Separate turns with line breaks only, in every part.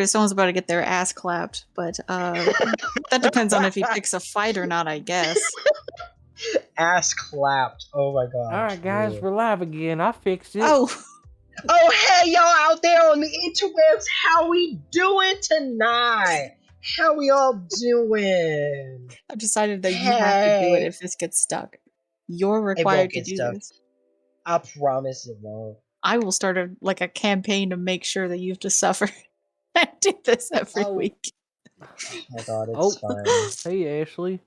someone's about to get their ass clapped, but that depends on if he picks a fight or not, I guess.
Ass clapped. Oh my god.
Alright, guys, we're live again. I fixed it.
Oh,
Hey, y'all out there on the interwebs, how we doing tonight? How we all doing?
I've decided that you have to do it if this gets stuck. You're required to do this.
I promise it won't.
I will start a campaign to make sure that you have to suffer. I do this every week.
Oh my god, it's fine.
Hey, Ashley.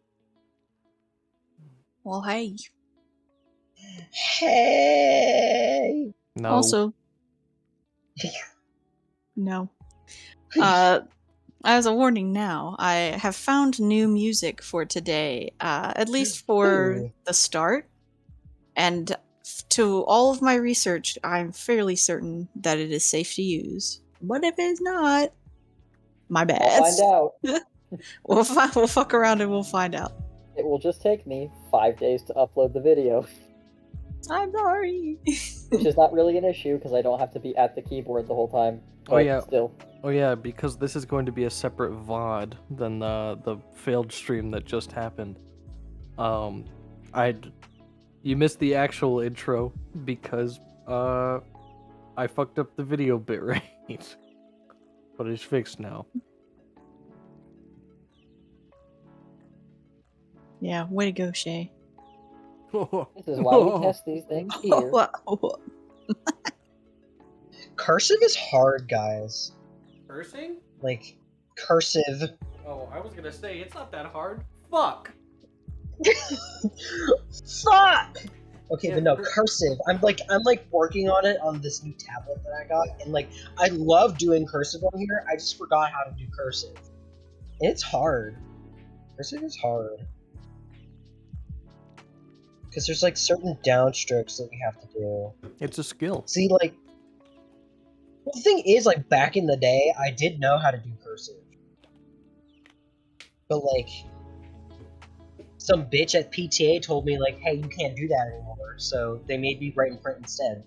Well, hey.
Hey.
No.
Also, no. As a warning now, I have found new music for today, at least for the start. And to all of my research, I'm fairly certain that it is safe to use. But if it's not, my bad.
We'll find out.
We'll fuck around and we'll find out.
It will just take me 5 days to upload the video.
I'm sorry.
Which is not really an issue, because I don't have to be at the keyboard the whole time.
Oh yeah.
Still.
Oh yeah, because this is going to be a separate VOD than the failed stream that just happened. You missed the actual intro because I fucked up the video bitrate. But it's fixed now.
Yeah, way to go, Shay.
This is why we test these things here.
Cursive is hard, guys.
Cursing?
Like, cursive.
Oh, I was gonna say, it's not that hard. Fuck!
Fuck! Okay, but no, cursive. I'm working on it on this new tablet that I got, and I love doing cursive on here. I just forgot how to do cursive. It's hard. Cursive is hard. Because there's certain downstrokes that we have to do.
It's a skill.
See, well, the thing is, back in the day, I did know how to do cursive. But some bitch at PTA told me, hey, you can't do that anymore, so they made me write in print instead.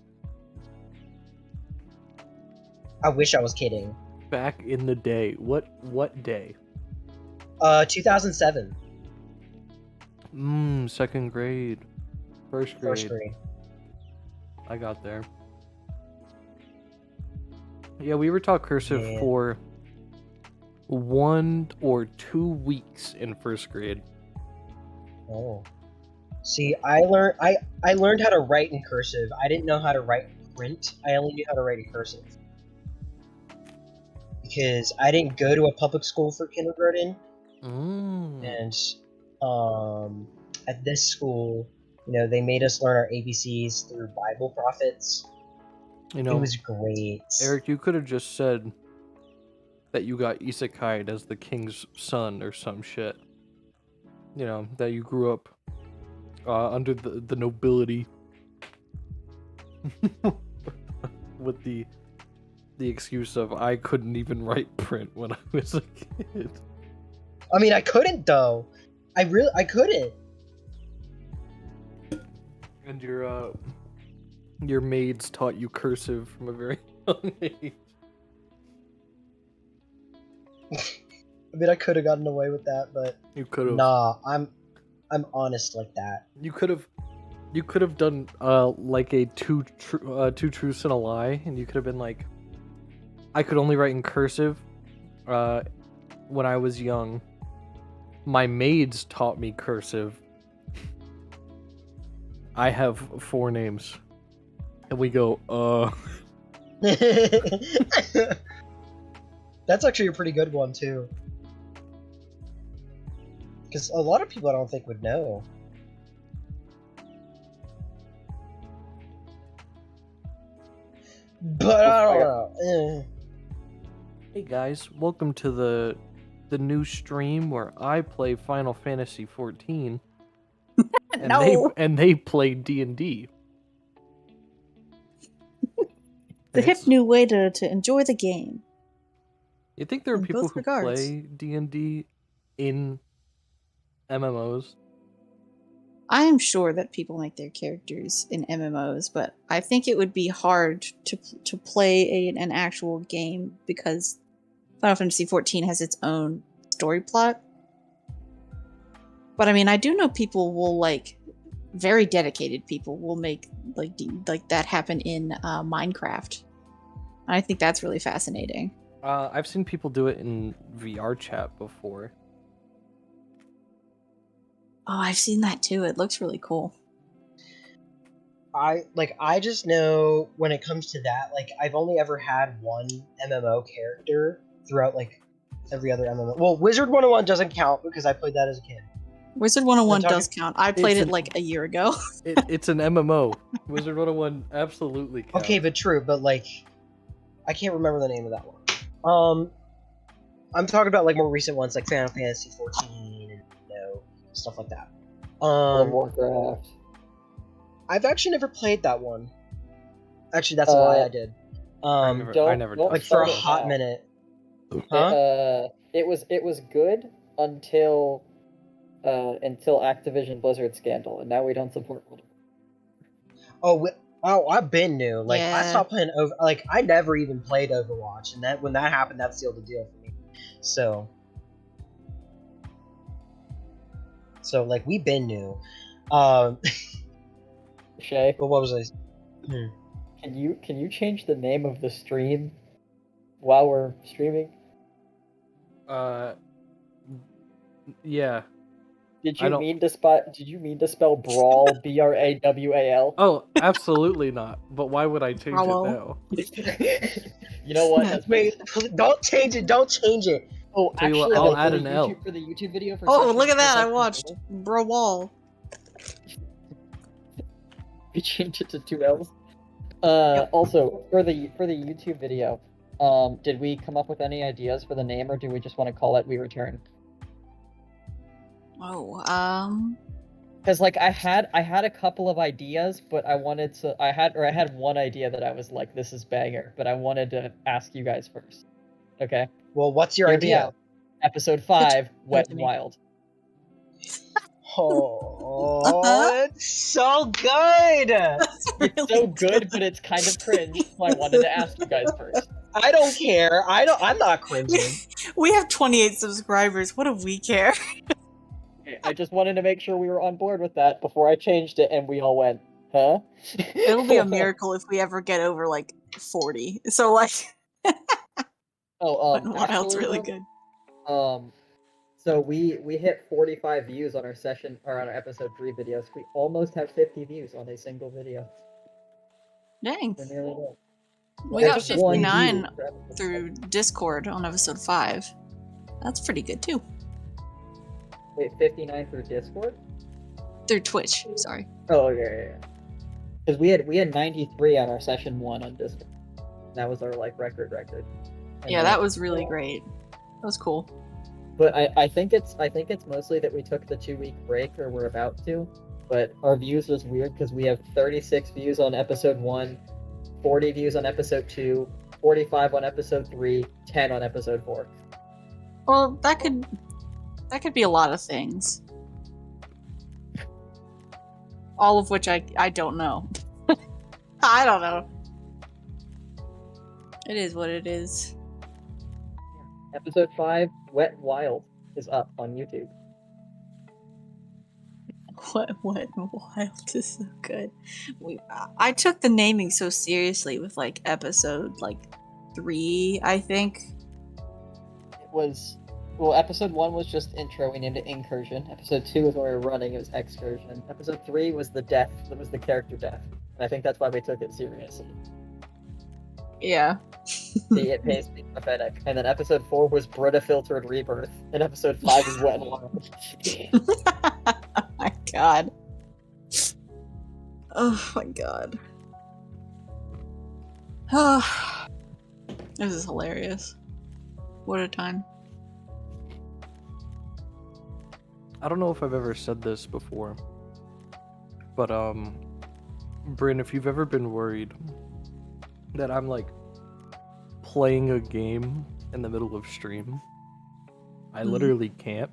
I wish I was kidding.
Back in the day. What day?
2007.
Second grade. First grade.
First grade.
I got there. Yeah, we were taught cursive for 1 or 2 weeks in first grade.
Oh. See, I learned how to write in cursive. I didn't know how to write in print. I only knew how to write in cursive. Because I didn't go to a public school for kindergarten. And at this school, they made us learn our ABCs through Bible prophets. It was great.
Eric, you could have just said that you got isekai'd as the king's son or some shit. That you grew up under the nobility. With the excuse of I couldn't even write print when I was a kid.
I mean, I couldn't though. I couldn't.
And your maids taught you cursive from a very young age.
I mean, I could have gotten away with that, but
you could have.
Nah, I'm honest like that.
You could have done a two truths and a lie, and you could have been like, I could only write in cursive. When I was young, my maids taught me cursive. I have 4 names, and we go,
That's actually a pretty good one too. Because a lot of people I don't think would know. But I don't know.
Hey guys, welcome to the new stream where I play Final Fantasy 14. And they play D&D.
The hip new way to enjoy the game.
You think there are people who play D&D in MMOs?
I am sure that people make their characters in MMOs, but I think it would be hard to play an actual game because Final Fantasy 14 has its own story plot. But I mean, I do know people will very dedicated people will make like that happen in Minecraft. I think that's really fascinating.
I've seen people do it in VR chat before.
Oh, I've seen that too. It looks really cool.
I just know when it comes to that, like I've only ever had one MMO character throughout like every other MMO. Well, Wizard 101 doesn't count because I played that as a kid.
Wizard 101
talking-
does count. I played
It's
it like a year ago.
It's an MMO. Wizard 101 absolutely counts.
Okay, but true, but like I can't remember the name of that one. I'm talking about like more recent ones like Final Fantasy 14 and stuff like that.
World of Warcraft.
I've actually never played that one. Actually, that's a lie. I did.
I
Don't-
never
don't
Like
touched
for a
start it
hot
now.
minute. Huh?
It was good until Activision Blizzard scandal, and now we don't support World of Warcraft.
I've been new. Like I
Yeah.
stopped playing over. Like I never even played Overwatch, and when that happened, that sealed the deal for me. So like we've been new.
Shay,
But what was I?
can you change the name of the stream while we're streaming?
Yeah.
Did
I
you
don't-
mean to spell brawl BRAWAL?
Oh, absolutely not. But why would I change
Bravo.
it now?
You know what? That's
Wait, don't change it. Don't change it.
Oh,
Tell you what,
actually,
I'll
like,
add
for
an
the
L.
YouTube, for the YouTube video. For
Oh,
session-
look at
for
that! I
session
watched
four,
Bro Wall.
we changed it to 2 L's. Also, for the YouTube video, did we come up with any ideas for the name, or do we just want to call it "We Return"?
Oh,
Because like I had a couple of ideas, but I had one idea that I was like, this is banger, but I wanted to ask you guys first. Okay.
Well, what's your
Hear me
idea?
out. Episode 5, Wet
to
and
me.
Wild.
Oh, it's so good.
that's really
It's so good, but it's kind of cringe. So I wanted to ask you guys first.
I don't care. I'm not cringing.
We have 28 subscribers. What do we care?
Okay, I just wanted to make sure we were on board with that before I changed it, and we all went, huh?
It'll be a miracle if we ever get over like 40. So like,
Oh,
Wet n Wild's
actually,
really
though,
good.
So we hit 45 views on our episode 3 videos. We almost have 50 views on a single video.
Dang,
We're nearly there.
we got
That's one
59
view for episode
through Discord on episode 5. That's pretty good too.
5. Wait, 59 through Discord?
Through Twitch, sorry.
Oh yeah. Because we had 93 on our session 1 on Discord. That was our like record. And
Yeah,
then-
that was really great. That was cool.
But I think it's mostly that we took the 2-week break, or we're about to. But our views was weird because we have 36 views on episode 1, 40 views on episode 2, 45 on episode 3, 10 on episode 4.
Well, that could be a lot of things. All of which I don't know. I don't know. It is what it is.
Episode 5, Wet and Wild, is up on YouTube.
What wild is so good. I took the naming so seriously with like episode 3, I think.
It was episode 1 was just intro. We named it Incursion. Episode 2 was when we were running. It was Excursion. Episode 3 was the death. It was the character death. And I think that's why we took it seriously.
Yeah.
See, it pays me pathetic. And then episode 4 was Brita Filtered Rebirth. And episode 5 is Wet and Wild.
Oh my god. Oh my god. This is hilarious. What a time.
I don't know if I've ever said this before, but Bryn, if you've ever been worried that I'm like playing a game in the middle of stream, I literally can't,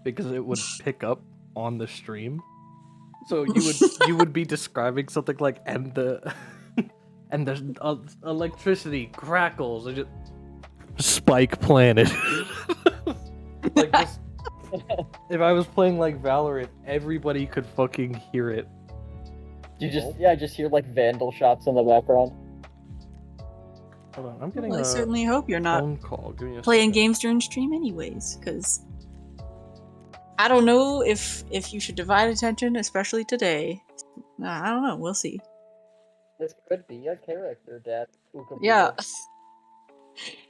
because it would pick up on the stream. So you would be describing something like, and the electricity crackles, and Spike Planet. Like just, if I was playing like Valorant, everybody could fucking hear it.
You just hear like vandal shots in the background.
Hold on, I'm getting
Well, I
a
certainly hope you're not
phone call. Give me a
playing
second.
games during stream anyways, because I don't know if you should divide attention, especially today. I don't know. We'll see.
This could be a character death.
Yeah.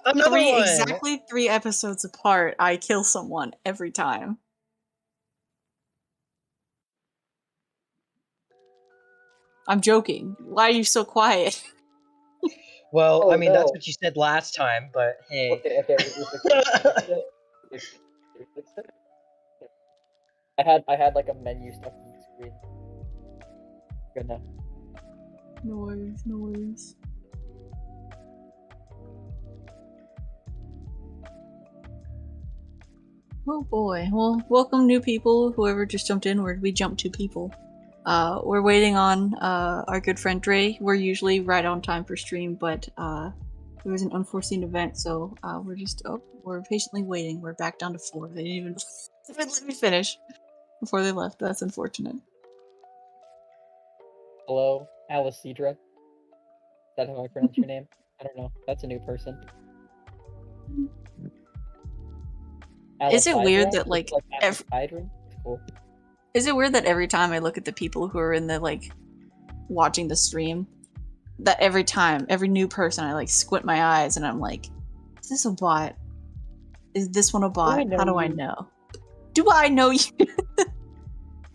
Another one.
Exactly 3 episodes apart, I kill someone every time. I'm joking. Why are you so quiet?
Well,
Oh,
I mean, that's
no.
what you said last time, but hey.
Okay, we fixed it. We fixed it. I had like a menu stuck on the screen. Good enough.
Noise. Oh boy. Well, welcome new people. Whoever just jumped in, we jumped 2 people. We're waiting on our good friend Dre. We're usually right on time for stream, but there was an unforeseen event, so we're patiently waiting. We're back down to 4. They didn't even let me finish before they left. That's unfortunate.
Hello, Alicidra. Is that how I pronounce your name? I don't know. That's a new person.
Is it weird
Alicidra?
that like
Alicidra? Cool.
Is it weird that every time I look at the people who are in the like watching the stream, that every time, every new person, I like squint my eyes and I'm like, is this a bot? Is this one a bot? How do I know? Do I know you?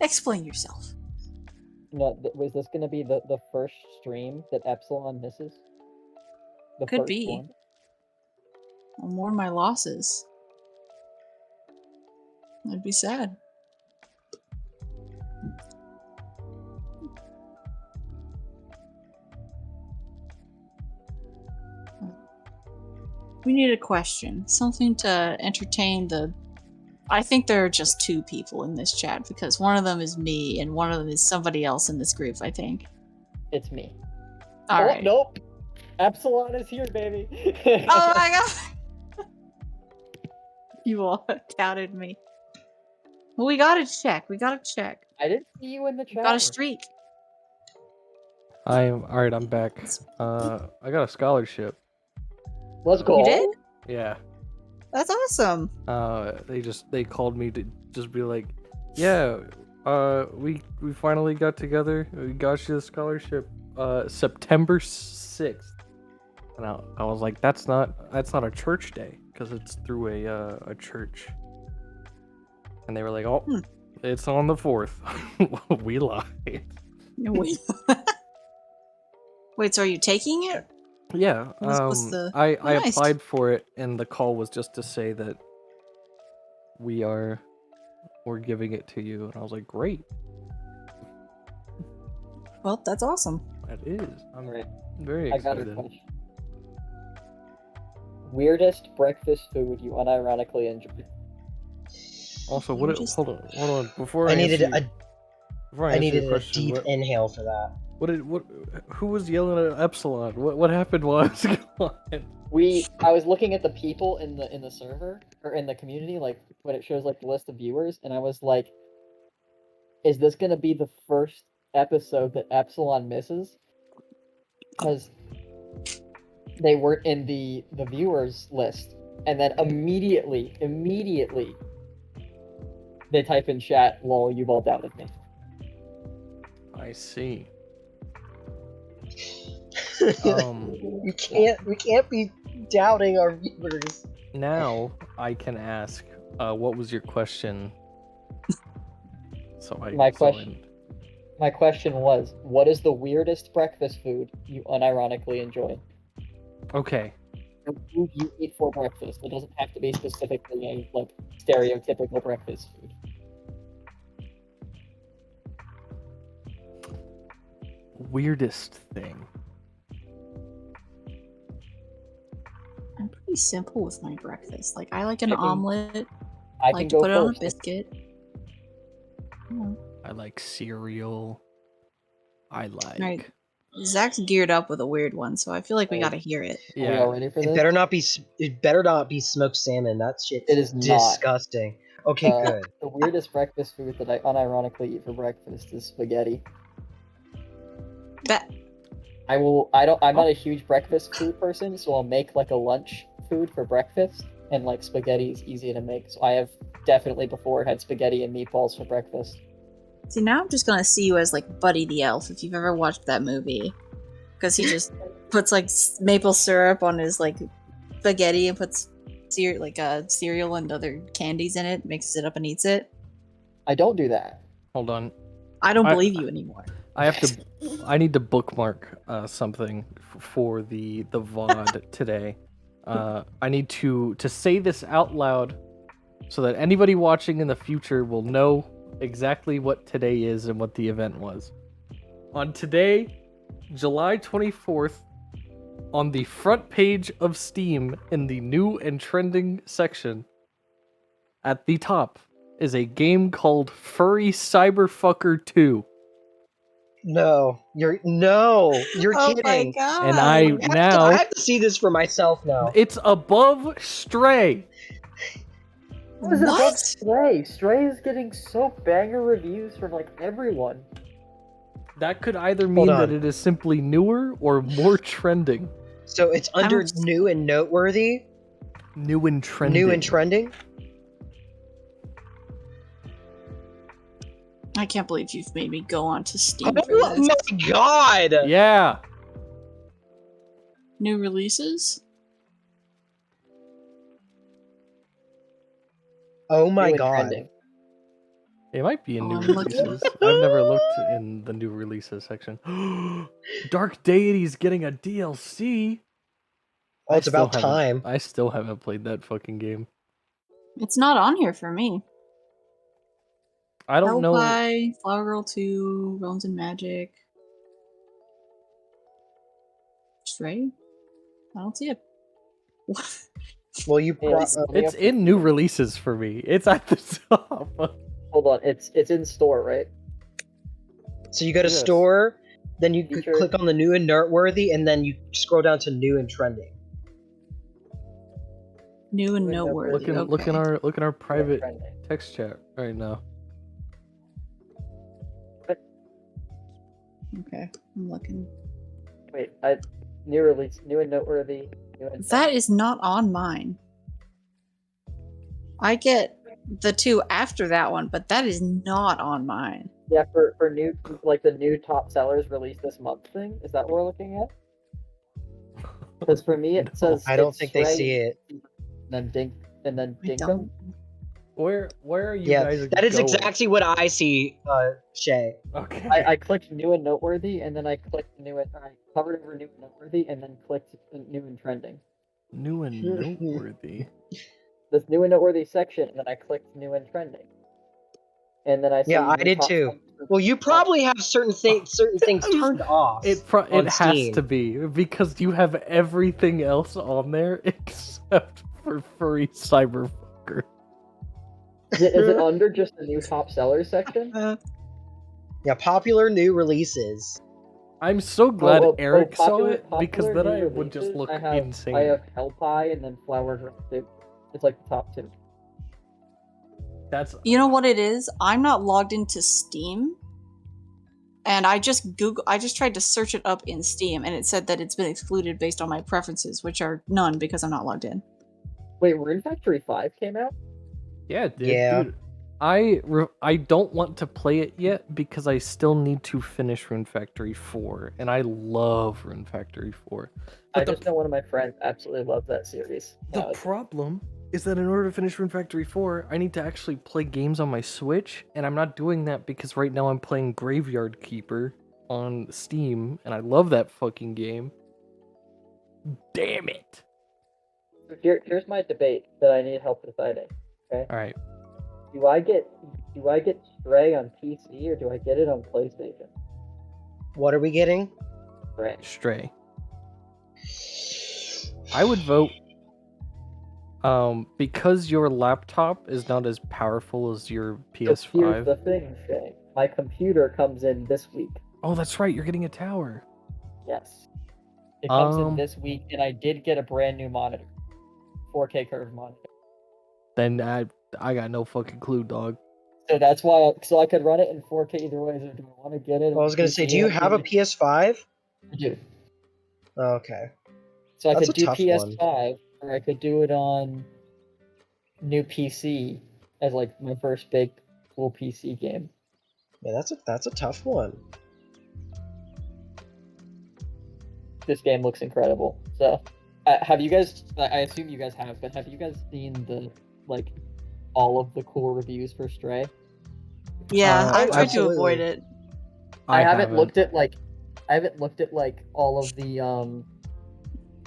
Explain yourself.
No, was this gonna be the first stream that Epsilon misses? The
Could
first
be.
one?
I'll mourn my losses. I'd be sad. We need a question. Something to entertain the... I think there are just 2 people in this chat because one of them is me and one of them is somebody else in this group, I think.
It's me.
Alright.
Nope! Epsilon is here, baby!
Oh my god! You all doubted me. Well, we gotta check.
I didn't see you in the chat.
Got a streak.
Alright, I'm back. I got a scholarship.
Let's go.
You did?
Yeah.
That's awesome.
They called me to just be like, yeah, we finally got together. We got you the scholarship. September 6th. And I was like, that's not a church day because it's through a church. And they were like, oh, it's on the 4th. We lied.
Wait. Wait, so are you taking it?
Yeah. I
nice.
applied for it, and the call was just to say that we're giving it to you, and I was like, great.
Well, that's awesome.
That is. I'm
Alright.
very
I got a
excited.
question. Weirdest breakfast food you unironically enjoy?
Also,
Hold
on. Before
I needed
a question,
deep inhale for that.
Who was yelling at Epsilon? What happened while I was gone?
I was looking at the people in the server or in the community, like when it shows like the list of viewers, and I was like, is this gonna be the first episode that Epsilon misses? Because they weren't in the viewers list, and then immediately they type in chat, lol, you've all doubted me.
I see.
We can't be doubting our viewers.
Now I can ask, what was your question? My
question was, what is the weirdest breakfast food you unironically enjoy?
Okay.
Or food you eat for breakfast. It doesn't have to be specifically a like stereotypical breakfast food.
Weirdest thing.
I'm pretty simple with my breakfast. Like, I like an omelet.
I
like
can
to
go
put it on a
first.
biscuit.
I like cereal. I like
Right. Zach's geared up with a weird one, so I feel like we gotta hear it.
Are we
Yeah.
all ready for
It
this?
better not be. It better not be smoked salmon. That shit
It
is
is not.
disgusting. Okay, good.
The weirdest breakfast food that I unironically eat for breakfast is spaghetti.
That
I'm not a huge breakfast food person, so I'll make like a lunch food for breakfast, and like spaghetti is easy to make. So I have definitely before had spaghetti and meatballs for breakfast.
See, now I'm just gonna see you as like Buddy the Elf if you've ever watched that movie, because he just puts like maple syrup on his like spaghetti and puts cereal and other candies in it, mixes it up and eats it.
I don't do that.
Hold on.
I don't
I-
believe you anymore.
I need to bookmark something for the VOD today. I need to say this out loud so that anybody watching in the future will know exactly what today is and what the event was. On today, July 24th, on the front page of Steam in the new and trending section, at the top is a game called Furry Cyberfucker 2.
No, you're
Oh my
kidding.
god!
And
I have to see this for myself now.
It's above Stray.
How is it above
What?
Stray? Stray is getting so banger reviews from like everyone.
That could either mean
on.
that it is simply newer or more trending.
So it's under
don't-
new and noteworthy,
New and trending.
new and trending.
I can't believe you've made me go on to Steam for
Oh
this.
my god!
Yeah.
New releases?
Oh my
New and
god!
trending.
It might be in new
Oh, I'm looking.
releases. I've never looked in the new releases section. Dark Deity's getting a DLC.
Oh, it's about time.
I still haven't played that fucking game.
It's not on here for me.
I don't know.
Hellpie, Flower Girl 2, Bones and Magic. Stray? I don't see it. What?
Well, you.
Yeah,
Pro-
let me
It's
up-
in new releases for me. It's at the top.
Hold on, it's in store, right?
so you go to
Yes.
store, then you
Featured.
click on the new and noteworthy, and then you scroll down to new and trending.
New and
Look at that
noteworthy.
version.
Okay.
Look in our private
Trending.
text chat right now.
Okay, I'm looking.
Wait, new release, new and noteworthy. New and
That is not on mine. I get the two after that one, but that is not on mine.
yeah, for new like the new top sellers released this month thing. Is that what we're looking at? Because for me it
No.
says
I don't
it's
think they
Stray,
see it.
and then
I
Dinkum.
don't.
Where are you
Yeah,
guys?
that is
going?
exactly what I see, Shay.
Okay.
I clicked new and noteworthy, and then I clicked new and I hovered over new and noteworthy, and then clicked new and trending.
New and noteworthy.
This new and noteworthy section, and then I clicked new and trending. And then I see
Yeah, I
new
did
top
too.
sellers.
Well, you probably have certain things turned off.
It
on
has
Steam.
to be because you have everything else on there except for Furry Cyberfucker.
Is it under just the new top sellers section?
Yeah, popular new releases.
I'm so glad Eric saw
popular-
it because
popular
then
new
I would just
releases,
look
I have
insane.
Hellpie and then Flower Girl 2. It's like the top two.
That's
You know what it is? I'm not logged into Steam. And I just tried to search it up in Steam and it said that it's been excluded based on my preferences, which are none because I'm not logged in.
Wait, Rune Factory 5 came out?
yeah, dude.
Yeah.
Dude, I don't want to play it yet because I still need to finish Rune Factory 4, and I love Rune Factory 4.
I
But
just know one of my friends absolutely loves that series.
the problem is that in order to finish Rune Factory 4, I need to actually play games on my Switch, and I'm not doing that because right now I'm playing Graveyard Keeper on Steam, and I love that fucking game. Damn it!
Here's my debate that I need help deciding.
Alright,
Do I get Stray on PC or do I get it on PlayStation?
What are we getting?
Stray.
Stray. I would vote because your laptop is not as powerful as your
So here's
PS5.
the thing, Shay. My computer comes in this week.
Oh, that's right, you're getting a tower.
Yes. It comes in
Um,
this week, and I did get a brand new monitor, 4K curved monitor.
Then I got no fucking clue, dog.
So that's why, so I could run it in 4K either way. So do I want to get it?
Well, I was gonna say, do you have a PS5?
I do.
Okay.
So I
That's
could
a
do
tough
PS5, or I could do it on new PC as like my first big full PC game.
Yeah, that's a tough one.
This game looks incredible. So, have you guys? I assume you guys have, but have you guys seen the like all of the cool reviews for Stray?
Yeah,
Oh,
I've tried to
absolutely.
avoid it.
I haven't looked at like all of the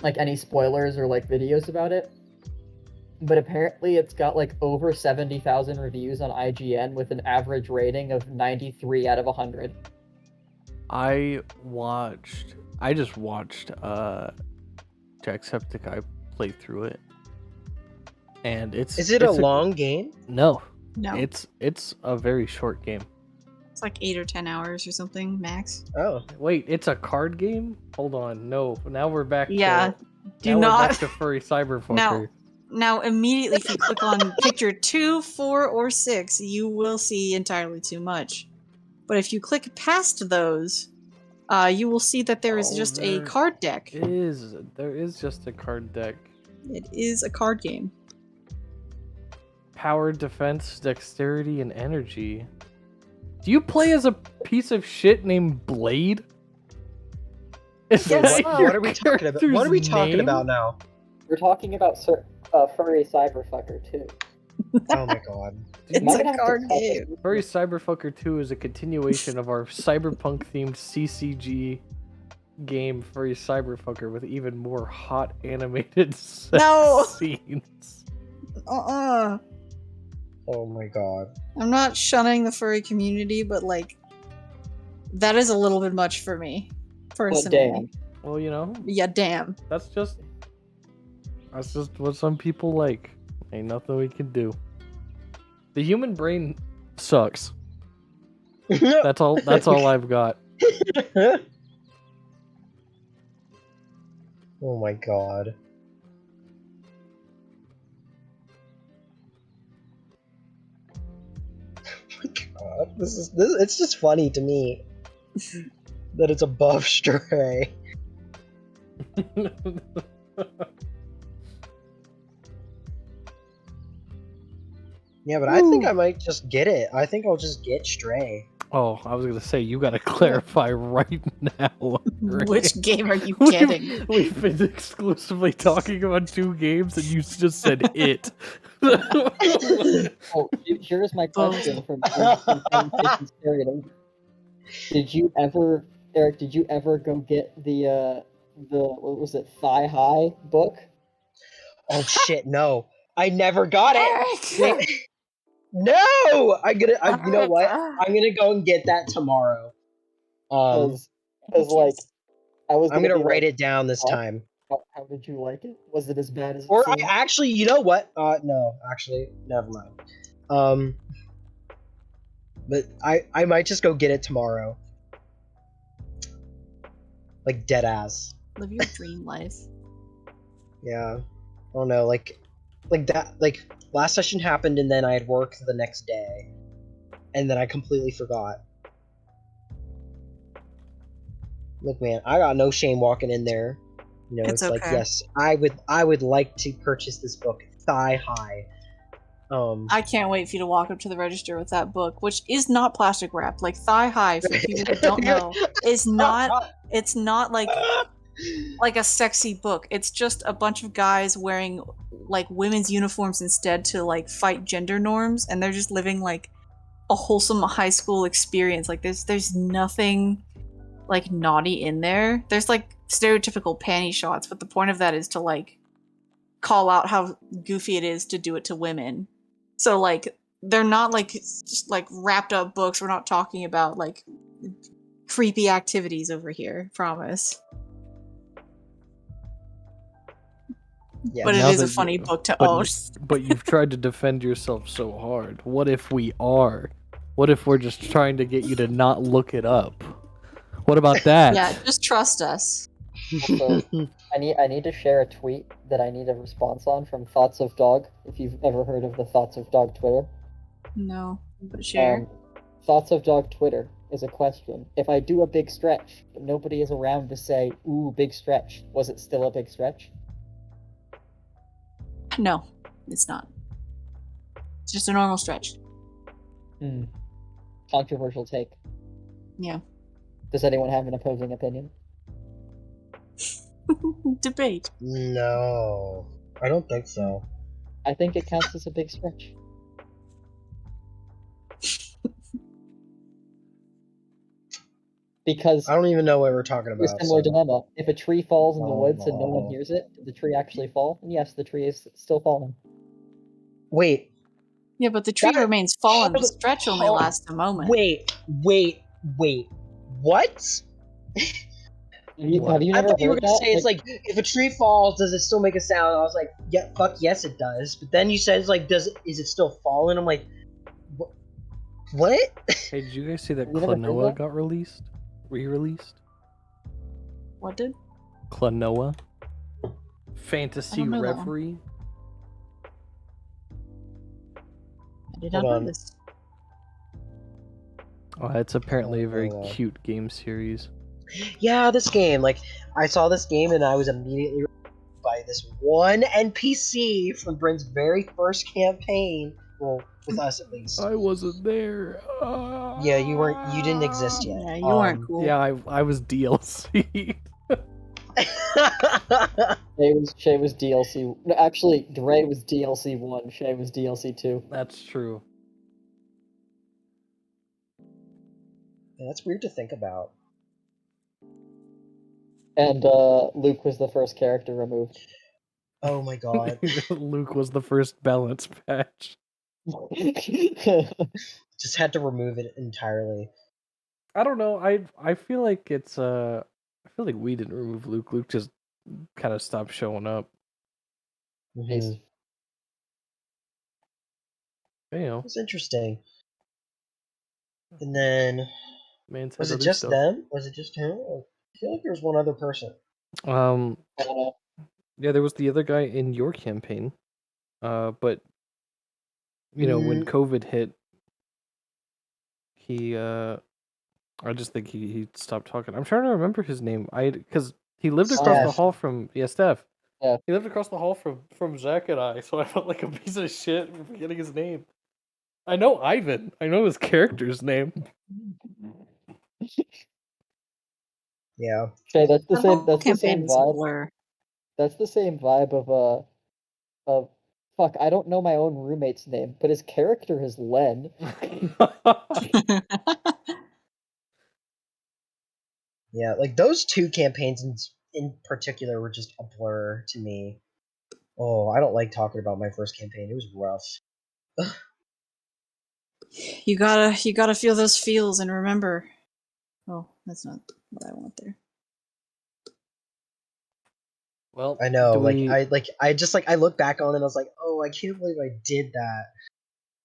like any spoilers or like videos about it. But apparently it's got like over 70,000 reviews on IGN with an average rating of 93 out of 100.
I just watched Jacksepticeye play through it. And
Is it a long game?
No.
No,
It's a very short game.
it's like 8 or 10 hours or something max.
Oh.
Wait, it's a card game? Hold on. No. Now we're back
Yeah,
to
do
now we're
not.
back to furry cyberfucker.
Now, immediately, if you click on picture 2, 4, or 6, you will see entirely too much. But if you click past those, you will see that there is just a card deck.
There is just a card deck.
It is a card game.
Power, defense, dexterity, and energy. Do you play as a piece of shit named Blade? Is
Wait,
that
what
your
are we talking about? What are we
character's
talking
name?
about now?
We're talking about furry cyberfucker too.
Oh my god.
It's
Am I
a
gonna have to
card
cut this?
game.
Furry Cyberfucker 2 is a continuation of our cyberpunk themed CCG game Furry Cyberfucker with even more hot animated sex
No!
scenes.
Uh-uh.
Oh my god.
I'm not shunning the furry community, but like, that is a little bit much for me, personally.
Well, you know,
Yeah, damn.
that's just what some people like. Ain't nothing we can do. The human brain sucks. That's all I've got.
Oh my god. Oh my god. This it's just funny to me that it's above Stray. Yeah, but I think I might just get it. I think I'll just get Stray.
Oh, I was gonna say you gotta clarify right now.
Which game are you
We've-
getting?
We've been exclusively talking about 2 games, and you just said it.
Oh, here's my question from Did you ever, Eric? Did you ever go get the what was it, Thigh High book?
Oh shit, no. I never got it.
Eric!
No! You know what? I'm gonna go and get that tomorrow.
Because like I was.
I'm gonna
be
write
like,
it down this
"Huh?
time.
How did you like it? Was it as bad as it
Or I
seemed?"
actually, you know what? No, actually, never mind. But I might just go get it tomorrow. Like dead ass.
Live your dream life.
Yeah. Oh no, like that. Like last session happened, and then I had work the next day, and then I completely forgot. Look, man, I got no shame walking in there. You know,
It's
it's like,
okay.
yes, I would like to purchase this book, Thigh High.
I can't wait for you to walk up to the register with that book, which is not plastic wrapped. Like Thigh High, for people who don't know, is not. It's not like a sexy book. It's just a bunch of guys wearing like women's uniforms instead to like fight gender norms, and they're just living like a wholesome high school experience. Like there's nothing like naughty in there. There's like stereotypical panty shots, but the point of that is to like call out how goofy it is to do it to women. So like they're not like just like wrapped up books. We're not talking about like creepy activities over here, promise.
Yeah.
But it
Now
is a
that
funny
you-
book to
but
own.
But you've tried to defend yourself so hard. What if we are? What if we're just trying to get you to not look it up? What about that?
Yeah, just trust us.
Also, I need to share a tweet that I need a response on from Thoughts of Dog. If you've ever heard of the Thoughts of Dog Twitter,
No, but share.
Thoughts of Dog Twitter is a question. If I do a big stretch, but nobody is around to say, "Ooh, big stretch," was it still a big stretch?
No, it's not. It's just a normal stretch.
Controversial take.
Yeah.
Does anyone have an opposing opinion?
Debate.
No, I don't think so.
I think it counts as a big stretch. Because
I don't even know what we're talking
it's a
about.
similar
So.
dilemma. If a tree falls in the woods and no one
Oh.
hears it, did the tree actually fall? And yes, the tree is still falling.
Wait,
Yeah, but the tree
That-
remains fallen. The
hold-
stretch only
hold-
lasts a moment.
wait. What?
Have you
What?
never
I thought you were
heard
gonna
that?
say it's like if a tree falls, does it still make a sound? I was like, yeah, fuck yes, it does. But then you said it's like, is it still falling? I'm like, what?
Hey, did you guys see that
Have you never heard
Klonoa
that?
got re-released?
What did?
Klonoa?
I
Fantasy
don't know that one.
Reverie?
I did
Hold
not know
on.
this.
Oh, it's apparently a very
Oh.
cute game series.
Yeah, this game. Like, I saw this game and I was immediately by this one NPC from Bryn's very first campaign. Well, with us at least.
I wasn't there.
Yeah, you weren't. You didn't exist yet.
Yeah, you weren't cool.
Yeah, I was DLC.
Shay was DLC. No, actually, Dre was DLC 1. Shay was DLC 2.
That's true.
Yeah, that's weird to think about.
And Luke was the first character removed.
Oh my god.
Luke was the first balance patch.
Just had to remove it entirely.
I don't know. I feel like it's I feel like we didn't remove Luke. Luke just kind of stopped showing up.
Mhm.
You know,
It's interesting. And then
man said
was it
other
just
stuff.
them? Was it just him? I feel like there was one other person.
Yeah, there was the other guy in your campaign. But you know, when COVID hit, he I just think he stopped talking. I'm trying to remember his name. Because he lived across the
Steph.
hall from Steph.
Yeah.
He lived across the hall from Zach and I, so I felt like a piece of shit for forgetting his name. I know Ivan. I know his character's name.
Yeah.
Shay, that's the
The
same.
whole
That's the
campaign
same
is a
vibe.
blur.
That's the same vibe of fuck. I don't know my own roommate's name, but his character is Len.
Yeah, like those two campaigns in particular were just a blur to me. Oh, I don't like talking about my first campaign. It was rough.
You gotta feel those feels and remember. Oh, that's not what I want there.
Well,
I know,
do we,
I look back on it and I was like, oh, I can't believe I did that.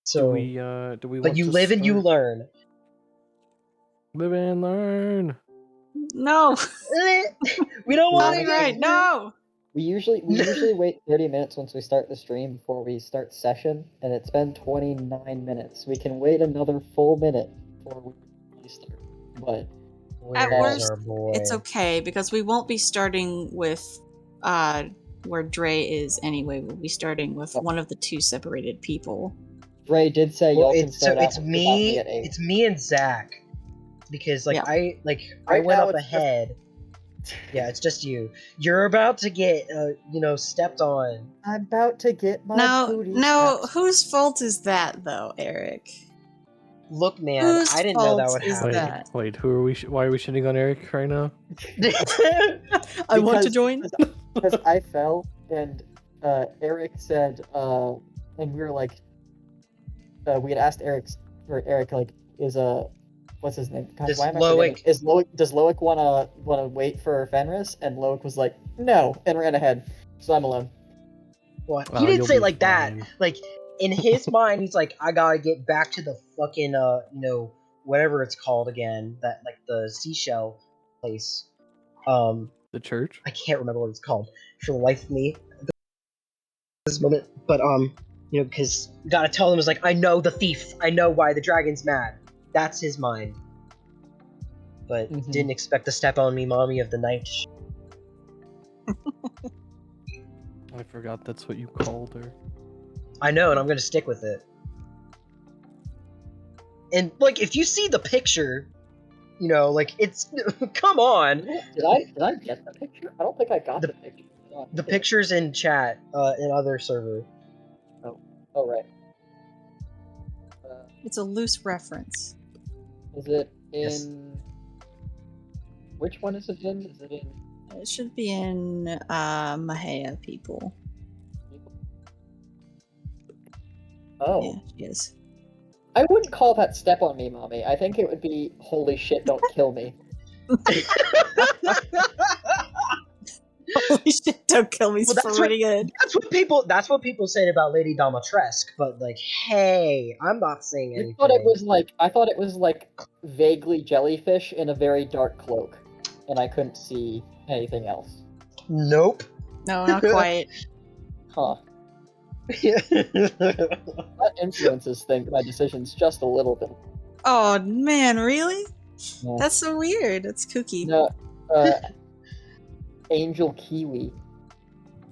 So,
do we
but
want
you
to
live and you
start-
learn.
Live and learn.
No,
We don't want to
copyright. No.
We usually wait 30 minutes once we start the stream before we start session, and it's been 29 minutes. We can wait another full minute before we really start. But
At
Where's
worst,
our boy?
it's okay because we won't be starting with where Dre is anyway. We'll be starting with one of the two separated people.
Dre did say
Well,
y'all can
it's
start out
it's
without
me.
at 8.
It's me and Zach, because
Yeah.
I
Right
went
now
up
it's just-
ahead. Yeah, it's just you. You're about to get stepped on.
I'm about to get my
Now,
booty tapped.
whose fault is that though, Eric?
Look, man,
Whose
I didn't know that
fault
would
is
happen.
that?
Wait, who are we? Why are we shitting on Eric right now?
I want to
Because-
join.
Because I fell, and Eric said, and we were like, we had asked Eric, like, is what's his name? God,
Does
why am I forgetting?
Loic-
Does Loic wanna wait for Fenris? And Loic was like, no, and ran ahead. So I'm alone.
What?
Oh,
He didn't
you'll
say
be
like
fine.
that. Like in his mind, he's like, I gotta get back to the fucking whatever it's called again. That like the seashell. place.
The church?
I can't remember what it's called for the life of me at this moment. But because gotta tell him is like, I know the thief. I know why the dragon's mad. That's his mind. But didn't expect to step on me, mommy of the night.
I forgot that's what you called her.
I know, and I'm gonna stick with it. And like, if you see the picture, it's come on.
Did I get the picture? I don't think I got the picture. No,
The picture's in chat, in other server.
Oh right.
It's a loose reference.
Is it in?
Yes.
Which one is it in? Is it in?
It should be in Mahea people.
Oh.
Yeah, she is.
I wouldn't call that step on me, mommy. I think it would be holy shit, don't kill me.
Holy shit, don't kill me. It's
Well,
pretty good.
That's what people say about Lady Domitresque, but like, hey, I'm not saying anything.
I thought it was like vaguely jellyfish in a very dark cloak, and I couldn't see anything else.
Nope.
No, not quite.
Huh. That influences my decisions just a little bit.
Oh man, really?
Yeah.
That's so weird. That's kooky.
No, Angel Kiwi.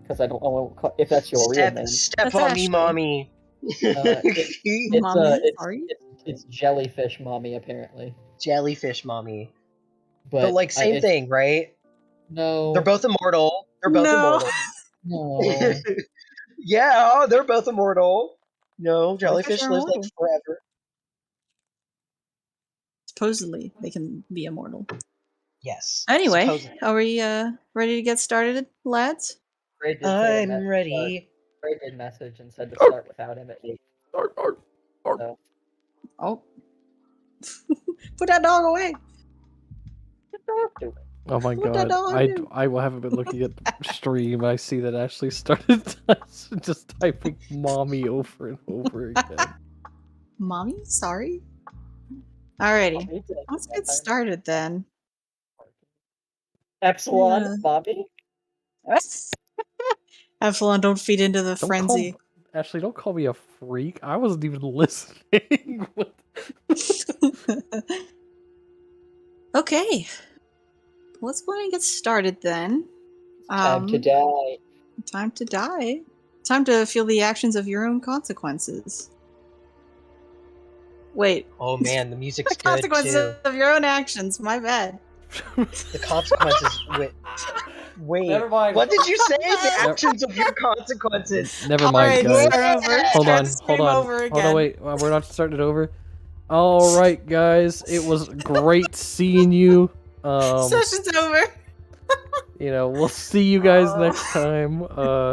Because I won't call, if that's your real name.
Step
That's
on
Ashley.
me, mommy.
Mommy, sorry?
It's jellyfish mommy, apparently.
Jellyfish mommy.
But
like, same thing, right?
No.
They're both immortal.
No.
No.
Yeah, they're both immortal. No, jellyfish
Jellyfish are
lives like
immortal.
forever.
Supposedly, they can be immortal.
Yes.
Anyway,
supposedly.
are we ready to get started, lads?
Ray did
I'm ready.
Ray did message and said to start without him at 8. So.
Oh. Put that dog away.
Oh my
What that
god,
dog do?
I haven't been looking at the stream. I see that Ashley started just typing mommy over and over again.
Mommy, sorry. Alrighty, let's get started then.
Epsilon, Bobby.
Epsilon, don't feed into the frenzy.
Ashley, don't call me a freak. I wasn't even listening.
Okay, let's go ahead and get started then.
Time to die.
Time to die. Time to feel the actions of your own consequences. Wait.
Oh man, the music's
The
good
consequences
too.
of your own actions. My bad.
The consequences. Wait.
Never mind.
What did you say? The actions of your consequences.
Never mind,
Alright,
guys.
start over.
Hold
Try
on,
to
hold
scream
on.
over
Hold on,
again.
wait. We're not starting it over. All right, guys. It was great seeing you.
Session's over.
We'll see you guys next time.
Why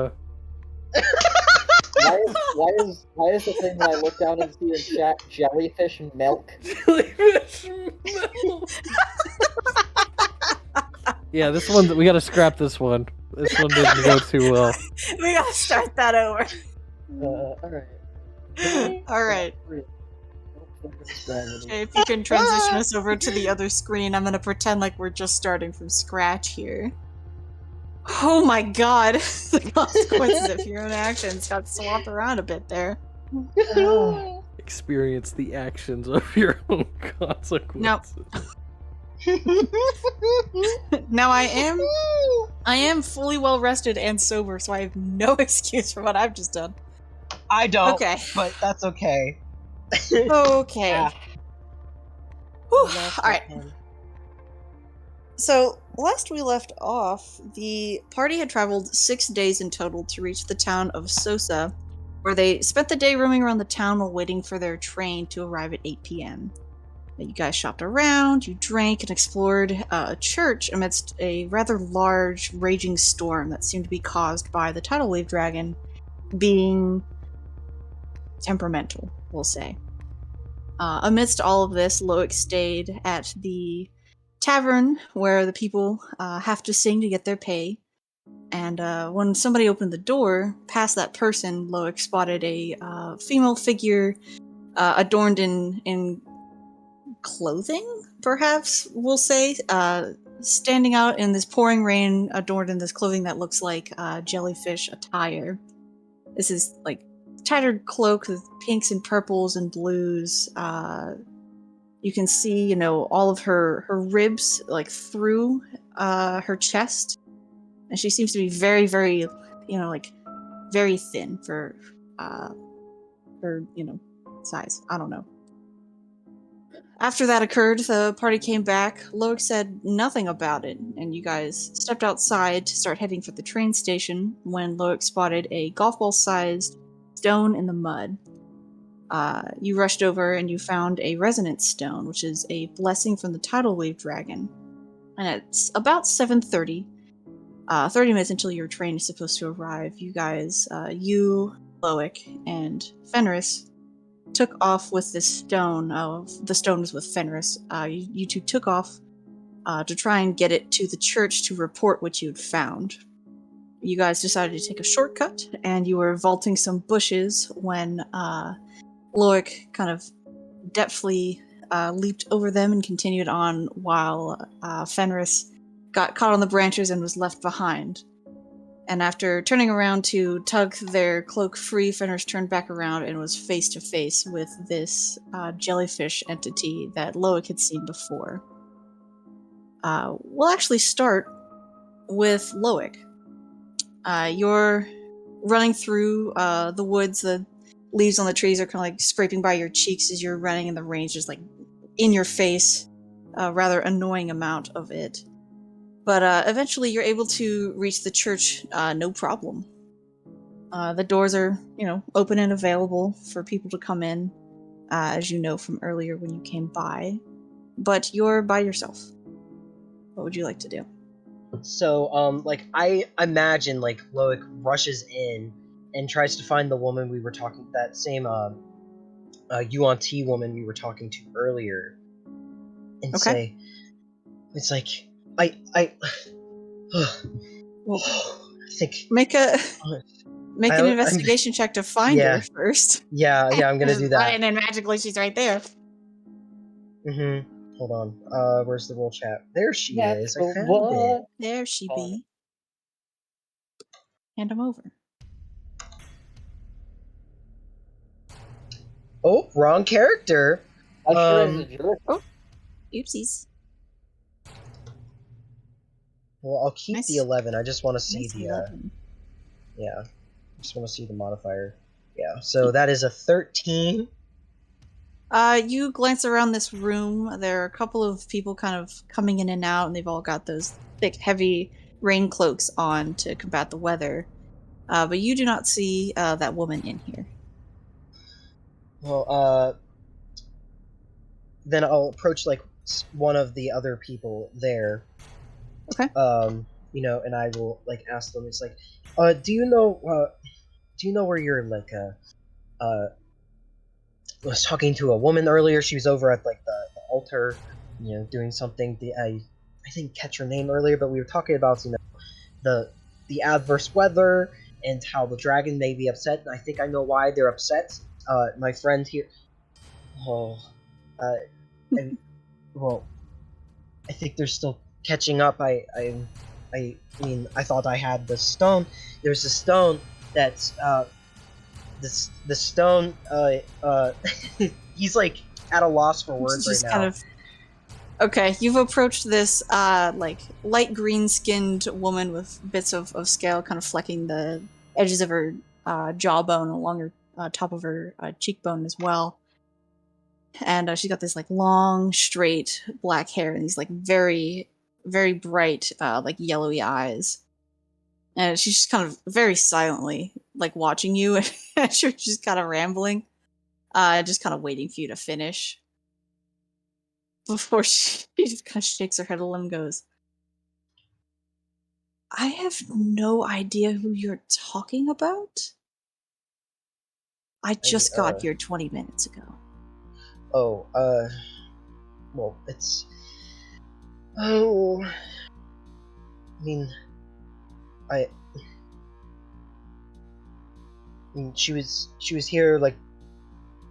is the thing when I look down and see in chat jellyfish milk?
Jellyfish milk. Yeah, this one we gotta scrap this one. This one didn't go too well.
We gotta start that over.
Alright.
Alright. Okay, if you can transition us over to the other screen, I'm gonna pretend like we're just starting from scratch here. Oh my god, the consequences of your own actions got swapped around a bit there.
Experience the actions of your own consequences.
Now I am fully well rested and sober, so I have no excuse for what I've just done.
I don't.
Okay.
But that's okay.
Okay.
Yeah.
Alright. So, last we left off, the party had traveled 6 days in total to reach the town of Sosa, where they spent the day roaming around the town while waiting for their train to arrive at 8 p.m. You guys shopped around, you drank, and explored a church amidst a rather large, raging storm that seemed to be caused by the tidal wave dragon being temperamental, we'll say. Amidst all of this, Loic stayed at the tavern where the people have to sing to get their pay. And when somebody opened the door, past that person, Loic spotted a female figure adorned in clothing, perhaps we'll say. standing out in this pouring rain, adorned in this clothing that looks like jellyfish attire. This is like tattered cloak with pinks and purples and blues. You can see, you know, all of her ribs like through her chest, and she seems to be very, very, you know, like very thin for her, you know, size. I don't know. After that occurred, the party came back. Loic said nothing about it, and you guys stepped outside to start heading for the train station when Loic spotted a golf ball sized stone in the mud. You rushed over and you found a resonance stone, which is a blessing from the tidal wave dragon. And it's about 7:30, 30 minutes until your train is supposed to arrive. You guys, you, Loic, and Fenris took off with this stone. The stone was with Fenris. You two took off to try and get it to the church to report what you'd found. You guys decided to take a shortcut, and you were vaulting some bushes when Loic kind of depthfully leaped over them and continued on while Fenris got caught on the branches and was left behind. And after turning around to tug their cloak free, Fenris turned back around and was face to face with this jellyfish entity that Loic had seen before. We'll actually start with Loic. You're running through the woods. The leaves on the trees are kind of like scraping by your cheeks as you're running, and the rain's just like in your face. A rather annoying amount of it. But eventually you're able to reach the church no problem. The doors are, you know, open and available for people to come in, as you know from earlier when you came by. But you're by yourself. What would you like to do?
So, like, I imagine, like, Loic rushes in and tries to find the woman we were talking, that same, UNT woman we were talking to earlier, and
Okay.
say, it's like, I
Well,
I think,
make an
I'm,
investigation check to find her
yeah,
first.
yeah, I'm gonna
Just
do
run
that.
in and magically she's right there.
Hold on, where's the roll chat? There she is, I found it.
What?
There she be. Hand him over.
Oh, wrong character.
I sure is a jerk.
Oh, oopsies.
Well, I'll keep the
Nice.
11. I just want to see
Nice
the
11.
yeah. I just want to see the modifier. Yeah. So that is a 13.
You glance around this room. There are a couple of people kind of coming in and out, and they've all got those thick, heavy rain cloaks on to combat the weather. But you do not see that woman in here.
Well, then I'll approach like one of the other people there.
Okay.
You know, and I will like ask them. It's like, do you know where you're like I was talking to a woman earlier. She was over at like the altar, you know, doing something. I didn't catch her name earlier, but we were talking about, you know, the adverse weather and how the dragon may be upset. And I think I know why they're upset. My friend here. Oh, I, well, I think they're still catching up. I mean, I thought I had the stone. There's a stone that's the stone. He's like at a loss for words right
Just
now.
kind of. Okay, you've approached this like light green skinned woman with bits of scale kind of flecking the edges of her jawbone along her top of her cheekbone as well. And she's got this like long, straight black hair and these like very, very bright, like yellowy eyes. And she's just kind of very silently like watching you, and you're just kind of rambling, just kind of waiting for you to finish. Before she just kind of shakes her head a little and goes, I have no idea who you're talking about. I just got here 20 minutes ago.
Oh, well, it's. Oh. I mean, I mean, she was here like,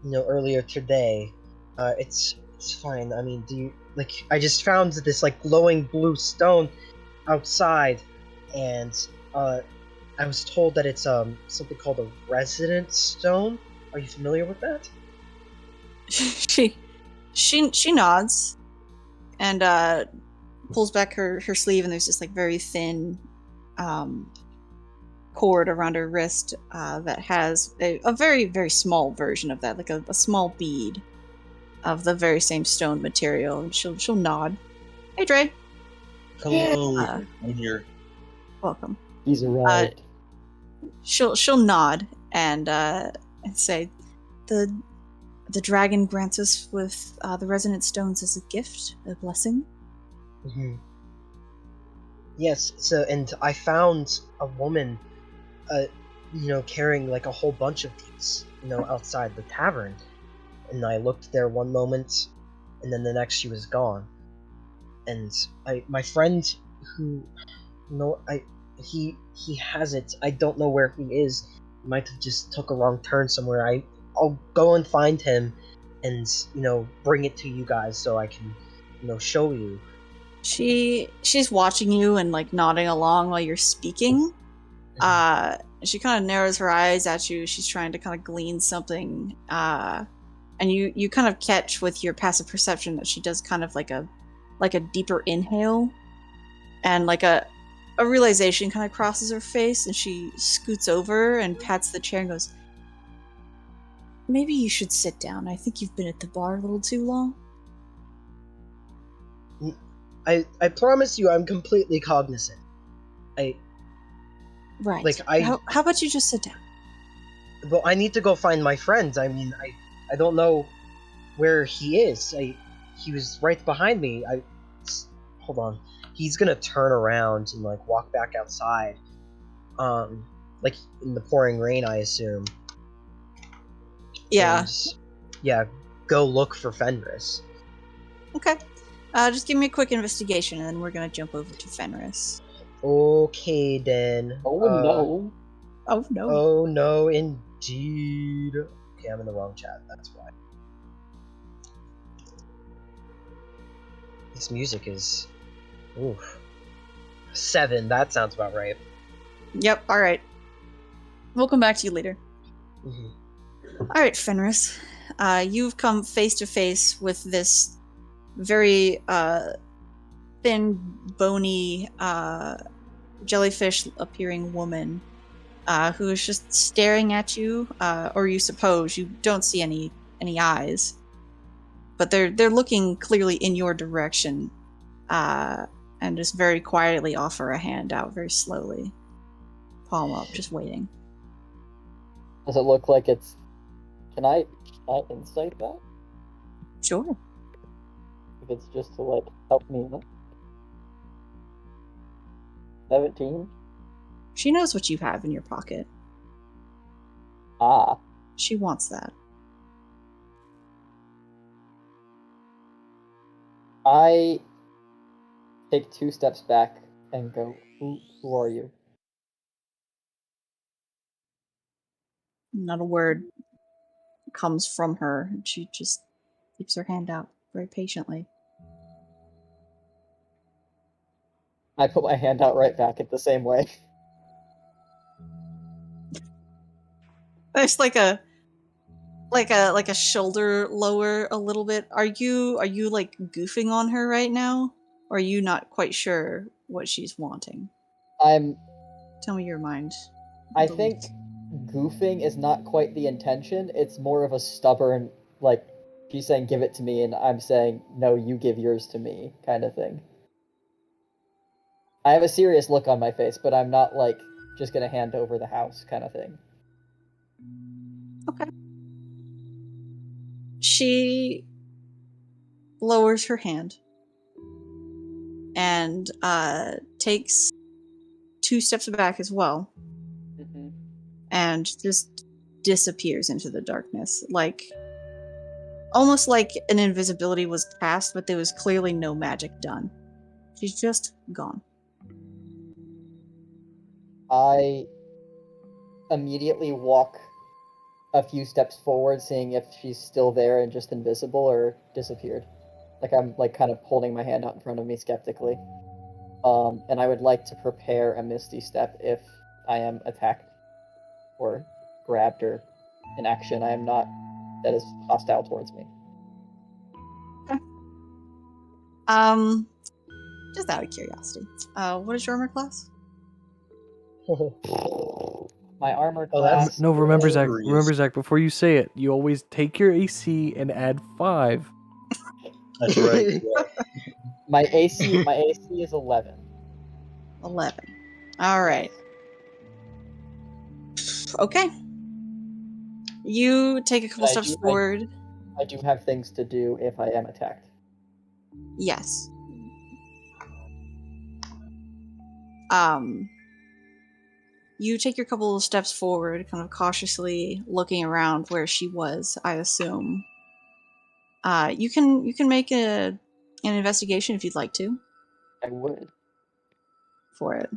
you know, earlier today. It's It's fine. I mean, do you like? I just found this like glowing blue stone outside, and I was told that it's something called a resident stone. Are you familiar with that?
she she nods and pulls back her sleeve, and there's this like very thin um, cord around her wrist that has a very very small version of that, like a small bead of the very same stone material. And she'll nod. Hey, Dre.
Hello,
Uh,
I'm here.
welcome.
He's arrived.
She'll nod and say, the dragon grants us with the resonant stones as a gift, a blessing.
Mm-hmm. Yes. So, and I found a woman, carrying like a whole bunch of these, outside the tavern. And I looked there one moment, and then the next she was gone. And my friend, who, he has it. I don't know where he is. He might have just took a wrong turn somewhere. I'll go and find him, and bring it to you guys so I can, show you.
She's watching you and like nodding along while you're speaking. She kind of narrows her eyes at you. She's trying to kind of glean something. And you kind of catch with your passive perception that she does kind of like a deeper inhale, and like a realization kind of crosses her face, and she scoots over and pats the chair and goes, maybe you should sit down. I think you've been at the bar a little too long.
I promise you I'm completely cognizant.
Right. How about you just sit down?
Well, I need to go find my friends. I mean, I don't know where he is. He was right behind me. Hold on. He's gonna turn around and like walk back outside. Like in the pouring rain, I assume.
Yeah.
And, yeah, go look for Fenris.
Okay. Just give me a quick investigation, and then we're gonna jump over to Fenris.
Okay, then.
Oh no.
Oh no.
Oh no, indeed. Okay, I'm in the wrong chat. That's why. This music is. Oof. 7. That sounds about right.
Yep. All right. We'll come back to you later.
Mm-hmm.
All right, Fenris. You've come face to face with this very thin, bony, jellyfish-appearing woman who is just staring at you, or you suppose you don't see any eyes, but they're looking clearly in your direction, and just very quietly offer a hand out, very slowly, palm up, just waiting.
Does it look like it's... Can I insight that?
Sure.
If it's just to like help me out. 17?
She knows what you have in your pocket.
Ah.
She wants that.
I take 2 steps back and go, who are you?
Not a word comes from her, and she just keeps her hand out very patiently.
I put my hand out right back at the same way.
There's like a shoulder lower a little bit. Are you like goofing on her right now? Or are you not quite sure what she's wanting? Tell me your mind.
I think goofing is not quite the intention. It's more of a stubborn, like, she's saying give it to me and I'm saying no, you give yours to me kind of thing. I have a serious look on my face, but I'm not like just gonna hand over the house kind of thing.
Okay. She lowers her hand and takes 2 steps back as well, and just disappears into the darkness, like almost like an invisibility was cast, but there was clearly no magic done. She's just gone.
I immediately walk a few steps forward, seeing if she's still there and just invisible or disappeared. Like I'm like kind of holding my hand out in front of me skeptically. And I would like to prepare a Misty Step if I am attacked or grabbed or in action I am not that is hostile towards me.
Just out of curiosity, what is your armor class?
My armor
Oh, that's-
class.
No, remember Zach.
Hilarious.
Remember Zach. Before you say it, you always take your AC and add 5.
That's right. Yeah.
My AC is 11.
11. All right. Okay. You take a couple
I
steps
do- I-
forward.
I do have things to do if I am attacked.
Yes. You take your couple of steps forward, kind of cautiously looking around where she was, I assume. You can make an investigation if you'd like to
I would.
for it.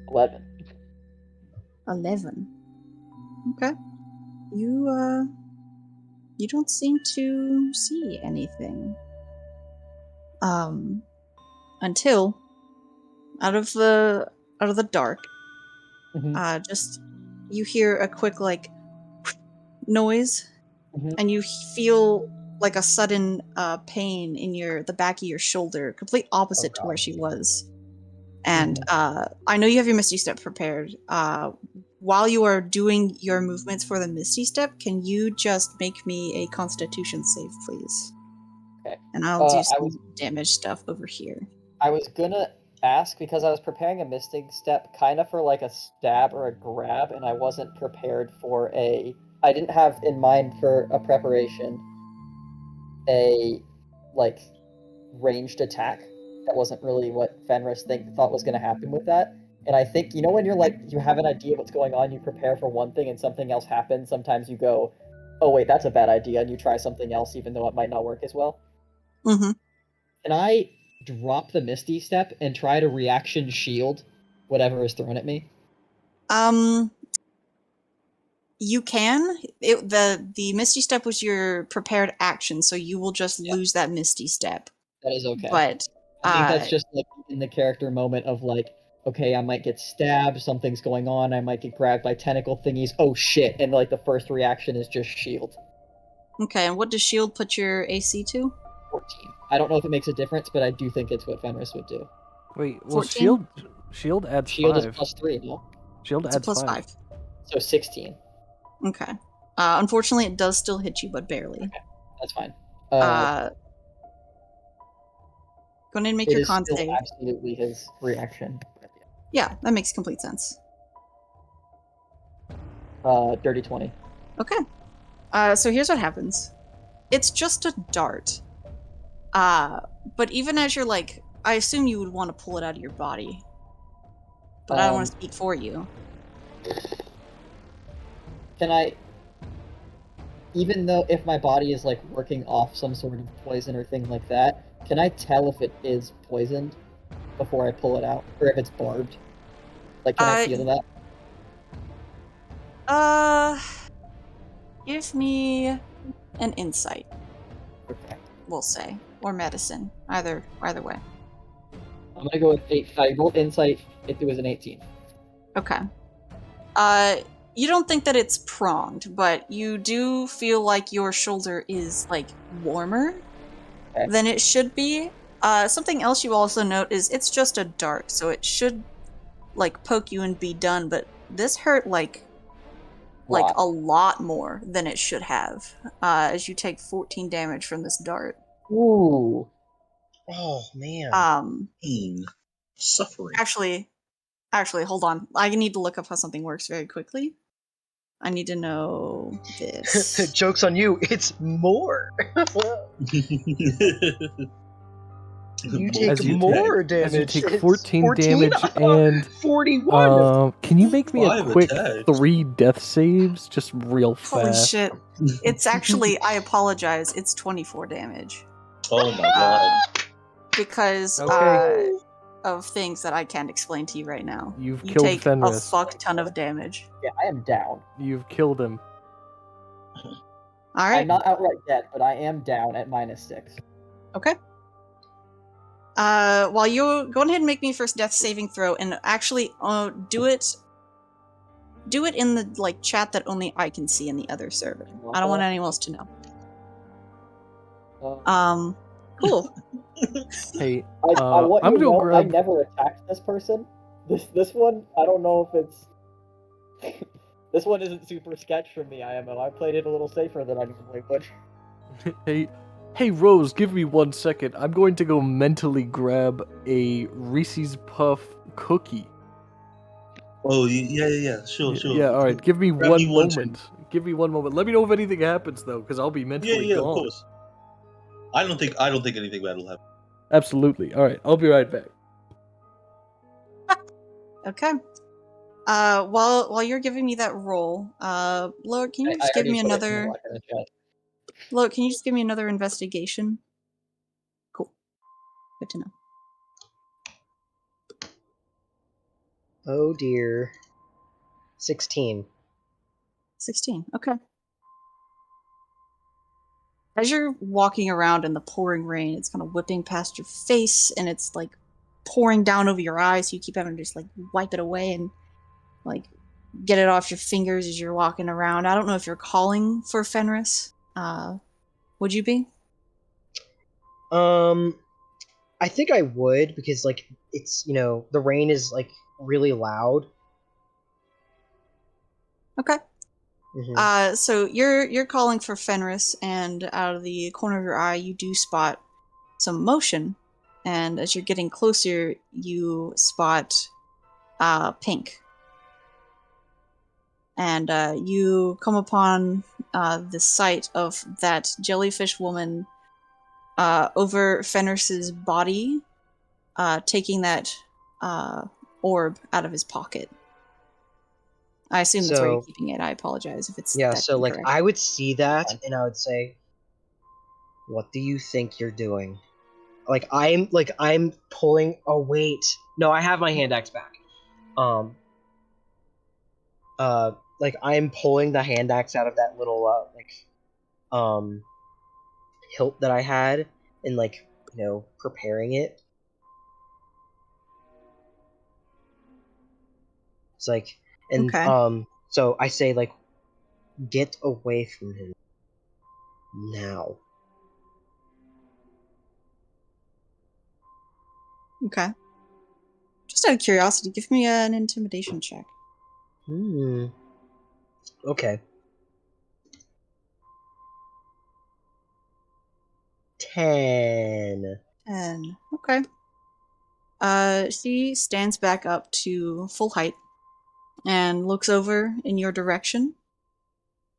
11.
11. Okay. You don't seem to see anything. Until out of the dark,
Mhm.
just you hear a quick like noise,
Mhm.
and you feel like a sudden pain in the back of your shoulder, complete opposite to where
God.
she was. And I know you have your Misty Step prepared. While you are doing your movements for the Misty Step, can you just make me a Constitution save, please?
Okay.
And I'll do
I
some
was-
damage stuff over here.
I was gonna ask because I was preparing a Mystic Step kind of for like a stab or a grab, and I wasn't prepared for a. I didn't have in mind for a preparation a like ranged attack. That wasn't really what Fenris thought was going to happen with that. And I think when you're like you have an idea what's going on, you prepare for one thing and something else happens. Sometimes you go, "Oh wait, that's a bad idea," and you try something else even though it might not work as well.
Mm-hmm.
And I drop the Misty Step and try to reaction shield whatever is thrown at me.
You can. The Misty Step was your prepared action, so you will just lose that Misty Step.
That is okay.
But
I think that's just like in the character moment of like, okay, I might get stabbed, something's going on, I might get grabbed by tentacle thingies, oh shit, and like the first reaction is just shield.
Okay, and what does shield put your AC to?
14. I don't know if it makes a difference, but I do think it's what Fenris would do.
Wait, well,
14?
shield adds
Shield
5.
is +3, no?
Shield
It's a
adds
plus
5.
5.
So 16.
Okay. Unfortunately, it does still hit you, but barely.
Okay, that's fine.
Go ahead and make
It
your
is
con
still
save.
absolutely his reaction.
Yeah, that makes complete sense.
Dirty 20.
Okay. So here's what happens. It's just a dart. But even as you're like, I assume you would want to pull it out of your body. But I don't want to speak for you.
Can I, even though if my body is like working off some sort of poison or thing like that, can I tell if it is poisoned before I pull it out, or if it's barbed? Like, can I feel that?
Give me an insight,
Okay.
we'll say, or medicine, either way.
I'm gonna go with 8. I rolled insight if it was an 18.
Okay. You don't think that it's pronged, but you do feel like your shoulder is like warmer than it should be. Something else you also note is it's just a dart, so it should like poke you and be done, but this hurt like a lot more than it should have, as you take 14 damage from this dart.
Ooh.
Oh man.
Pain. Suffering.
Actually, hold on. I need to look up how something works very quickly. I need to know this.
Joke's on you. It's more. You take more damage.
As you take
It's
14 damage and
41.
can you make me a
5
quick
attacks.
3 death saves, just real
Holy
fast?
shit. It's actually, I apologize, it's 24 damage.
Oh my god.
Because
Okay.
of things that I can't explain to you right now.
You've
You
killed
take
Fenris.
a fuck ton of damage.
Yeah, I am down.
You've killed him.
All right.
I'm not outright dead, but I am down at -6.
Okay. While you go ahead and make me first death saving throw, and actually, do it in the like chat that only I can see in the other server. I don't want anyone else to know. Cool.
Hey,
I want
I'm
you to
gonna
know I
grab.
never attacked this person. This one, I don't know if it's. This one isn't super sketch for me, IMO. I played it a little safer than I normally would.
Hey, Rose, give me 1 second. I'm going to go mentally grab a Reese's Puff cookie.
Oh, yeah. Sure.
Yeah, all right. Give me
Grab
one
me one,
moment. Give me 1 moment. Let me know if anything happens though, because I'll be mentally
Yeah, of
gone.
course. I don't think anything bad will happen.
Absolutely. All right, I'll be right back.
Okay. While you're giving me that roll, Look, can you just give me another? Look, can you just give me another investigation? Cool. Good to know.
Oh dear. 16.
16. Okay. As you're walking around in the pouring rain, it's kind of whipping past your face, and it's like pouring down over your eyes. So you keep having to just like wipe it away and like get it off your fingers as you're walking around. I don't know if you're calling for Fenris. Would you be?
I think I would, because like it's, the rain is like really loud.
Okay.
Mm-hmm.
So you're calling for Fenris, and out of the corner of your eye, you do spot some motion. And as you're getting closer, you spot Pink. And you come upon the sight of that jellyfish woman over Fenris's body, taking that orb out of his pocket. I assume that's where you're
So
keeping it. I apologize if it's
yeah,
that's
so like
incorrect.
I would see that and I would say, "What do you think you're doing?" I'm pulling. Oh wait, no, I have my hand axe back. Um, I'm pulling the hand axe out of that little um hilt that I had, and preparing it. It's like, and
Okay.
so I say, like, get away from him now.
Okay. Just out of curiosity, give me an intimidation check.
Okay. 10.
10. Okay. She stands back up to full height and looks over in your direction.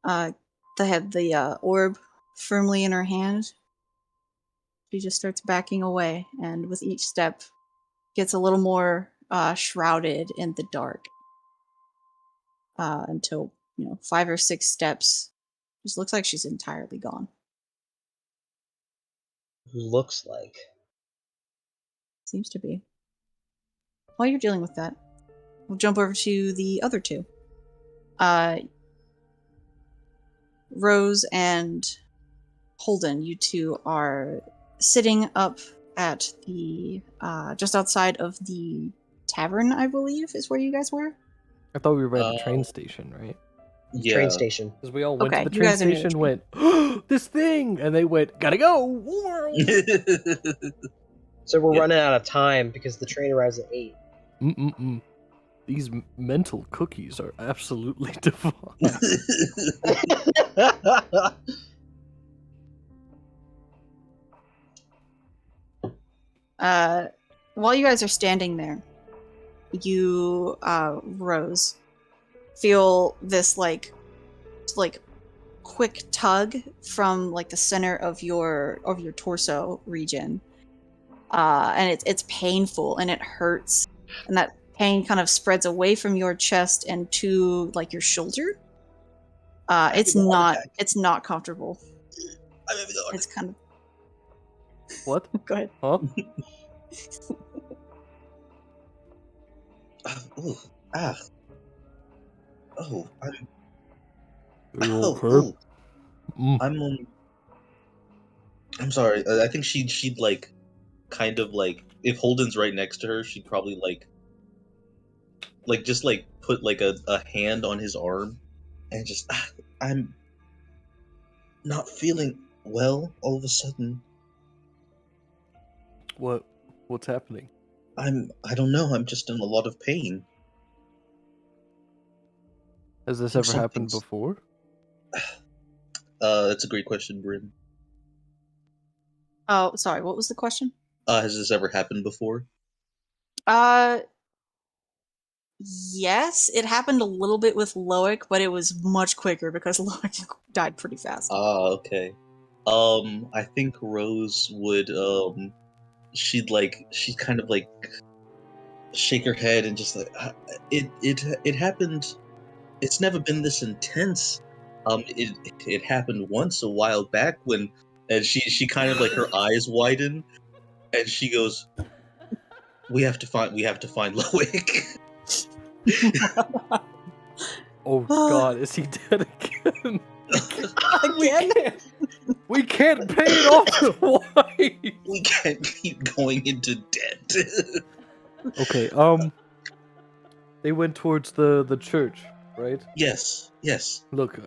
They had the orb firmly in her hand. She just starts backing away, and with each step, gets a little more shrouded in the dark. Until 5 or 6 steps, just looks like she's entirely gone.
Looks like.
Seems to be. While you're dealing with that, we'll jump over to the other two. Rose and Holden, you two are sitting up at the just outside of the tavern, I believe, is where you guys were.
I thought we were at the train station, right?
Yeah.
Train station.
Because we all went
Okay,
to the
you
train
guys are near the
station,
train.
went, this thing! And they went, gotta go!
So we're
Yeah.
running out of time because the train arrives at 8.
Mm-mm-mm. These mental cookies are absolutely divine.
While you guys are standing there, you, Rose, feel this like quick tug from like the center of your torso region, and it's painful and it hurts, and that pain kind of spreads away from your chest and to like your shoulder. It's not comfortable. It's kind of
What?
go ahead.
Huh?
Oh, ah, oh,
Are you
oh,
okay?
oh,
Mm.
I'm, I'm sorry. I think she'd like, kind of like, if Holden's right next to her, she'd probably just like put like a hand on his arm, and just, I'm not feeling well all of a sudden.
What's happening?
I don't know. I'm just in a lot of pain.
Has
I
this
think
ever happened
something's.
before?
That's a great question, Bryn.
Oh, sorry. What was the question?
Has this ever happened before?
Uh, yes, it happened a little bit with Loic, but it was much quicker because Loic died pretty fast.
Ah, okay. I think Rose would, she'd kind of like shake her head and just like, it happened. It's never been this intense. It happened once a while back when, and she kind of like her eyes widen, and she goes, we have to find Loic."
Oh God, is he dead again? We
Again?
can't. We can't pay it off twice.
We can't keep going into debt.
Okay. They went towards the church, right?
Yes, yes.
Look,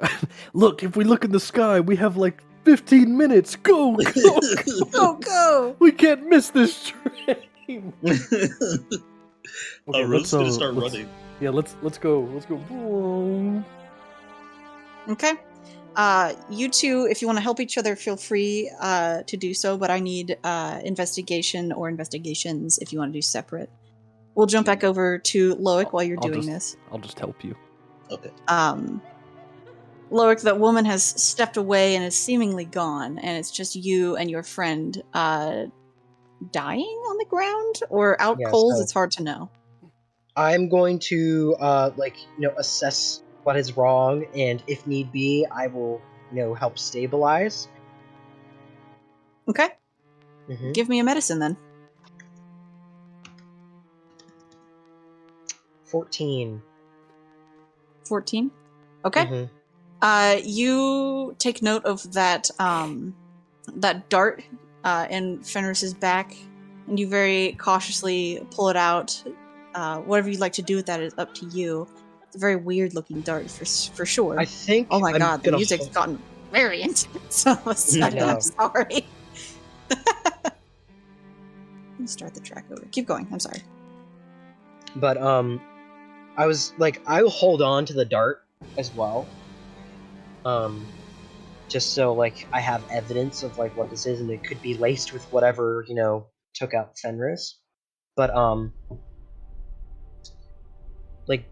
look. If we look in the sky, we have like 15 minutes. Go, go, go.
Go, go!
We can't miss this train. Okay,
Rose is gonna start running.
Yeah, let's go. Let's go.
Okay. You two, if you want to help each other, feel free to do so, but I need investigation or investigations if you want to do separate. We'll jump back over to Loic while you're doing this.
I'll just help you.
Okay.
Loic, that woman has stepped away and is seemingly gone, and it's just you and your friend dying on the ground or out
Yeah,
cold.
so-
It's hard to know.
I'm going to assess what is wrong, and if need be, I will help stabilize.
Okay.
Mhm.
Give me a medicine then.
14.
14. Okay.
Mhm.
You take note of that that dart in Fenris's back, and you very cautiously pull it out. Whatever you'd like to do with that is up to you. It's a very weird looking dart for sure.
I think
Oh my
I'm
god, the
gonna
music's gotten very intense all of a sudden.
know.
I'm sorry. Let me start the track over. Keep going. I'm sorry.
But I was like, I will hold on to the dart as well. Just so like I have evidence of like what this is, and it could be laced with whatever took out Fenris. But like,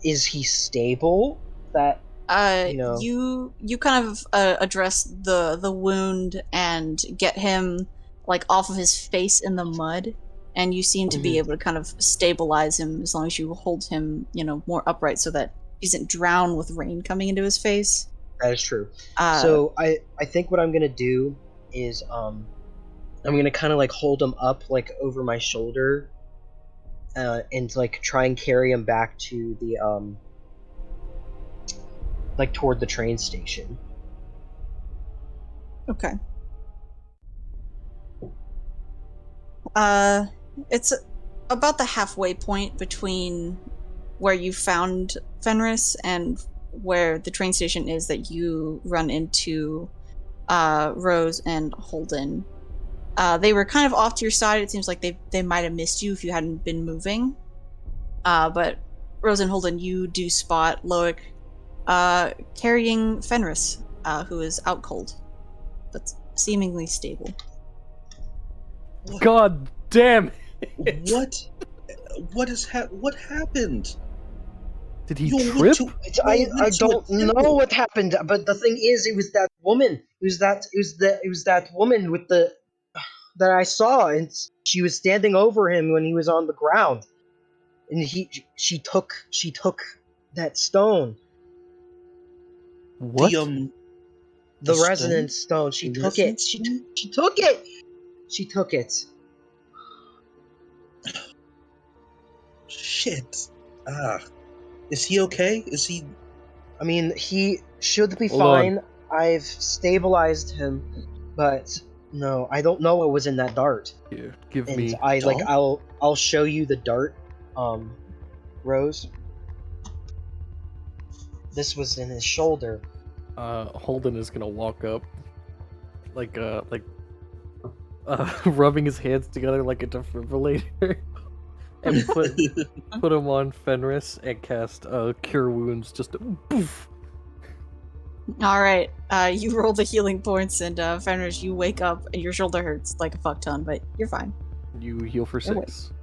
is he stable? That
You kind of address the wound and get him like off of his face in the mud, and you seem to be able to kind of stabilize him as long as you hold him, more upright so that he doesn't drown with rain coming into his face.
That is true.
Uh,
So I think what I'm gonna do is I'm gonna kind of like hold him up like over my shoulder, and like try and carry him back to the like toward the train station.
Okay. It's about the halfway point between where you found Fenris and where the train station is that you run into Rose and Holden. They were kind of off to your side. It seems like they might have missed you if you hadn't been moving. But Rose and Holden, you do spot Loic carrying Fenris, who is out cold, but seemingly stable.
God damn it!
What happened?
Did he
You
trip?
I don't know what happened, but the thing is, it was that woman. It was that woman with the that I saw, and she was standing over him when he was on the ground, and she took that stone,
What?
the
stone?
resonance stone. She
The
took it.
resonance
She
stone?
took it. She took it.
Shit. Ah. Is he okay? Is he...
I mean, he should be
Hold on.
fine. I've stabilized him, but no, I don't know what was in that dart.
Here, give
And
me.
I'll show you the dart, Rose. This was in his shoulder.
Holden is gonna walk up, rubbing his hands together like a defibrillator, and put him on Fenris and cast Cure Wounds. Just poof.
All right, you roll the healing points, and Fenris, you wake up, and your shoulder hurts like a fuck ton, but you're fine.
You heal for 6.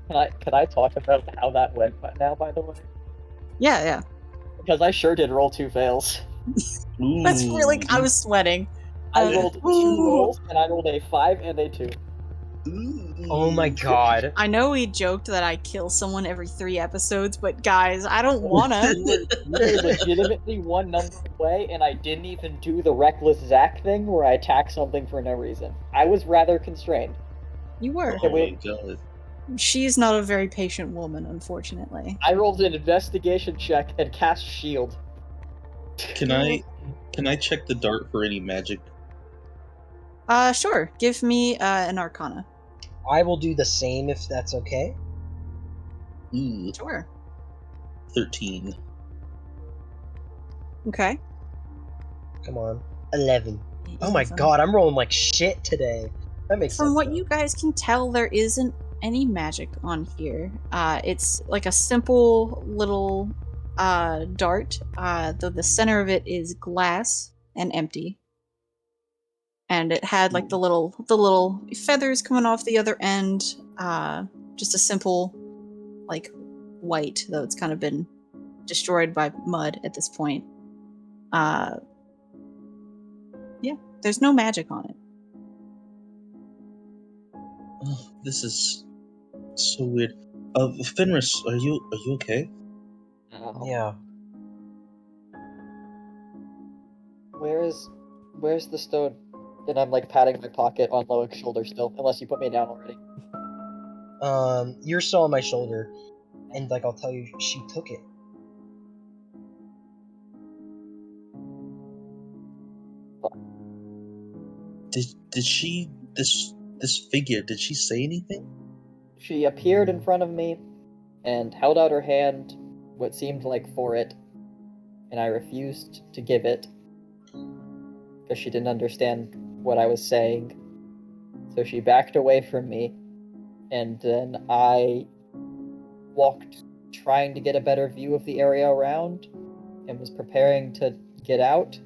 Can I talk about how that went now, by the way?
Yeah.
Because I sure did roll 2 fails.
That's really. I was sweating.
I rolled 2 rolls, and I rolled a 5 and a 2.
Oh my god.
I know we joked that I kill someone every 3 episodes, but guys, I don't wanna.
You were legitimately one number away, and I didn't even do the reckless Zack thing where I attack something for no reason. I was rather constrained.
You were.
Oh my god.
She's not a very patient woman, unfortunately.
I rolled an investigation check and cast shield.
Can I check the dart for any magic?
Sure. Give me an Arcana.
I will do the same if that's okay.
Ooh,
Sure.
13.
Okay.
Come on. 11. Oh my
11.
god, I'm rolling like shit today. That makes sense.
From what
though.
you guys can tell, there isn't any magic on here. It's like a simple little dart. Though the center of it is glass and empty. And it had like the little feathers coming off the other end. Just a simple, like, white, though it's kind of been destroyed by mud at this point. Yeah, there's no magic on it.
Oh, this is so weird. Fenris, are you okay?
Yeah.
Where's the stone? And I'm like patting my pocket on Loic's shoulder still, unless you put me down already.
You're still on my shoulder, and like I'll tell you, she took it.
Did she this figure? Did she say anything?
She appeared in front of me and held out her hand, what seemed like for it, and I refused to give it because she didn't understand what I was saying. So she backed away from me, and then I walked trying to get a better view of the area around and was preparing to get out,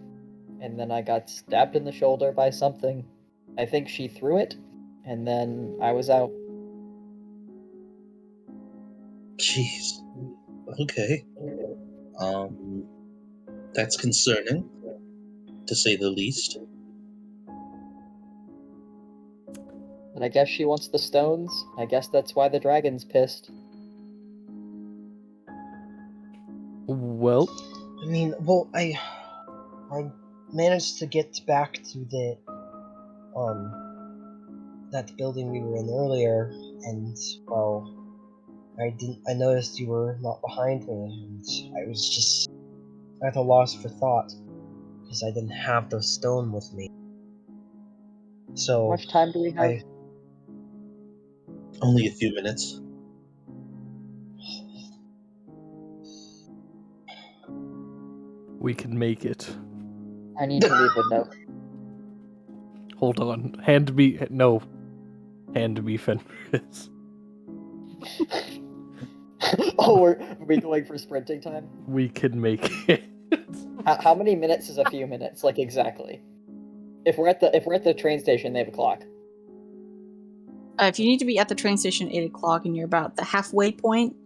and then I got stabbed in the shoulder by something. I think she threw it, and then I was out.
Jeez. Okay. That's concerning, to say the least.
And I guess she wants the stones. I guess that's why the dragon's pissed.
Well,
I mean, well, I managed to get back to the that building we were in earlier, and well, I noticed you were not behind me, and I was just at a loss for thought because I didn't have the stone with me. So
How much time do we have?
Only a few minutes.
we can make it.
I need to leave a note.
Hold on. Hand me Fenris.
Oh, are we going for sprinting time?
We can make it.
How many minutes is a few minutes? Like exactly. If we're at the train station, they have a clock.
If you need to be at the train station 8 o'clock and you're about the halfway point,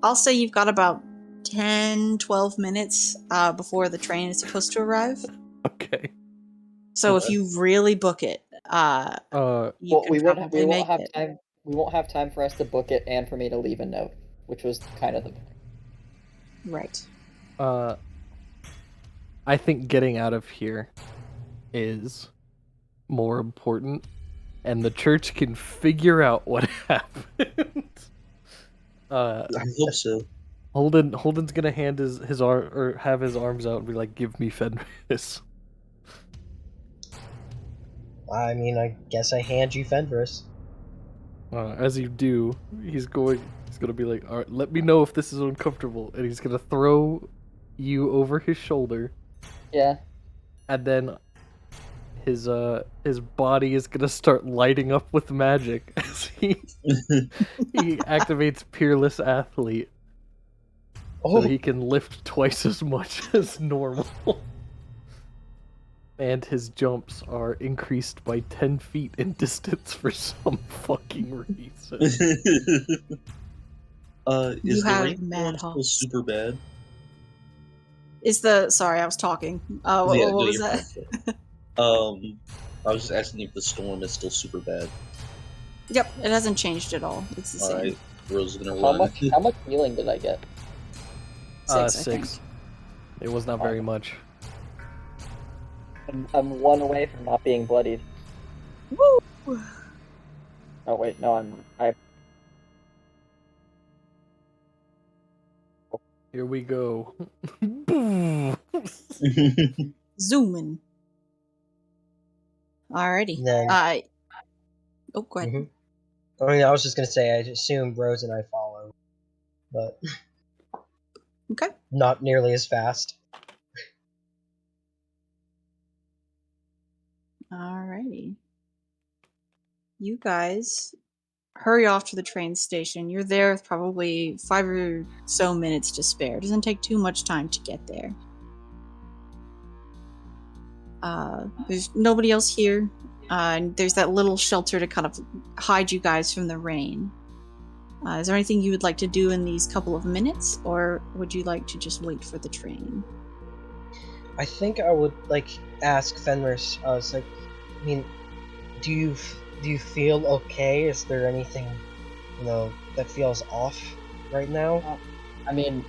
I'll say you've got about 10, 12 minutes before the train is supposed to arrive.
Okay.
So if you really book it, you can
we
probably
won't
make
have
it.
time. We won't have time for us to book it and for me to leave a note, which was kind of the
Right.
I think getting out of here is more important, and the church can figure out what happened.
I hope so.
Holden's gonna hand his arm or have his arms out and be like, "Give me Fenris."
I mean, I guess I hand you Fenris.
As you do, he's gonna be like, "All right, let me know if this is uncomfortable," and he's gonna throw you over his shoulder,
Yeah.
and then his body is gonna start lighting up with magic as he activates Peerless Athlete, so
Oh,
that he can lift twice as much as normal. And his jumps are increased by 10 feet in distance for some fucking reason.
Is the
have
rain
mad
still
hops.
super bad?
Sorry, I was talking.
Yeah,
What
no,
was
you're
that?
fine. I was just asking if the storm is still super bad.
Yep, it hasn't changed at all. It's the same.
Alright, Rose is gonna
How
run.
much healing did I get?
6, I
6.
think.
It was not very much.
I'm 1 away from not being bloodied.
Woo!
Oh wait, no, I
Here we go.
Zooming. Alrighty.
then.
Oh, go ahead.
Mhm. I mean, I was just gonna say, I assume Rose and I follow, but
Okay.
not nearly as fast.
Alrighty. You guys hurry off to the train station. You're there with probably 5 or so minutes to spare. It doesn't take too much time to get there. There's nobody else here. And there's that little shelter to kind of hide you guys from the rain. Is there anything you would like to do in these couple of minutes, or would you like to just wait for the train?
I think I would ask Fenris. I was like, I mean, do you feel okay? Is there anything that feels off right now?
I mean,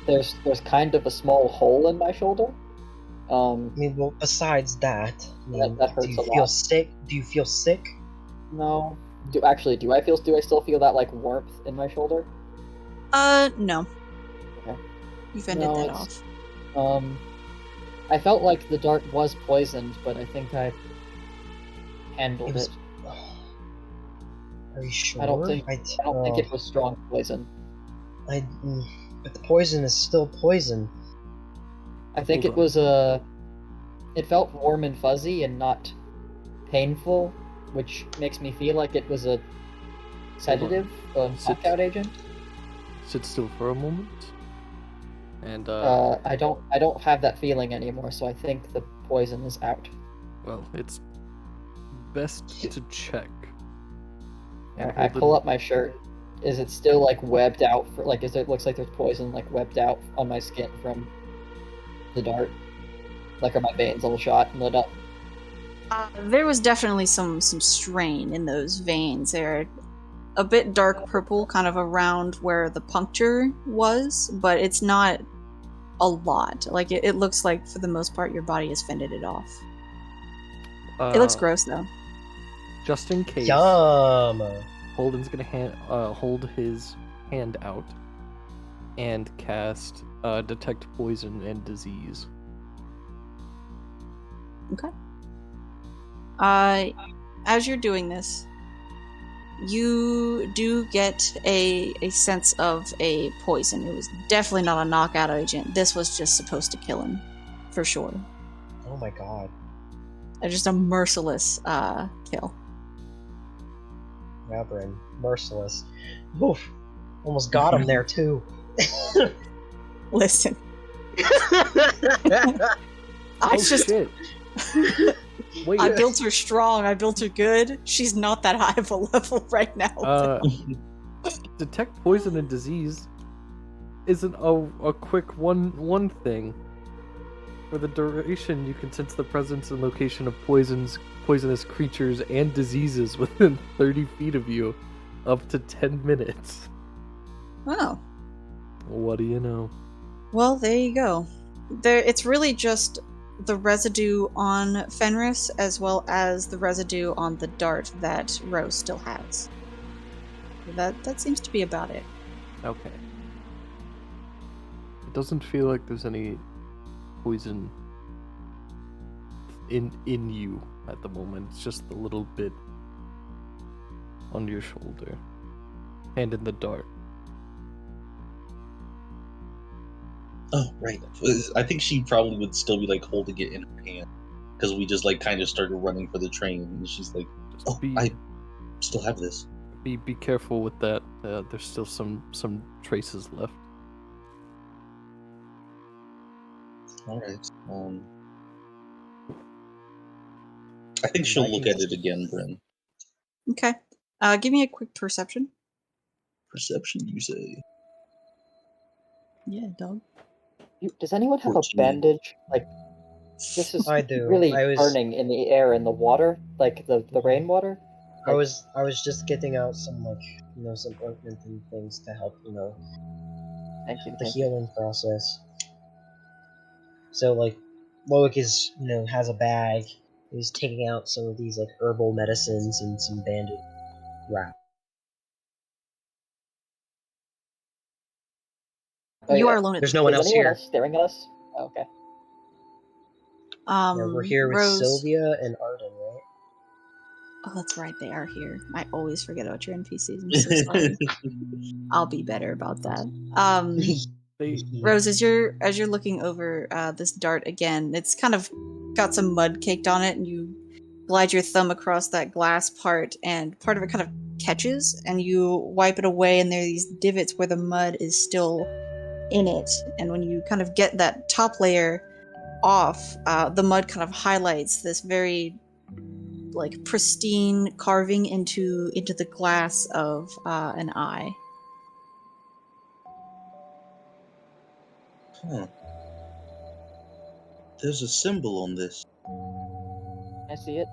there's kind of a small hole in my shoulder.
I mean, well, besides that,
That hurts
do you
a
feel
lot.
sick? Do you feel sick?
No. Do I still feel that warmth in my shoulder?
No.
Okay.
You've ended
No,
that
it's-
off.
I felt like the dart was poisoned, but I think I handled
It was-
it.
Are you sure?
I don't think it was strong poison.
But the poison is still poison.
I think
Hold
it was it felt warm and fuzzy and not painful, which makes me feel like it was a sedative, knockout agent.
Sit still for a moment. And
I don't have that feeling anymore, so I think the poison is out.
well, it's best to check.
Yeah, I pull up my shirt. Is it still webbed out for it looks like there's poison webbed out on my skin from the dart? Are my veins all shot and lit up?
There was definitely some strain in those veins. They're a bit dark purple, kind of around where the puncture was, but it's not a lot. It looks like, for the most part, your body has fended it off. It looks gross, though.
Just in case,
Yum.
Holden's gonna hold his hand out and cast Detect Poison and Disease.
Okay. As you're doing this, you do get a sense of a poison. It was definitely not a knockout agent. This was just supposed to kill him, for sure.
Oh my god.
Just a merciless kill.
Rabrin. Merciless. Oof. Almost got him there, too.
Listen.
Shit! Wait.
I built her strong. I built her good. She's not that high of a level right now.
Detect Poison and Disease isn't a quick one thing. For the duration, you can sense the presence and location of poisonous creatures and diseases within 30 feet of you, up to 10 minutes.
Oh.
What do you know?
Well, there you go. It's really just the residue on Fenris, as well as the residue on the dart that Rose still has. That seems to be about it.
Okay. It doesn't feel like there's any poison in you at the moment. It's just a little bit on your shoulder and in the dart.
Oh, right. I think she probably would still be like holding it in her hand because we just like kind of started running for the train, and she's like,
Just
"Oh, I still have this."
be careful with that. There's still some traces left.
All right. I think she'll look at it again, Bryn.
Okay. Give me a quick perception.
Perception, you say?
Yeah, dog.
Does anyone have
14.
a bandage? Like, this is
I do.
really
I was-
burning in the air and the water, like the rainwater.
I was just getting out some some ointment and things to help
Thank you.
the
Thank you.
healing process. So Loic is has a bag. He's taking out some of these herbal medicines and some bandage wrap.
Oh,
You
yeah.
are alone at
There's no one
Is
else
anyone
here.
else staring at us? Oh, okay.
Yeah, we're here with
Rose.
Sylvia and Arden, right?
Oh, that's right. They are here. I always forget about your NPCs. I'm so sorry. I'll be better about that. Rose, as you're looking over this dart again, it's kind of got some mud caked on it, and you glide your thumb across that glass part, and part of it kind of catches, and you wipe it away, and there are these divots where the mud is still in it. And when you kind of get that top layer off, the mud kind of highlights this very pristine carving into the glass of an eye.
Huh. There's a symbol on this.
I see it.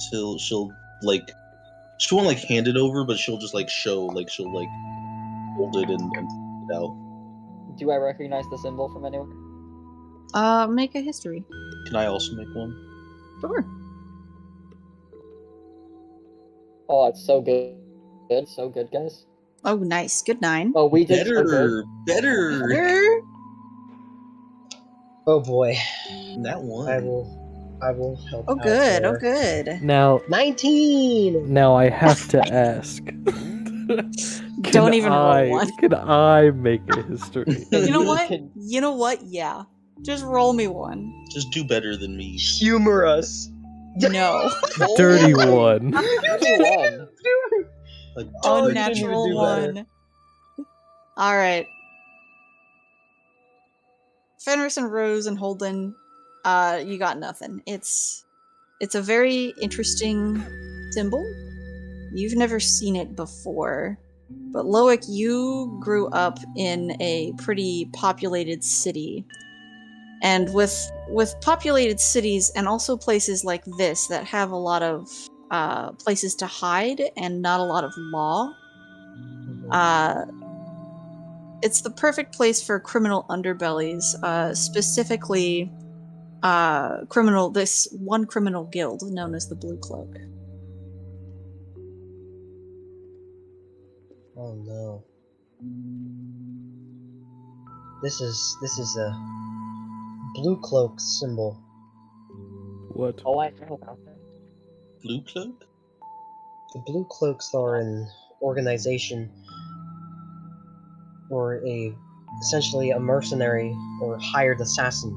She'll she won't hand it over, but she'll just show she'll hold it and take it out.
Do I recognize the symbol from anywhere?
Make a history.
Can I also make one?
Sure.
Oh, it's so good. So good, guys.
Oh, nice. Good 9.
Oh, we did so good.
Better.
Better.
Oh boy.
That one.
I will help
Oh,
out
good.
there.
Oh, good.
Now
19!
Now I have to ask.
Don't even roll one.
Can I make a history?
You know what? You know what? Yeah. Just roll me one.
Just do better than me.
Humor us.
No.
Dirty one.
One.
Oh, you didn't even
Unnatural
do better.
one. All right. Fenris and Rose and Holden, you got nothing. It's a very interesting symbol. You've never seen it before. But Loic, you grew up in a pretty populated city. And with populated cities and also places like this that have a lot of places to hide and not a lot of law, it's the perfect place for criminal underbellies, specifically this one criminal guild known as the Blue Cloak.
Oh no. This is a blue cloak symbol.
What?
Oh, I know about that.
Blue cloak?
The blue cloaks are an organization or essentially a mercenary or hired assassin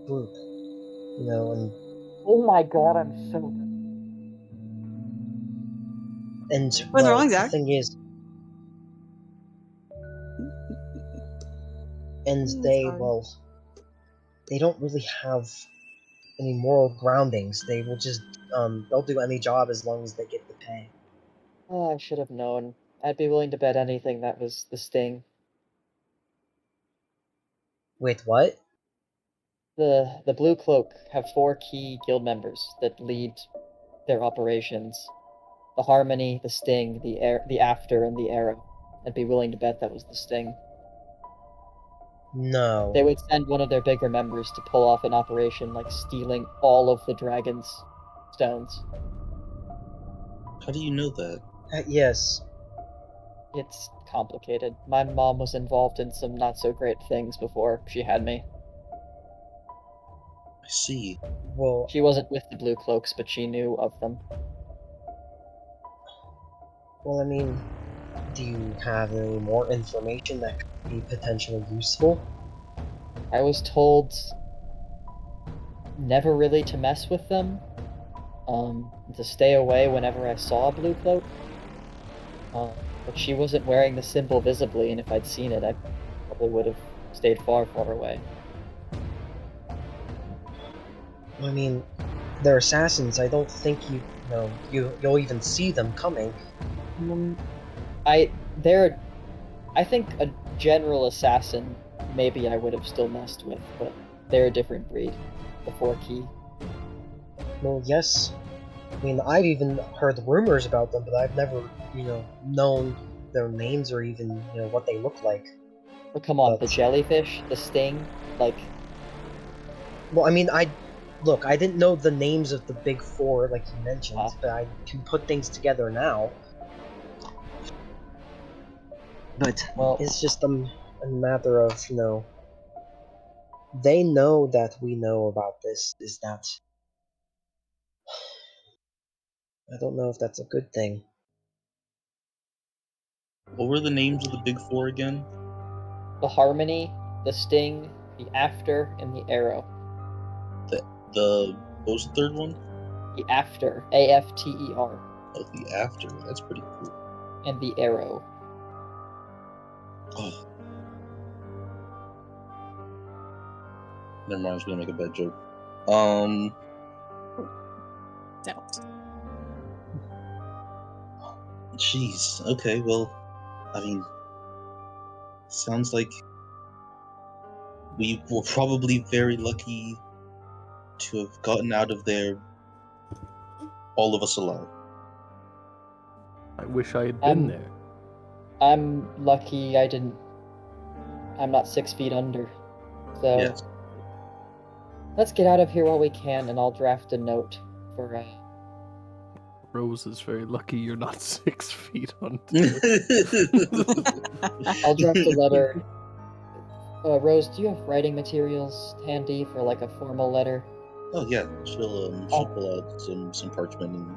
group. And
Oh my god, I'm so good.
What's wrong,
the
Zach?
thing is, and
Sorry.
they don't really have any moral groundings. They will just they'll do any job as long as they get the pay.
Oh, I should have known. I'd be willing to bet anything that was the Sting.
Wait, what?
The Blue Cloak have 4 key guild members that lead their operations. The Harmony, the Sting, the After, and the Arrow. I'd be willing to bet that was the Sting.
No.
They would send one of their bigger members to pull off an operation like stealing all of the dragon's stones.
How do you know that?
Yes.
It's complicated. My mom was involved in some not so great things before she had me.
I see.
Well,
She wasn't with the Blue Cloaks, but she knew of them.
I mean, do you have any more information that could be potentially useful?
I was told never really to mess with them, to stay away whenever I saw a Blue Cloak. But she wasn't wearing the symbol visibly, and if I'd seen it, I probably would have stayed far, far away.
I mean, they're assassins. I don't think you'll even see them coming.
I think a general assassin maybe I would have still messed with, but they're a different breed. The Four Key.
Well, yes. I mean, I've even heard rumors about them, but I've never, known their names or even, what they look like.
But come on,
But,
the jellyfish, the sting, like
well, I mean, I didn't know the names of the big four, like you mentioned, but I can put things together now. But
well,
it's just a matter of, they know that we know about this. Is that I don't know if that's a good thing.
What were the names of the big four again?
the harmony, the sting, the after, and the arrow.
The what was the third one?
The after, AFTER,
Oh, the after. That's pretty cool.
and the arrow.
Oh, never mind. I was gonna make a bad joke.
Doubt.
Jeez. Okay. Well, I mean, sounds like we were probably very lucky to have gotten out of there, all of us alive.
I wish I had been
I'm
there.
I'm lucky I didn't. I'm not 6 feet under. So
Yes.
let's get out of here while we can, and I'll draft a note for.
Rose is very lucky you're not 6 feet under.
I'll draft a letter. Rose, do you have writing materials handy for like a formal letter?
Oh yeah, she'll pull out some parchment and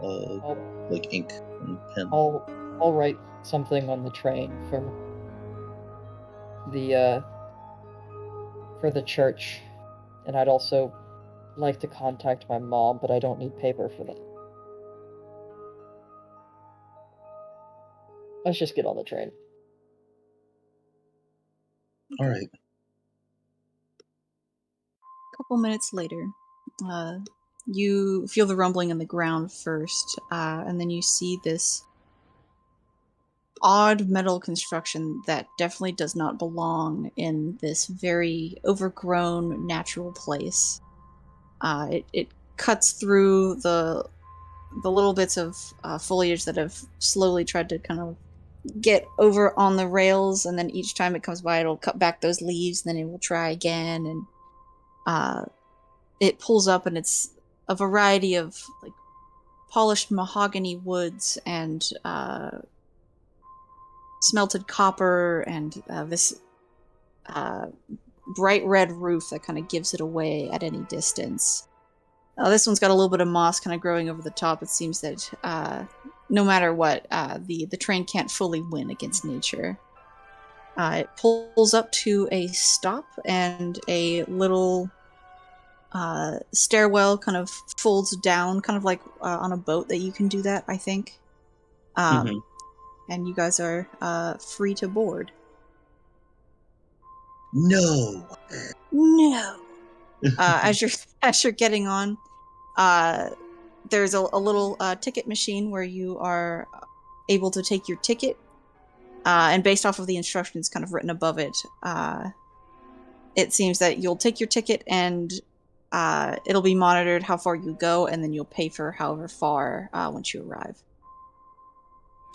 I'll,
like ink and pen.
I'll write something on the train the for the church, and I'd also like to contact my mom, but I don't need paper for that. Let's just get on the train.
All right.
A couple minutes later, you feel the rumbling in the ground first, and then you see this odd metal construction that definitely does not belong in this very overgrown natural place. It cuts through the little bits of foliage that have slowly tried to kind of get over on the rails, and then each time it comes by, it'll cut back those leaves, and then it will try again, and it pulls up, and it's a variety of like polished mahogany woods and smelted copper and this bright red roof that kind of gives it away at any distance. This one's got a little bit of moss kind of growing over the top. It seems that no matter what, the train can't fully win against nature. It pulls up to a stop, and a little stairwell kind of folds down, kind of like on a boat that you can do that, I think.
Mhm.
And you guys are free to board.
No.
No. As you're getting on, there's a little ticket machine where you are able to take your ticket, and based off of the instructions kind of written above it, it seems that you'll take your ticket and it'll be monitored how far you go, and then you'll pay for however far once you arrive.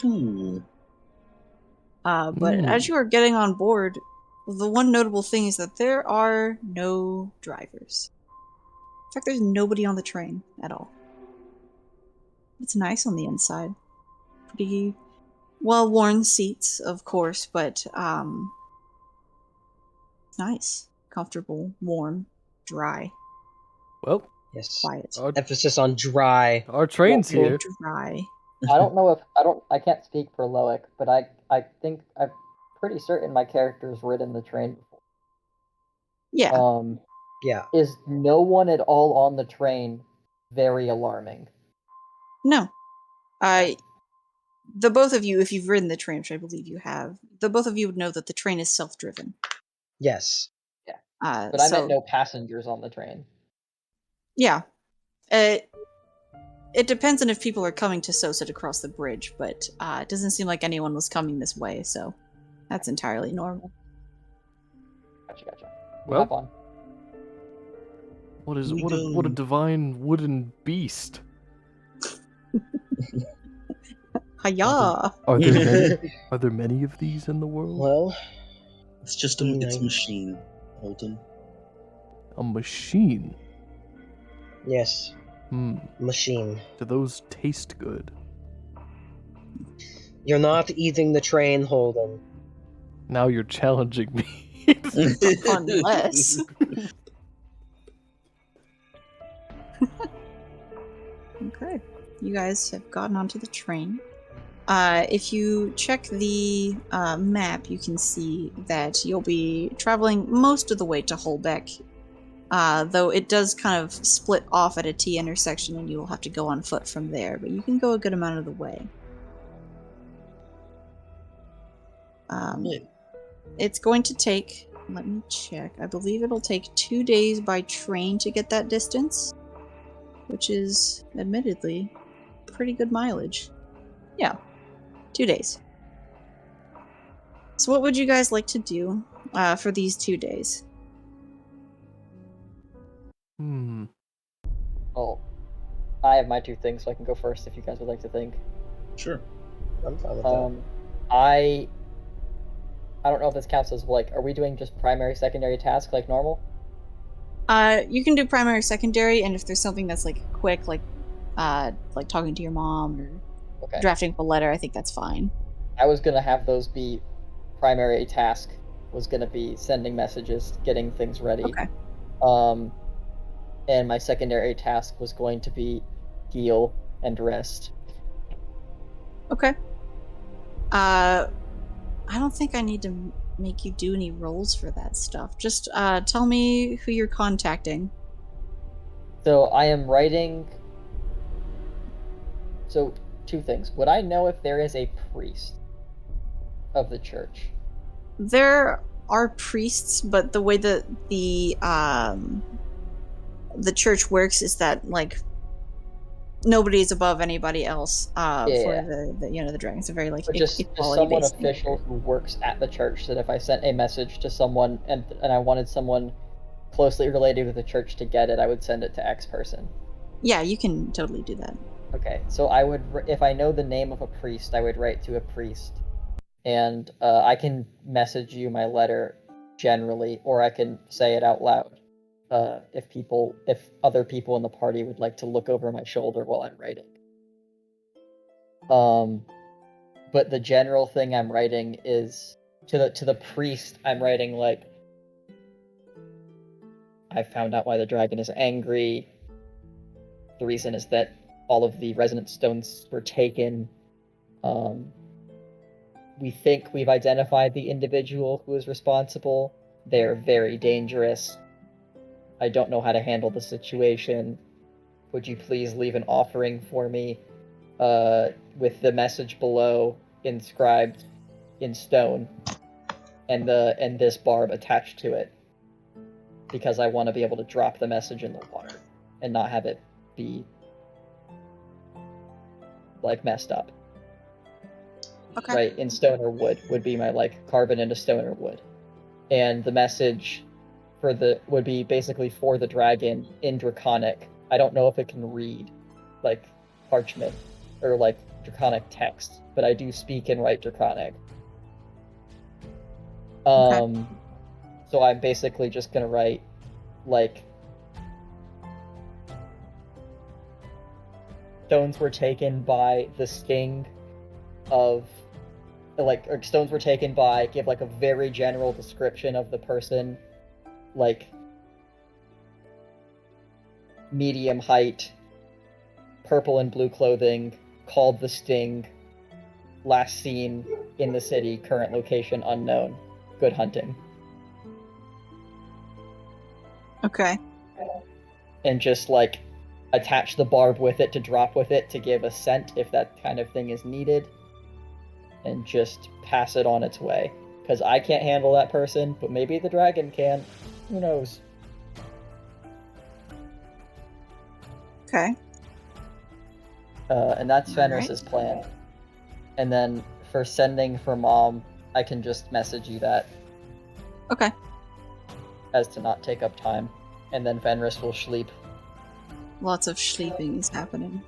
Ooh.
But as you are getting on board, the one notable thing is that there are no drivers. In fact, there's nobody on the train at all. It's nice on the inside. Pretty well-worn seats, of course, but nice, comfortable, warm, dry,
Well,
Yes.
quiet.
Emphasis on dry.
our train's
Well,
here.
Dry.
I don't know if I can't speak for Loic, but I think I'm pretty certain my character's ridden the train before.
Yeah.
Yeah.
Is no one at all on the train very alarming?
No. The both of you, if you've ridden the train, which I believe you have, the both of you would know that the train is self-driven.
Yes.
Yeah.
Uh,
But I
so
meant no passengers on the train.
yeah, it depends on if people are coming to Soset across the bridge, but it doesn't seem like anyone was coming this way, so that's entirely normal.
Gotcha. We
Well,
hop on.
what is
We
what a
go.
divine wooden beast?
Hiya!
Are there many? Are there many of these in the world?
Well,
It's just
Mm,
it's
I-
a machine, Holden.
A machine.
yes. Machine.
Do those taste good?
You're not eating the train, Holden.
Now you're challenging me.
Unless. Okay. You guys have gotten onto the train. If you check the map, you can see that you'll be traveling most of the way to Holbeck, though it does kind of split off at a T intersection and you will have to go on foot from there, but you can go a good amount of the way. It's going to take, let me check, I believe it'll take 2 days by train to get that distance, which is admittedly pretty good mileage. Yeah, 2 days. So what would you guys like to do for these 2 days?
Well, I have my two things, so I can go first if you guys would like to think.
Sure.
I'm fine with that.
I don't know if this counts as like, are we doing just primary, secondary task like normal?
You can do primary, secondary, and if there's something that's like quick, like talking to your mom or
Okay.
drafting up a letter, I think that's fine.
I was gonna have those be primary task. Was gonna be sending messages, getting things ready.
Okay.
And my secondary task was going to be heal and rest.
Okay. I don't think I need to make you do any rolls for that stuff. Just tell me who you're contacting.
So I am writing. So two things. Would I know if there is a priest of the church?
There are priests, but the way that the church works is that like nobody's above anybody else for
Yeah.
the dragon. It's a very like
But just
equality
someone
based
official who works at the church. That if I sent a message to someone and I wanted someone closely related with the church to get it, I would send it to X person.
Yeah, you can totally do that.
Okay, so I would, if I know the name of a priest, I would write to a priest, and I can message you my letter generally, or I can say it out loud. If other people in the party would like to look over my shoulder while I'm writing. But the general thing I'm writing is to the priest. I'm writing like, I found out why the dragon is angry. The reason is that all of the resonance stones were taken. We think we've identified the individual who is responsible. They're very dangerous. I don't know how to handle the situation. Would you please leave an offering for me with the message below inscribed in stone and this barb attached to it, because I want to be able to drop the message in the water and not have it be like messed up.
Okay.
Right, in stone or wood would be my like carbon into stone or wood. And the message would be basically for the dragon in Draconic. I don't know if it can read like parchment or like Draconic text, but I do speak and write Draconic.
Okay.
So I'm basically just gonna write like, stones were taken by the sting of or stones were taken by, give like a very general description of the person, like medium height, purple and blue clothing, called the Sting, last seen in the city, current location unknown, good hunting.
Okay.
And just like attach the barb with it to drop with it to give a scent if that kind of thing is needed, and just pass it on its way. Because I can't handle that person, but maybe the dragon can. Who knows?
Okay.
And that's Fenris's plan. And then for sending for Mom, I can just message you that.
Okay.
As to not take up time. And then Fenris will sleep.
Lots of sleeping is happening.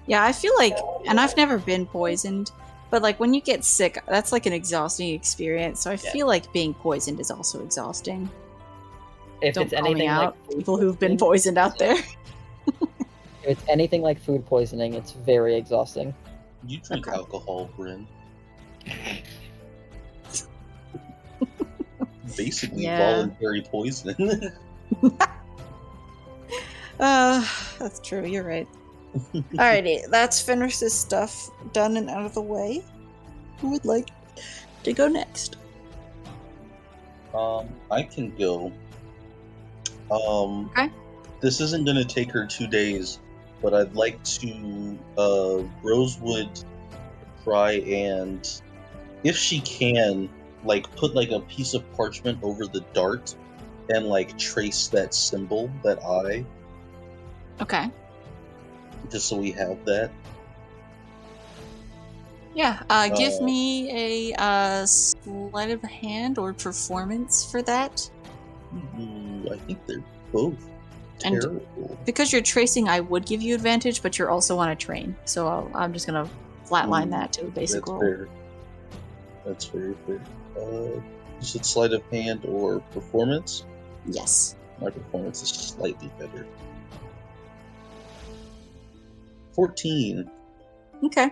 Yeah, I feel like, and I've never been poisoned, but like when you get sick, that's like an exhausting experience. So I feel like being poisoned is also exhausting.
If
Don't
it's
call me
anything
out,
like
people who've been poisoned out there.
If it's anything like food poisoning, it's very exhausting.
You drink alcohol, Bryn. Basically voluntary poison.
That's true, you're right. Alrighty, that's Fenris's stuff done and out of the way. Who would like to go next?
I can go.
Okay.
This isn't gonna take her 2 days, but I'd like to, Rosewood try and, if she can, like, put, like, a piece of parchment over the dart and, like, trace that symbol, that eye.
Okay.
Just so we have that.
Yeah, give me a sleight of hand or performance for that.
I think they're both terrible.
And because you're tracing, I would give you advantage, but you're also on a train. So I'm just going to flatline that to a basic roll.
Fair. That's very fair. You said sleight of hand or performance?
Yes.
My performance is slightly better. 14.
Okay.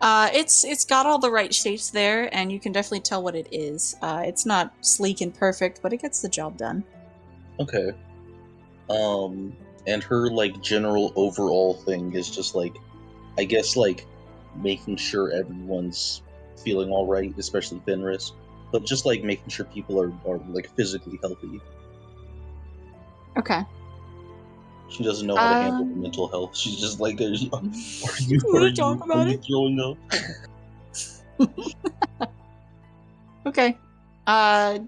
It's got all the right shapes there, and you can definitely tell what it is. It's not sleek and perfect, but it gets the job done.
Okay. And her, like, general overall thing is just, like, I guess, like, making sure everyone's feeling alright, especially Fenris, but just, like, making sure people are like, physically healthy.
Okay.
She doesn't know how to handle her mental health. She's just like, are you throwing up?
Okay.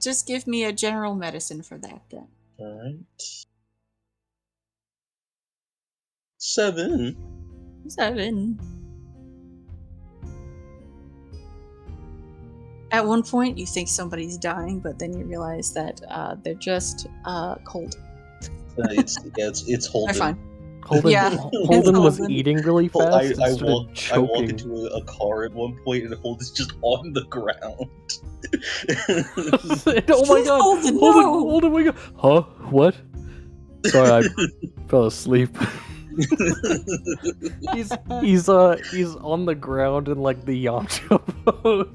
Just give me a general medicine for that then.
Alright. 7.
7. At one point, you think somebody's dying, but then you realize that they're just cold.
It's Holden.
They're fine.
Holden,
Yeah,
Holden was eating really fast.
I walk into a car at one point and Holden's just on the ground.
Oh my god!
Holden,
Holden, wake up! Huh? What? Sorry, I fell asleep. he's on the ground in like the Yamcha pose.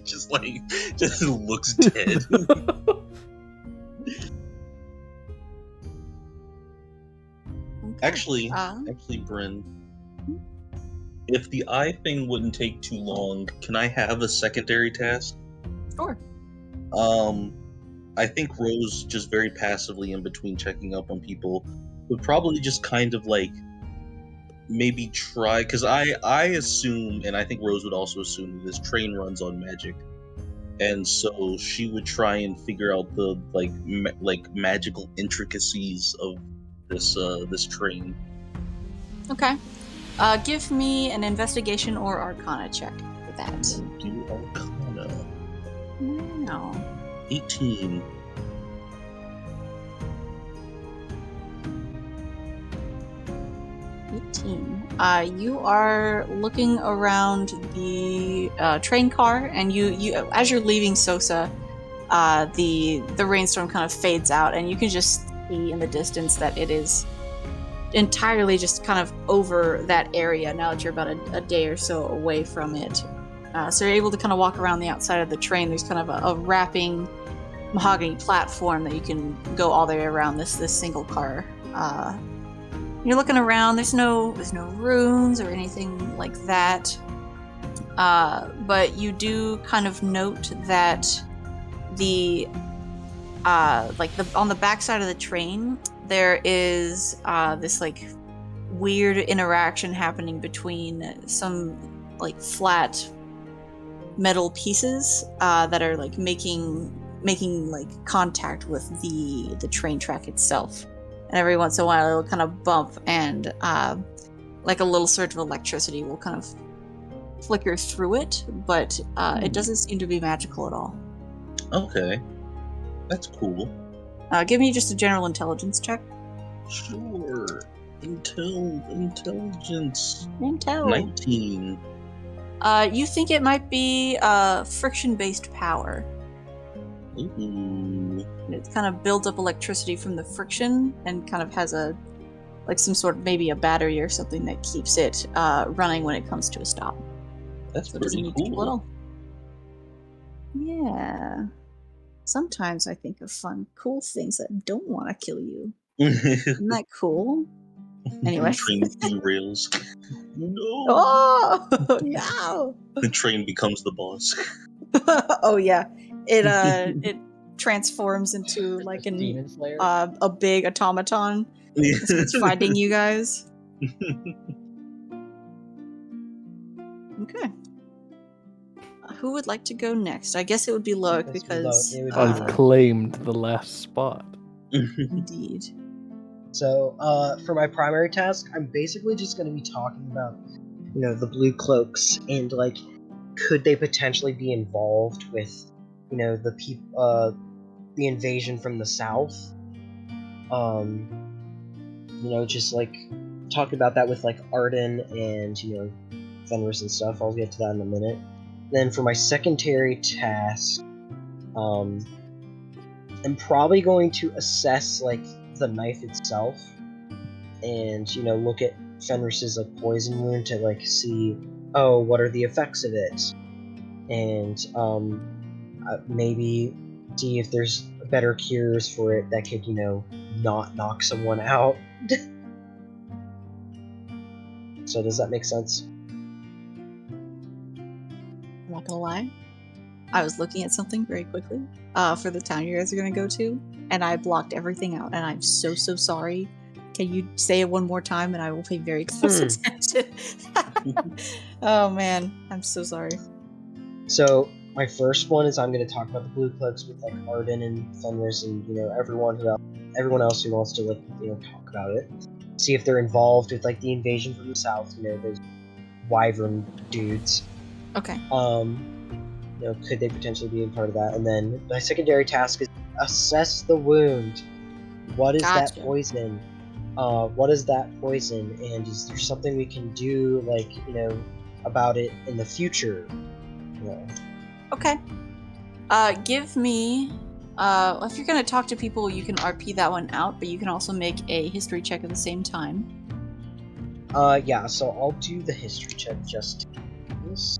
just looks dead.
Okay.
Actually, Bryn, if the eye thing wouldn't take too long, can I have a secondary task?
Sure.
I think Rose, just very passively in between checking up on people, would probably just kind of like maybe try, because I assume, and I think Rose would also assume, that this train runs on magic, and so she would try and figure out the like magical intricacies of this train.
Okay. Give me an investigation or arcana check for that.
Do arcana.
No.
18.
18. You are looking around the train car, and you as you're leaving Sosa, the rainstorm kind of fades out, and you can just see in the distance that it is entirely just kind of over that area now that you're about a day or so away from it. So you're able to kind of walk around the outside of the train. There's kind of a wrapping mahogany platform that you can go all the way around this single car. You're looking around. There's no runes or anything like that. But you do kind of note that on the backside of the train, there is this like weird interaction happening between some like flat metal pieces that are like making like contact with the train track itself, and every once in a while it'll kind of bump, and like a little surge of electricity will kind of flicker through it, but it doesn't seem to be magical at all.
Okay. That's cool.
Give me just a general intelligence check.
Sure. Intelligence.
Intel.
19.
You think it might be friction-based power.
Ooh.
It kind of builds up electricity from the friction and kind of has some sort of maybe a battery or something that keeps it running when it comes to a stop.
That's
So it doesn't
pretty
need to kill at
cool.
all. Yeah. Sometimes I think of fun, cool things that don't want to kill you. Isn't that cool? Anyway.
The train derails. No.
Oh no!
The train becomes the boss.
Oh yeah, it transforms into like
Just Demon Slayer.
a big automaton and starts fighting you guys. Okay. Who would like to go next? I guess it would be Loic because
It would be
I've claimed the last spot.
indeed.
So, for my primary task, I'm basically just going to be talking about, the blue cloaks and like, could they potentially be involved with, the invasion from the south? Just like talk about that with like Arden and Fenris and stuff. I'll get to that in a minute. Then for my secondary task, I'm probably going to assess like the knife itself, and look at Fenris's like poison wound to like see, what are the effects of it, and maybe see if there's better cures for it that could not knock someone out. So does that make sense?
I'm not gonna lie. I was looking at something very quickly for the town you guys are gonna go to, and I blocked everything out, and I'm so sorry. Can you say it one more time, and I will pay very close attention? Oh man, I'm so sorry.
So my first one is I'm going to talk about the blue cloaks with like Arden and Fenris and everyone else who wants to like talk about it. See if they're involved with like the invasion from the south. Those wyvern dudes.
Okay.
Could they potentially be a part of that? And then my secondary task is assess the wound. What is that poison? What is that poison? And is there something we can do, like, about it in the future?
Okay. Give me... if you're going to talk to people, you can RP that one out, but you can also make a history check at the same time.
Yeah, so I'll do the history check just in case.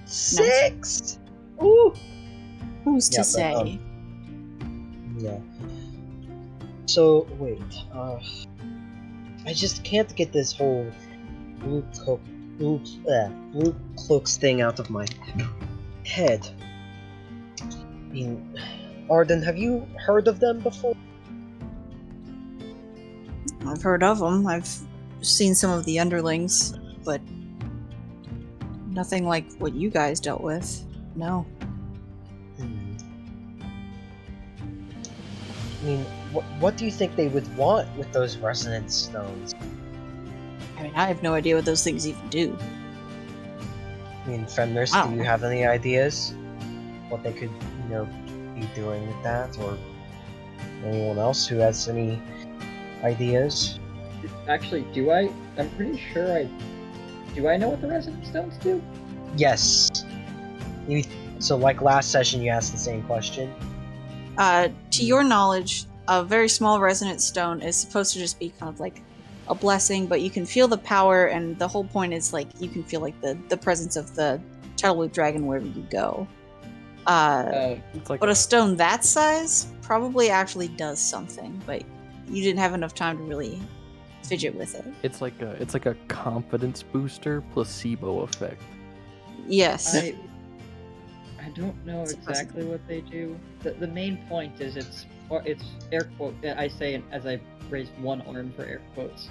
6! Ooh!
Who's to say?
Yeah. So, wait, I just can't get this whole blue cloaks thing out of my head. I mean, Arden, have you heard of them before?
I've heard of them. I've seen some of the underlings, but nothing like what you guys dealt with. No.
I mean, what do you think they would want with those resonance stones?
I mean, I have no idea what those things even do.
I mean, Fenris, do you have any ideas? What they could, be doing with that? Or anyone else who has any ideas?
Actually, I'm pretty sure do I know what the resonance stones do?
Yes. So, like last session, you asked the same question.
To your knowledge, a very small resonance stone is supposed to just be kind of like a blessing, but you can feel the power, and the whole point is like you can feel like the presence of the tidal wave dragon wherever you go.
It's like
But a stone that size probably actually does something, but you didn't have enough time to really fidget with it.
it's like a confidence booster placebo effect.
Yes.
I don't know
It's
exactly what they do. The main point is it's air quote. I say it as I raised one arm for air quotes,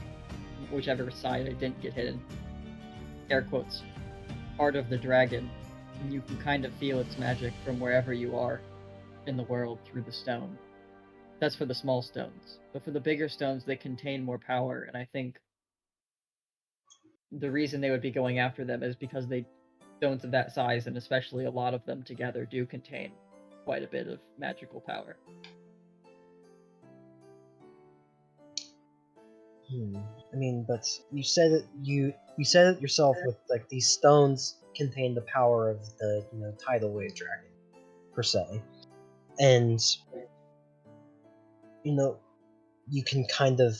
whichever side I didn't get hit in. Air quotes. Part of the dragon, and you can kind of feel its magic from wherever you are in the world through the stone. That's for the small stones, but for the bigger stones, they contain more power, and I think the reason they would be going after them is because stones of that size, and especially a lot of them together, do contain quite a bit of magical power.
I mean, but you said it yourself with like these stones contain the power of the tidal wave dragon per se, and you can kind of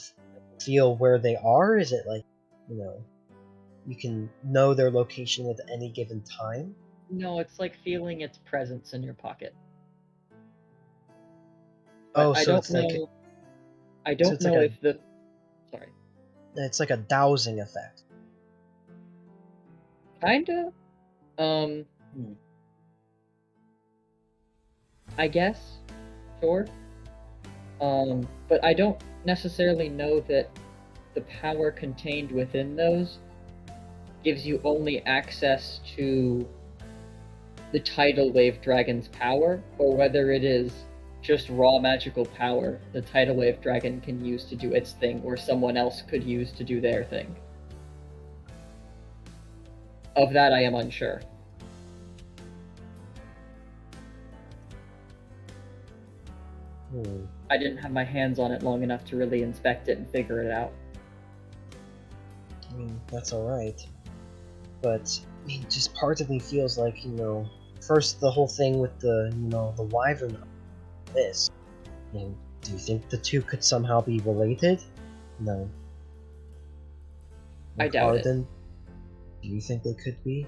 feel where they are. Is it like you can know their location at any given time?
No, it's like feeling its presence in your pocket.
Oh,
But I
so
don't
it's like
know. I don't
it's like
know
a
if the. Sorry.
it's like a dowsing effect.
Kinda. I guess. Sure. But I don't necessarily know that the power contained within those gives you only access to the tidal wave dragon's power, or whether it is just raw magical power the tidal wave dragon can use to do its thing, or someone else could use to do their thing. Of that, I am unsure. I didn't have my hands on it long enough to really inspect it and figure it out.
I mean, that's alright. But I mean, just part of me feels like, first the whole thing with the wyvern this. Do you think the two could somehow be related? No.
I doubt it.
Arden, do you think they could be?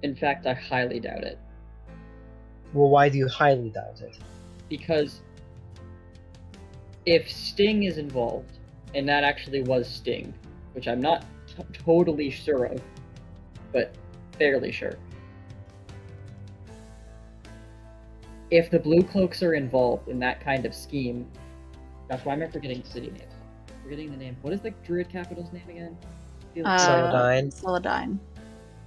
In fact, I highly doubt it.
Well, why do you highly doubt it?
Because if Sting is involved, and that actually was Sting, which I'm not totally sure of, but fairly sure. If the Blue Cloaks are involved in that kind of scheme, gosh, why am I forgetting city names? Forgetting the name. What is the Druid capital's name again?
Celadine.
Celadine.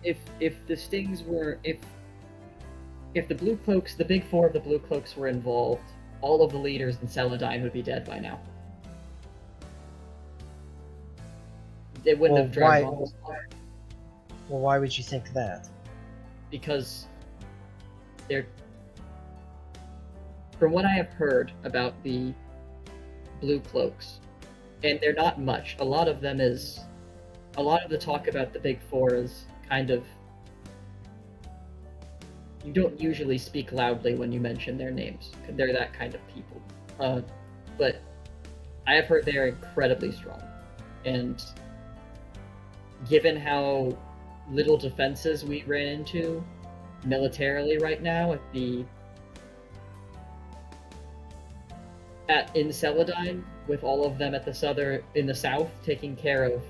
If the Stings were if the Blue Cloaks, the big four of the Blue Cloaks were involved, all of the leaders in Celadine would be dead by now. They wouldn't have dragged on this far.
Well, why would you think that?
Because they're, from what I have heard about the Blue Cloaks, and they're not much. A lot of the talk about the Big Four is kind of, you don't usually speak loudly when you mention their names. They're that kind of people. But I have heard they're incredibly strong. And given how little defenses we ran into militarily right now in Celadine, with all of them in the south taking care of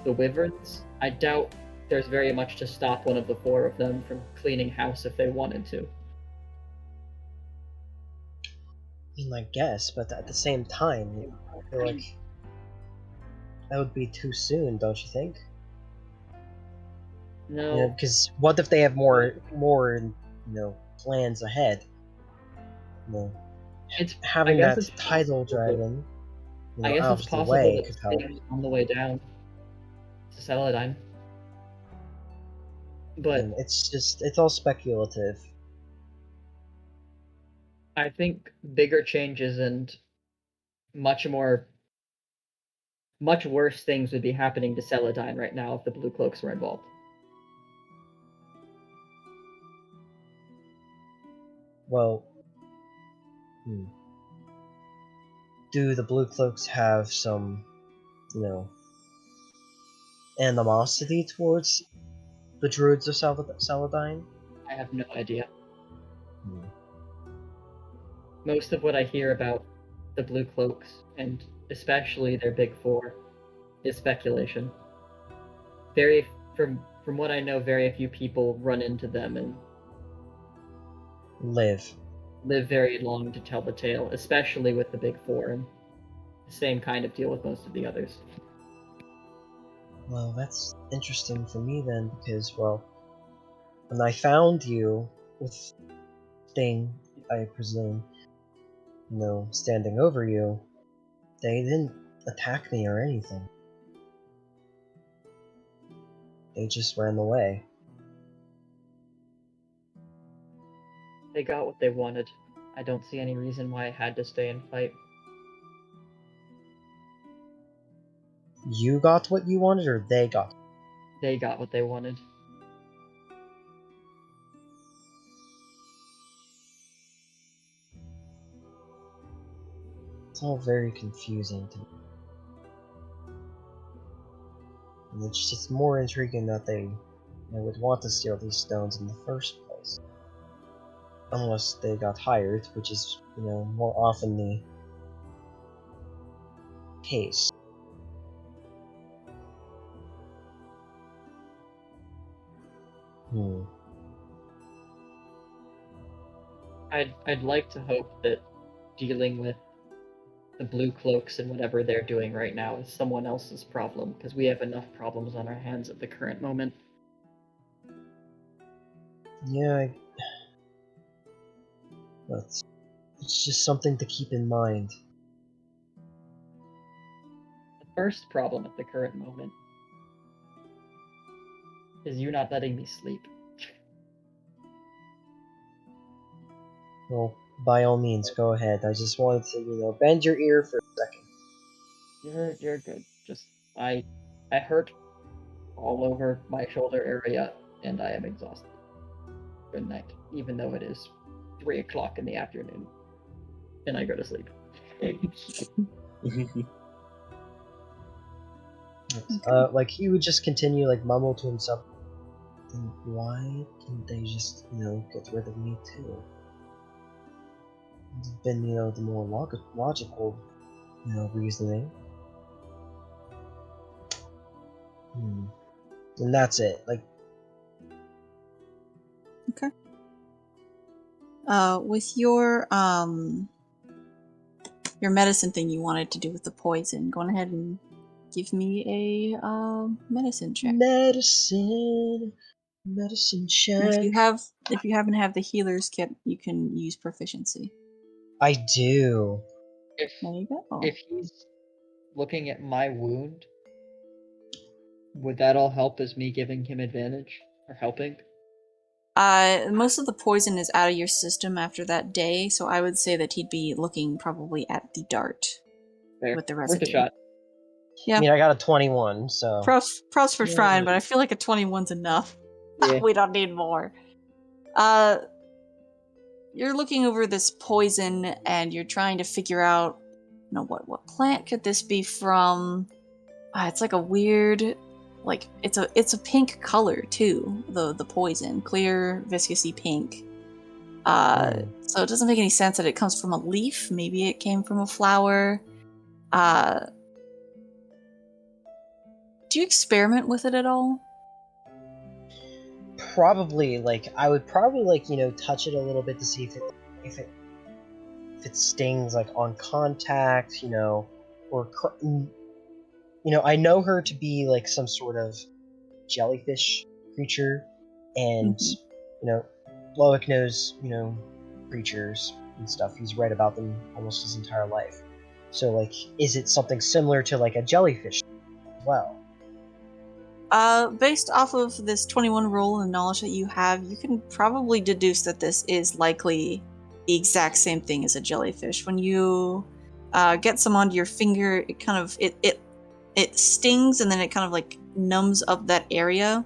the wyverns, I doubt there's very much to stop one of the four of them from cleaning house if they wanted to.
I mean, I guess, but at the same time, I feel like that would be too soon, don't you think?
No.
Because what if they have more plans ahead? Having that tidal dragon out of the way could help.
On the way down to Celadine. But
it's all speculative.
I think bigger changes and much worse things would be happening to Celadine right now if the Blue Cloaks were involved.
Well, Do the Blue Cloaks have some, animosity towards the Druids of Saladine?
I have no idea.
Hmm.
Most of what I hear about the Blue Cloaks, and especially their Big Four, is speculation. From what I know, very few people run into them and
Live
very long to tell the tale, especially with the Big Four, and the same kind of deal with most of the others.
Well, that's interesting for me then, because, well, when I found you with Sting, I presume, standing over you, they didn't attack me or anything. They just ran away.
They got what they wanted. I don't see any reason why I had to stay and fight.
You got what you wanted, or they got?
They got what they wanted.
It's all very confusing to me. And it's just more intriguing that they would want to steal these stones in the first place. Unless they got hired, which is, more often the case.
I'd like to hope that dealing with the Blue Cloaks and whatever they're doing right now is someone else's problem, because we have enough problems on our hands at the current moment.
Yeah, but it's just something to keep in mind.
The first problem at the current moment is you not letting me sleep.
Well, by all means, go ahead. I just wanted to, bend your ear for a second.
You're good. Just I hurt all over my shoulder area, and I am exhausted. Good night, even though it is 3 o'clock in the afternoon, and I go to sleep.
Like he would just continue, mumble to himself. Then why didn't they just, get rid of me too? It's been, the more logical, reasoning. And that's it.
Okay. With your medicine thing you wanted to do with the poison, go ahead and give me a medicine check.
Medicine check.
If you happen to have the healer's kit, you can use proficiency.
I do.
There you go. If he's looking at my wound, would that all help as me giving him advantage or helping?
Most of the poison is out of your system after that day, so I would say that he'd be looking probably at the dart.
Fair.
With the residue.
Worth a shot.
Yeah.
I mean, I got a 21, so...
Props for trying, but I feel like a 21's enough.
Yeah.
We don't need more. You're looking over this poison, and you're trying to figure out, what plant could this be from? It's like a weird... it's a pink color too, the poison, clear viscousy pink. So it doesn't make any sense that it comes from a leaf. Maybe it came from a flower. Do you experiment with it at all?
Probably. I would probably touch it a little bit to see if it stings on contact, or I know her to be some sort of jellyfish creature, and Loic knows creatures and stuff. He's read about them almost his entire life. So is it something similar to a jellyfish as well?
Based off of this 21 roll and the knowledge that you have, you can probably deduce that this is likely the exact same thing as a jellyfish. When you get some onto your finger, it kind of it stings, and then it kind of numbs up that area.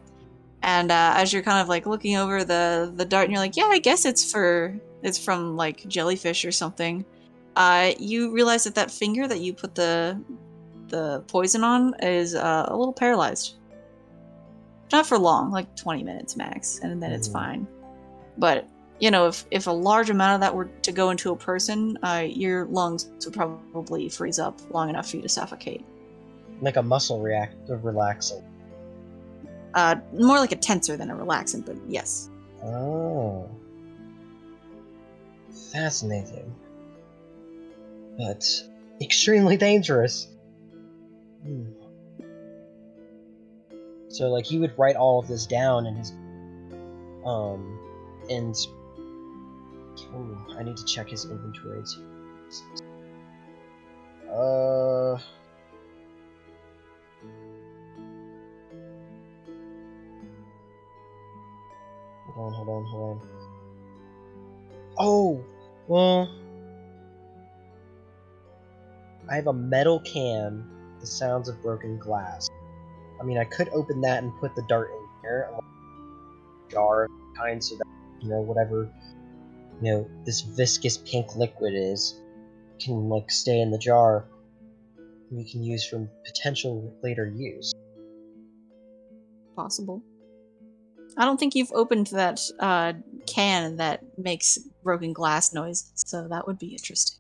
And as you're kind of looking over the dart, and you're like, yeah, I guess it's for It's from like jellyfish or something. You realize that finger that you put the poison on is a little paralyzed. Not for long, like 20 minutes max, and then it's fine. But if a large amount of that were to go into a person, your lungs would probably freeze up long enough for you to suffocate.
Like a muscle relaxant.
More like a tensor than a relaxant, but yes.
Oh. Fascinating. But extremely dangerous. So, like, he would write all of this down in his... And... I need to check his inventory. Hold on. Oh! Well... I have a metal can, the sounds of broken glass. I mean, I could open that and put the dart in here, a jar of kind, so that, whatever, this viscous pink liquid is, can, like, stay in the jar, and we can use for potential later use.
Possible. I don't think you've opened that can that makes broken glass noises, so that would be interesting.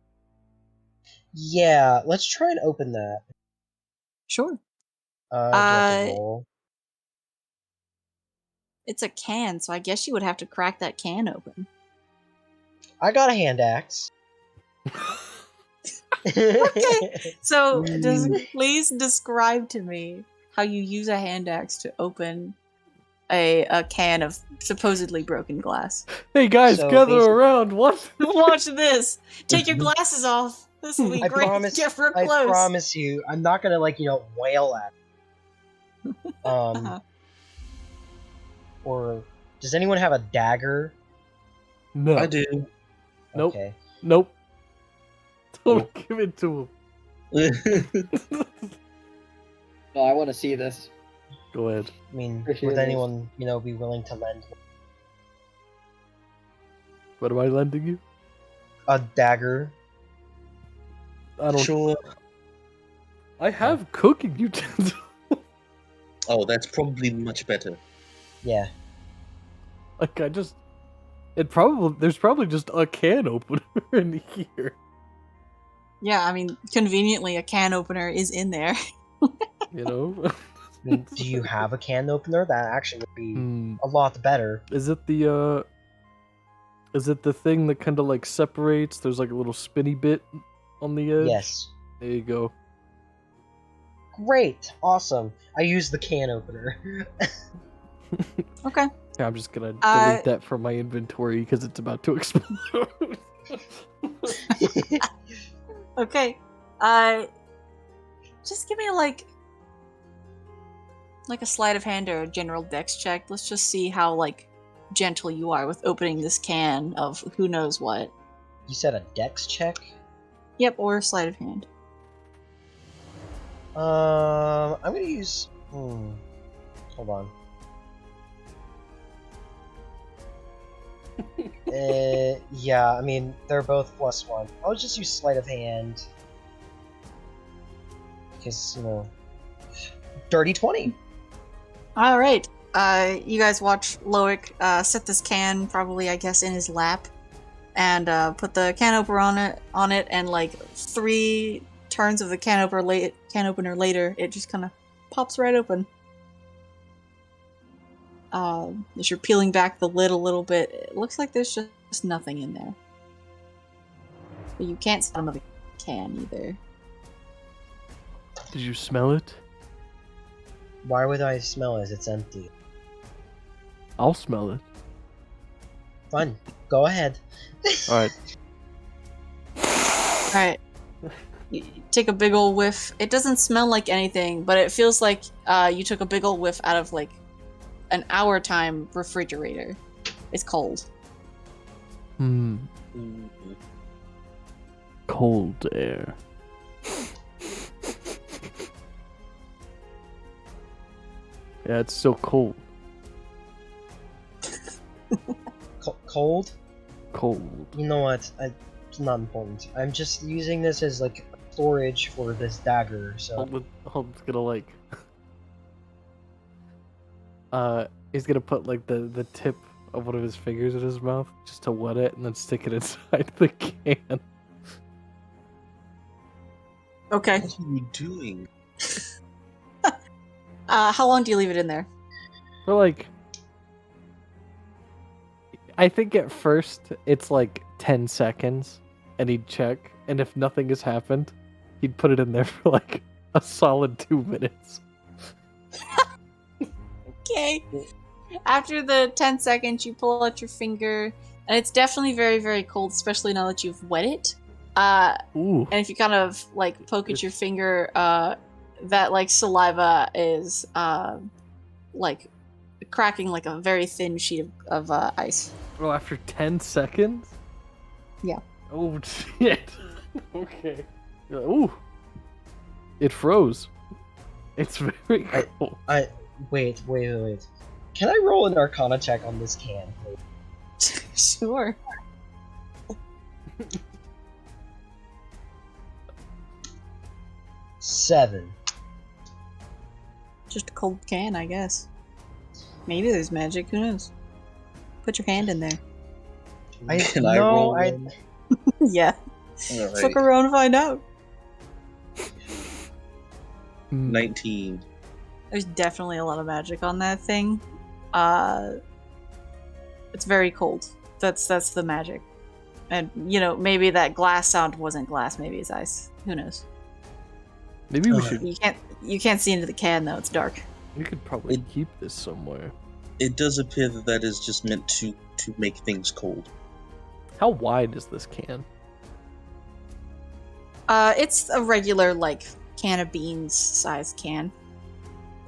Yeah, let's try and open that.
Sure.
Do I have to roll?
It's a can, so I guess you would have to crack that can open.
I got a hand axe.
Okay. So, please describe to me how you use a hand axe to open a can of supposedly broken glass.
Hey guys, gather around. What?
Watch this. Take your glasses off. This will be great. Get real close.
I promise you, I'm not gonna wail at it. Or does anyone have a dagger?
No.
I do.
Nope.
Okay.
Nope. Don't give it to him.
No, I want to see this.
Go ahead.
I mean,
Appreciate
would
it.
anyone, be willing to lend
What am I lending you?
a dagger?
I don't.
Sure.
I have cooking utensils.
Oh, that's probably much better.
Yeah.
Like there's probably just a can opener in here.
Yeah, I mean, conveniently, a can opener is in there.
I
mean, do you have a can opener? That actually would be a lot better.
Is it the thing that kind of like separates? There's like a little spinny bit on the edge?
Yes.
There you go.
Great. Awesome. I use the can opener.
Okay.
Yeah, I'm just gonna delete that from my inventory because it's about to explode.
Okay. Just give me like a sleight of hand or a general dex check. Let's just see how gentle you are with opening this can of who knows what.
You said a dex check?
Yep, or sleight of hand.
I'm gonna use. Hold on. Yeah, I mean they're both +1. I'll just use sleight of hand because dirty 20.
All right. You guys watch Loic set this can, probably I guess in his lap, and put the can opener on it, and 3 turns of the can opener later, it just kind of pops right open. As you're peeling back the lid a little bit, it looks like there's just nothing in there. But you can't smell another can either.
Did you smell it?
Why would I smell it? It's empty.
I'll smell it.
Fine. Go ahead.
Alright.
Alright. You take a big ol' whiff. It doesn't smell like anything, but it feels like you took a big ol' whiff out of an hour time refrigerator. It's cold.
Cold air. Yeah, it's so cold.
Cold?
cold.
You know what? It's not important. I'm just using this as like storage for this dagger. So
Holden's gonna like he's gonna put like the tip of one of his fingers in his mouth just to wet it and then stick it inside the can.
Okay.
What are you doing?
How long do you leave it in there?
For like I think at first it's like 10 seconds and he'd check, and if nothing has happened, he'd put it in there for like a solid 2 minutes.
Okay. After the 10 seconds, you pull out your finger, and it's definitely very, very cold, especially now that you've wet it.
Ooh.
And if you kind of like poke at your finger, that like saliva is like cracking like a very thin sheet of ice.
Well, after 10 seconds?
Yeah.
Oh, shit. Okay. Ooh. It froze. It's very cold.
wait. Can I roll an Arcana check on this can, please?
Sure.
Seven.
Just a cold can, I guess. Maybe there's magic. Who knows? Put your hand in there.
Can I roll one?
Yeah.
All
Fuck
right.
around and find out.
19.
There's definitely a lot of magic on that thing. It's very cold. That's the magic. And you know, maybe that glass sound wasn't glass, maybe it's ice. Who knows?
Maybe we should.
You can't see into the can though, it's dark.
We could probably keep this somewhere.
It does appear that that is just meant to make things cold.
How wide is this can?
It's a regular like can of beans sized can.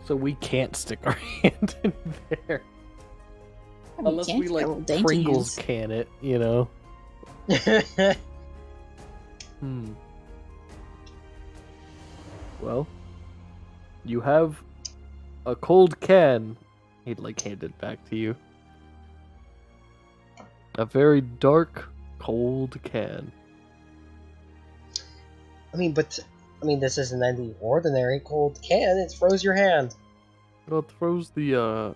So we can't stick our hand in there.
I mean,
Unless
can't
we
get
like
little dainty
Pringles
hands.
can it, you know? Well, you have a cold can. He'd like hand it back to you. A very dark, cold can.
This isn't any ordinary cold can. It froze your hand.
Well, it throws the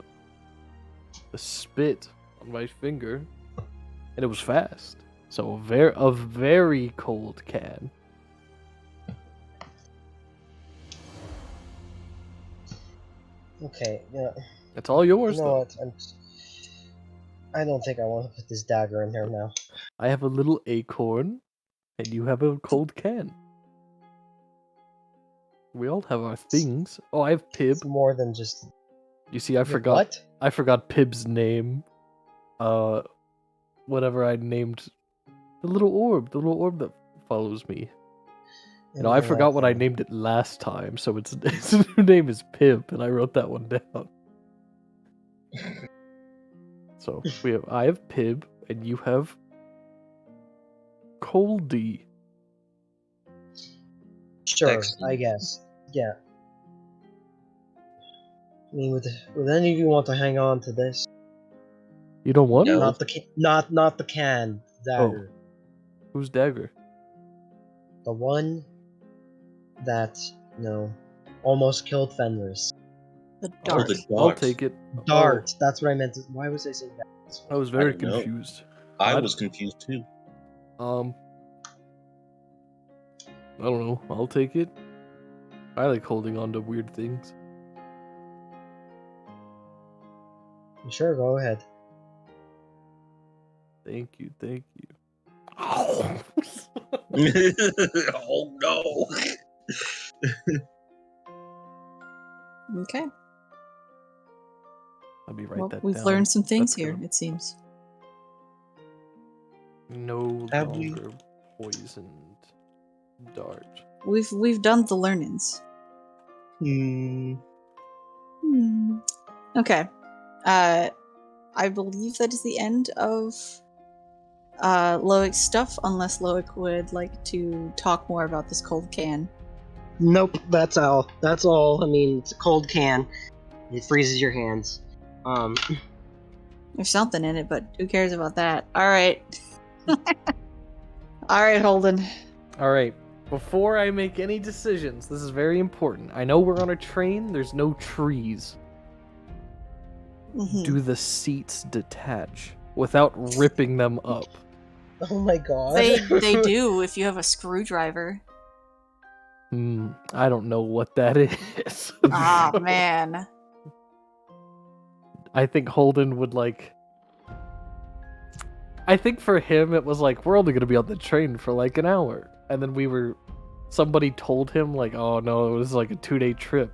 spit on my finger, and it was fast. So a very cold can.
Okay, yeah.
It's all yours,
You know
though.
what? I don't think I want to put this dagger in there now.
I have a little acorn, and you have a cold can. We all have our things. Oh, I have Pib.
It's more than just.
You see, I
You-
forgot.
What?
I forgot Pib's name. Whatever I named the little orb that follows me. You know, I forgot what I named it last time, so its new name is Pib, and I wrote that one down. So I have Pib, and you have Coldy.
Sure,
Excellent.
I guess. Yeah. I mean, would any of you want to hang on to this?
You don't want
No.
it?
Not the can dagger.
Who's dagger?
The one that almost killed Fenris.
The
Oh,
dark.
the
I'll
dart.
take it.
Dart. That's what I meant. Why was I saying that?
I was very
I don't know.
confused.
I was confused too.
I don't know. I'll take it. I like holding on to weird things.
Sure, go ahead.
Thank you.
Oh no!
Okay.
Let me write
Well,
that
we've
down.
learned some things
That's
here,
gonna-
it seems.
No
Have we?
longer poisoned dart.
We've done the learnings.
Hmm.
Okay. I believe that is the end of Loic's stuff, unless Loic would like to talk more about this cold can.
Nope, that's all. That's all. I mean, it's a cold can. It freezes your hands.
There's something in it, but who cares about that? Alright. All right, Holden.
All right. Before I make any decisions, this is very important. I know we're on a train. There's no trees.
Mhm.
Do the seats detach without ripping them up?
Oh my god.
They do if you have a screwdriver.
I don't know what that is.
Ah, man.
I think Holden would like. I think for him it was like, we're only gonna be on the train for like an hour, and then somebody told him like, oh no, it was like a 2-day trip,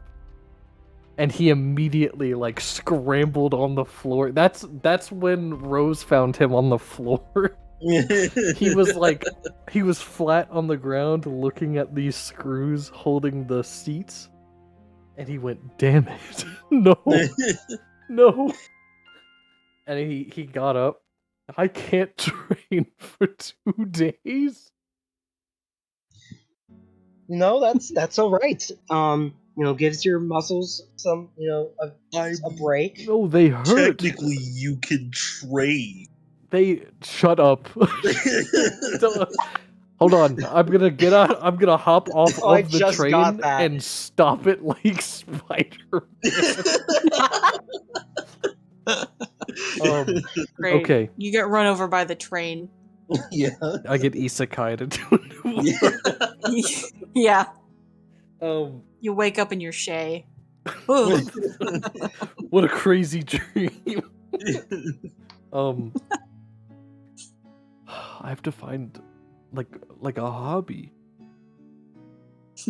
and he immediately like scrambled on the floor. That's when Rose found him on the floor. He was flat on the ground looking at these screws holding the seats, and he went, damn it, no, no. And he got up. I can't train for 2 days.
No, that's all right. Gives your muscles some, a break.
No, they hurt.
Technically, you can train.
They shut up. Hold on, I'm gonna get out. I'm gonna hop off
Oh, I
of the
just got
train
that.
and stop it like Spider-Man.
Great.
Okay.
You get run over by the train.
Yeah.
I get isekai to do it.
Yeah.
Yeah.
You wake up in your shay. Ooh.
What a crazy dream. I have to find like a hobby.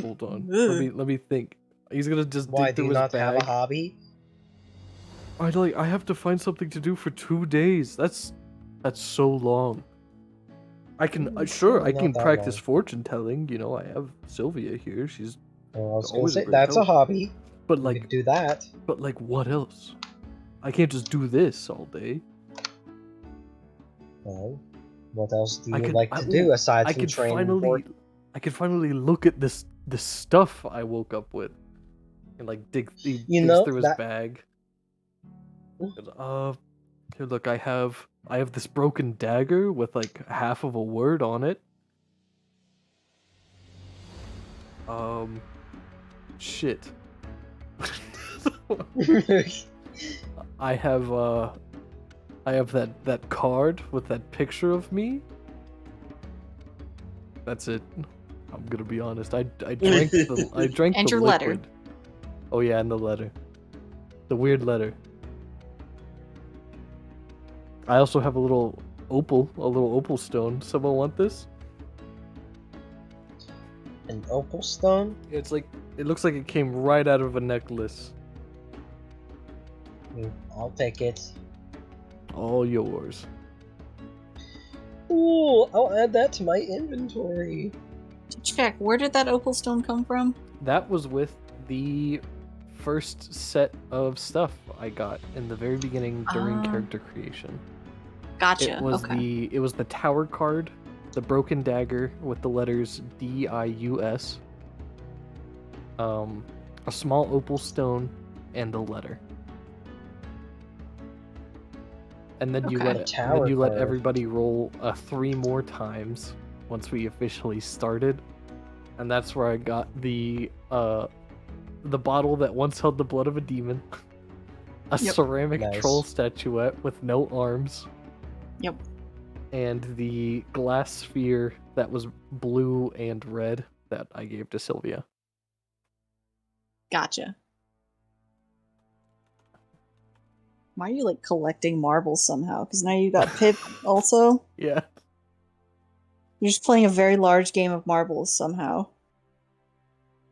Hold on. Let me think. He's gonna just
Why
dig
do
through
you
his
not have
bag.
a hobby?
I have to find something to do for 2 days. That's so long. I can sure I
Not
can
that
practice
long.
fortune telling. You know, I have Sylvia here. She's
Well, I was gonna
always
say
great
that's a
help.
hobby.
But
You
like
could do that.
what else? I can't just do this all day.
Well, what else do
I
you
could-
like
I-
to do
ooh,
aside
I
from
could
training for?
I could finally look at this stuff I woke up with, and like digs through his
that
bag. Here, look, I have this broken dagger with like half of a word on it. Shit. I have that card with that picture of me. That's it. I'm gonna be honest. I drank
And
the
your letter.
liquid. Oh yeah, and the letter. The weird letter. I also have a little opal stone. Someone want this?
An opal stone?
It's like it looks like it came right out of a necklace.
I'll take it.
All yours.
Ooh, I'll add that to my inventory.
To check, where did that opal stone come from?
That was with the first set of stuff I got in the very beginning during character creation.
Gotcha.
It was
okay.
it was the tower card, the broken dagger with the letters DIUS, a small opal stone, and the letter. And then you
Okay.
let everybody roll 3 more times once we officially started, and that's where I got the bottle that once held the blood of a demon, a
Yep.
ceramic
Nice.
troll statuette with no arms.
Yep.
And the glass sphere that was blue and red that I gave to Sylvia.
Gotcha. Why are you like collecting marbles somehow? Because now you got Pip also.
Yeah.
You're just playing a very large game of marbles somehow.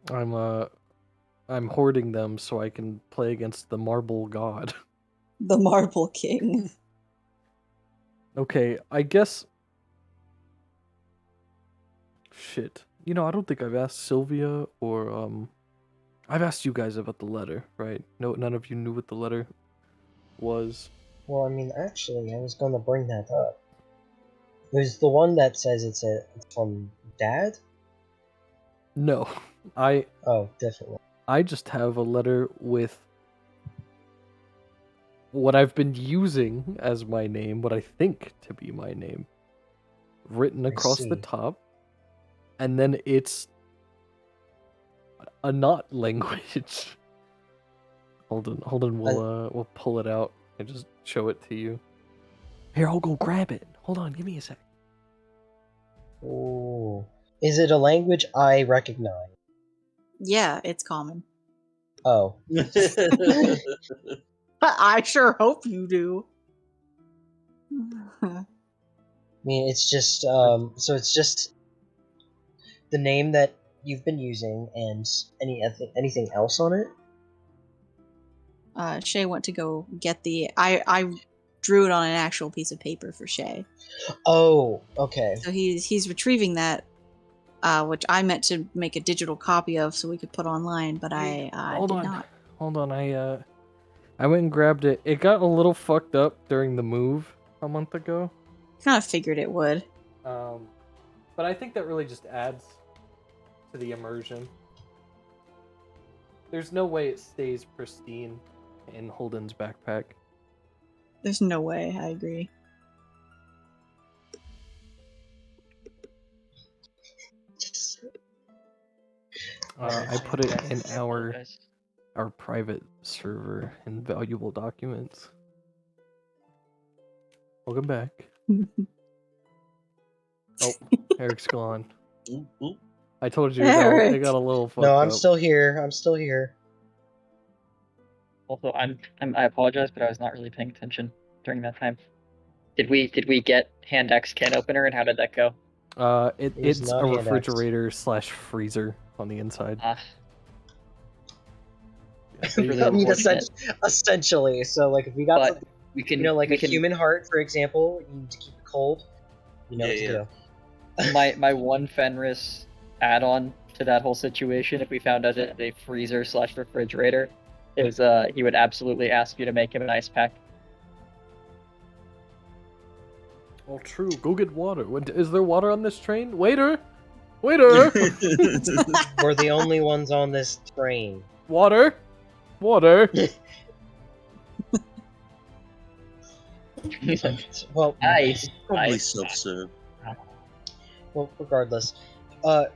I'm hoarding them so I can play against the marble god.
The Marble King.
Okay, I guess. Shit. You know, I don't think I've asked Sylvia or I've asked you guys about the letter, right? No, none of you knew what the letter was.
Well, I mean, actually, I was going to bring that up. There's the one that says it's from Dad?
No.
Oh, different one.
I just have a letter with what I've been using as my name, what I think to be my name. written across the
see.
top, and then it's a not language. Hold on, we'll pull it out and just show it to you. Here, I'll go grab it. Hold on, give me a sec.
Oh, is it a language I recognize?
Yeah, it's common.
Oh,
I sure hope you do.
I mean, it's just so it's just the name that you've been using and anything else on it.
Shay went to go get the. I drew it on an actual piece of paper for Shay,
Oh, okay.
so he's retrieving that, which I meant to make a digital copy of so we could put online, but I
Hold
did
on.
not.
Hold on, I went and grabbed it. It got a little fucked up during the move a month ago.
Kind of figured it would.
But I think that really just adds to the immersion. There's no way it stays pristine in Holden's backpack.
There's no way. I agree.
I put it in our private server in valuable documents. Welcome back. Oh, Eric's gone.
Ooh, ooh.
I told you
Eric.
it got a little fucked
No,
up.
I'm still here. I'm still here.
Also, I apologize, but I was not really paying attention during that time. Did we get Hand X can opener, and how did that go?
It's
not
a
Hand X.
refrigerator / freezer on the inside.
Ah,
I
really
mean,
unfortunate.
essentially. So, like, if we got
But
something,
we can,
like
we
a
can,
human heart, for example, you need to keep it cold. You know what to do.
my one Fenris add-on to that whole situation, if we found out it's a freezer / refrigerator, is he would absolutely ask you to make him an ice pack.
Oh, true. Go get water. Is there water on this train? Waiter! Waiter!
We're the only ones on this train.
Water! Water!
Well,
Ice.
Probably
Ice.
self-serve.
well, regardless.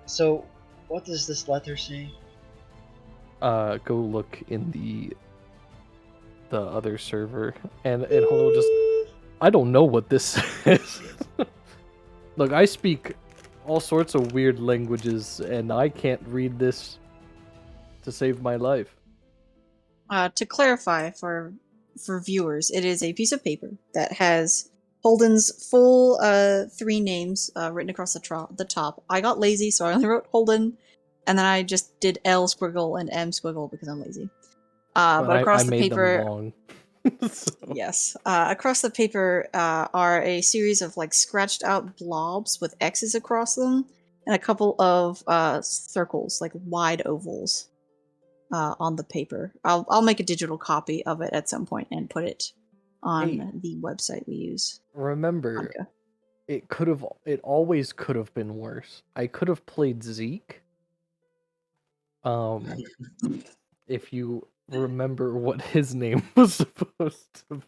So, what does this letter say?
Go look in the other server and hold on, just I don't know what this is. Look, I speak all sorts of weird languages and I can't read this to save my life.
To clarify for viewers, it is a piece of paper that has Holden's full 3 names written across the top. I got lazy, so I only wrote Holden, and then I just did L squiggle and M squiggle because I'm lazy. But across
I
the
made
paper,
them long. So,
yes, across the paper are a series of like scratched out blobs with X's across them, and a couple of circles, like wide ovals, on the paper. I'll make a digital copy of it at some point and put it on the website we use.
remember,
Hanukkah.
it always could have been worse. I could have played Zeke. If you remember what his name was supposed to be.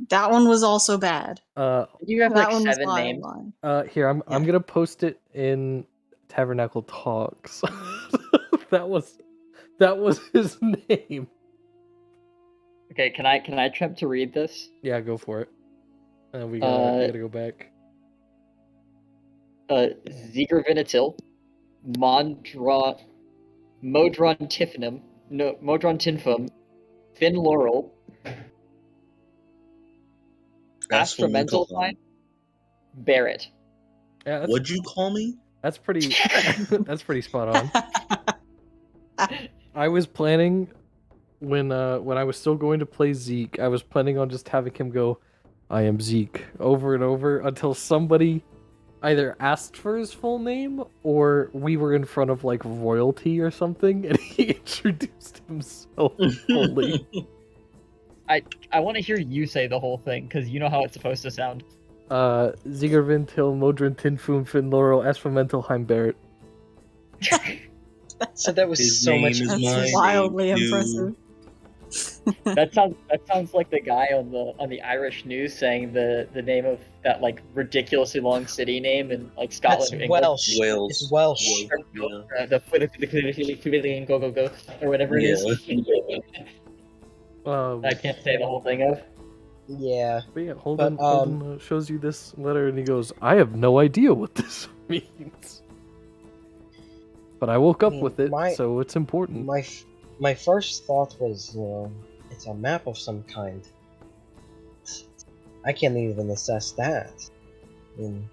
That one was also bad.
You have
That
like
one was
7
wild
names.
line.
Here I'm
Yeah.
gonna post it in Tabernacle Talks. that was his name.
Okay, can I attempt to read this?
Yeah, go for it. And we gotta go back.
Ziegler Vinitil, Modron Tinfum, Finn Laurel, Astramental Line, Barrett.
Yeah,
What'd you call me?
that's pretty that's pretty spot on. I was planning when I was still going to play Zeke, I was planning on just having him go, I am Zeke, over and over until somebody either asked for his full name or we were in front of like royalty or something and he introduced himself fully.
I want to hear you say the whole thing because you know how it's supposed to sound.
Zigervin Till Modron Tinfum Fin Laurel Asfamental Heim Barrett.
So that was
His
so
name
much.
is
That's
my
wildly
name,
impressive.
That sounds like the guy on the Irish news saying the name of that like ridiculously long city name in like
That's
Scotland or England.
Welsh.
Wales.
It's Welsh.
Yeah.
The go go go or whatever it is. I can't say the whole thing of.
Yeah.
But yeah,
But,
Holden shows you this letter and he goes, I have no idea what this means. But I woke up
mean,
with it,
my-
so it's important.
My first thought was, it's a map of some kind. I can't even assess that. I mean,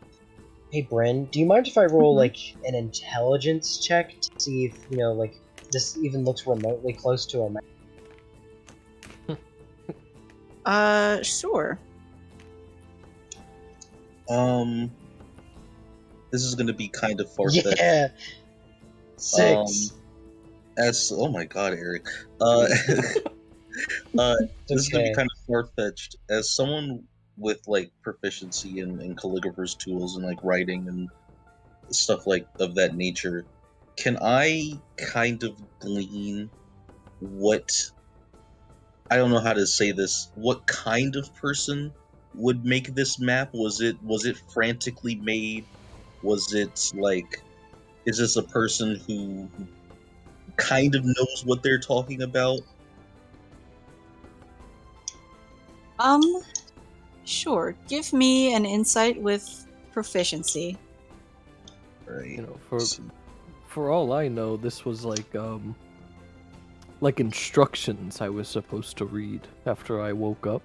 hey, Bryn, do you mind if I roll, like, an intelligence check to see if, like, this even looks remotely close to a map?
Sure.
This is gonna be kind of far-fetched.
Yeah! 6!
Oh my god, Eric. This is gonna be
Okay.
kind of far-fetched. As someone with like proficiency in calligrapher's tools and like writing and stuff like of that nature, can I kind of glean what, I don't know how to say this, what kind of person would make this map? Was it frantically made? Was it like, is this a person who kind of knows what they're talking about?
Sure. Give me an insight with proficiency.
Right.
For all I know, this was like instructions I was supposed to read after I woke up,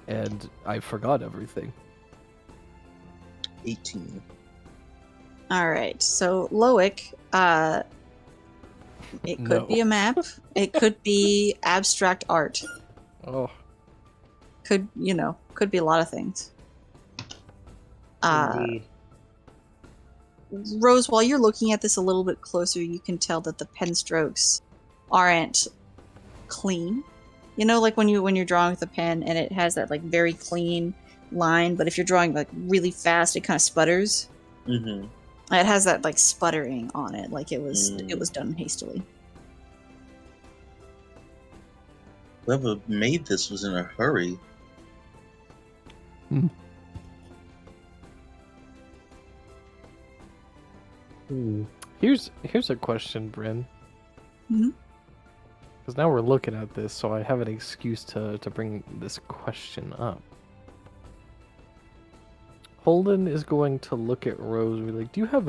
and I forgot everything.
18.
All right. So Loic, it could
No.
be a map. It could be abstract art.
Oh,
Could be a lot of things.
Indeed.
Rose, while you're looking at this a little bit closer, you can tell that the pen strokes aren't clean. Like when you're drawing with a pen and it has that like very clean line, but if you're drawing like really fast, it kind of sputters.
Mm-hmm.
It has that like sputtering on it, like it was done hastily.
Whoever made this was in a hurry.
here's a question, Bryn.
Mhm.
Because now we're looking at this, so I have an excuse to bring this question up. Holden is going to look at Rose and be like, do you have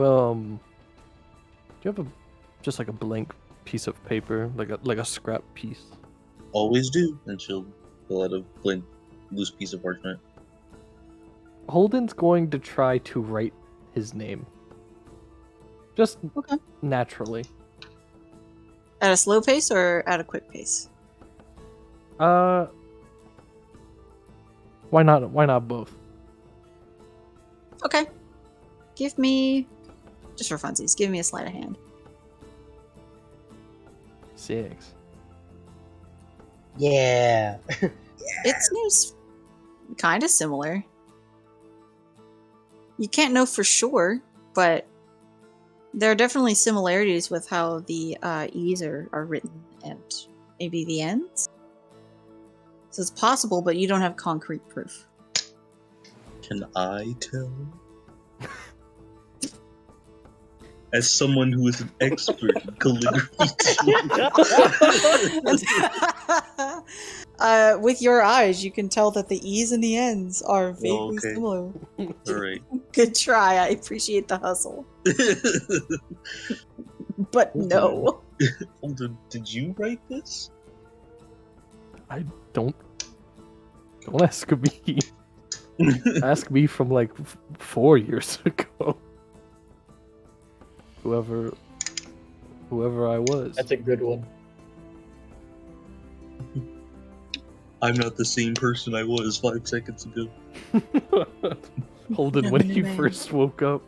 just like a blank piece of paper, like a scrap piece?
Always do. And she'll pull out a blank, loose piece of parchment.
Holden's going to try to write his name. Just naturally.
At a slow pace or at a quick pace?
Why not both?
Okay. Give me, just for funsies, give me a sleight of hand.
6.
Yeah!
It seems kind of similar. You can't know for sure, but there are definitely similarities with how the E's are written and maybe the N's. So it's possible, but you don't have concrete proof.
Can I tell? As someone who is an expert in calligraphy.
With your eyes, you can tell that the E's and the N's are vaguely
Okay.
similar.
Alright.
Good try. I appreciate the hustle. But no.
Holden, did you write this?
I don't ask me. Ask me from like 4 years ago. Whoever I was.
That's a good one.
I'm not the same person I was 5 seconds ago.
Holden, when he first woke up.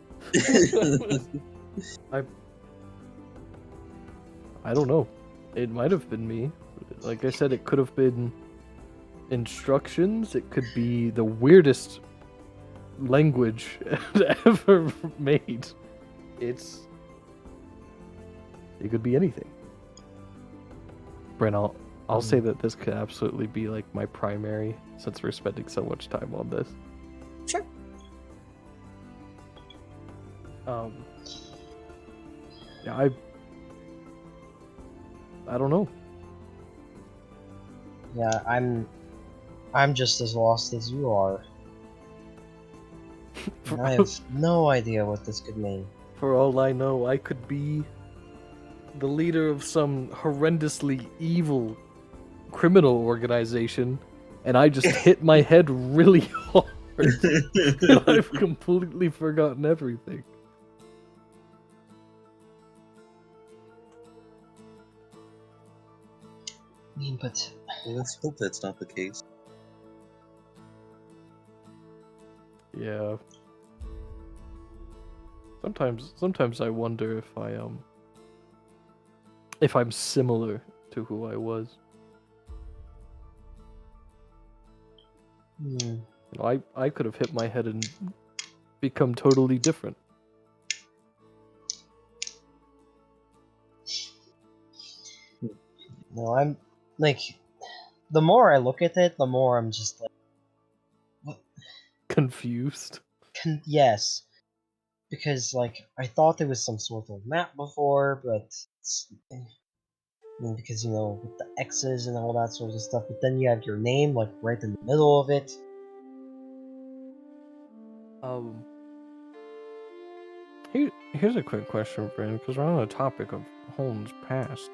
I don't know. It might have been me. Like I said, it could have been instructions. It could be the weirdest language ever made. It could be anything. Brent, I'll I'll say that this could absolutely be like my primary, since we're spending so much time on this.
Sure.
Yeah, I don't know.
Yeah, I'm just as lost as you are. And I have no idea what this could mean.
For all I know, I could be the leader of some horrendously evil criminal organization, and I just hit my head really hard. And I've completely forgotten everything.
I mean, but
Let's hope that's not the case.
Yeah. Sometimes I wonder if I'm similar to who I was. You know, I could have hit my head and become totally different.
no, I'm like, the more I look at it, the more I'm just like, what?
Confused.
Yes, because like I thought there was some sort of map before, but I mean, because you know with the X's and all that sort of stuff. But then you have your name like right in the middle of it.
Here's a quick question, Brandon, because we're on the topic of Holmes' past.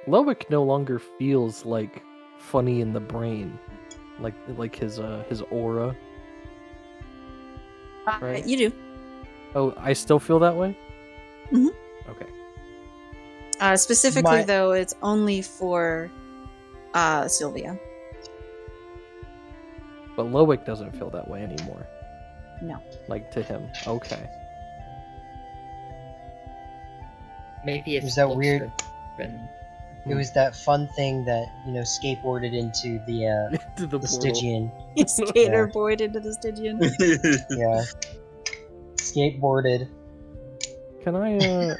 Loic no longer feels like funny in the brain, like his aura. Right?
You do.
Oh, I still feel that way?
Mhm.
Okay.
Specifically, though, it's only for Sylvia.
But Loic doesn't feel that way anymore.
No.
Like to him. Okay.
Maybe it's
Was that
looks
weird?
driven.
It was that fun thing that skateboarded into the
To the
the
portal.
Stygian.
He skater boyed into the Stygian.
Yeah, skateboarded.
Can I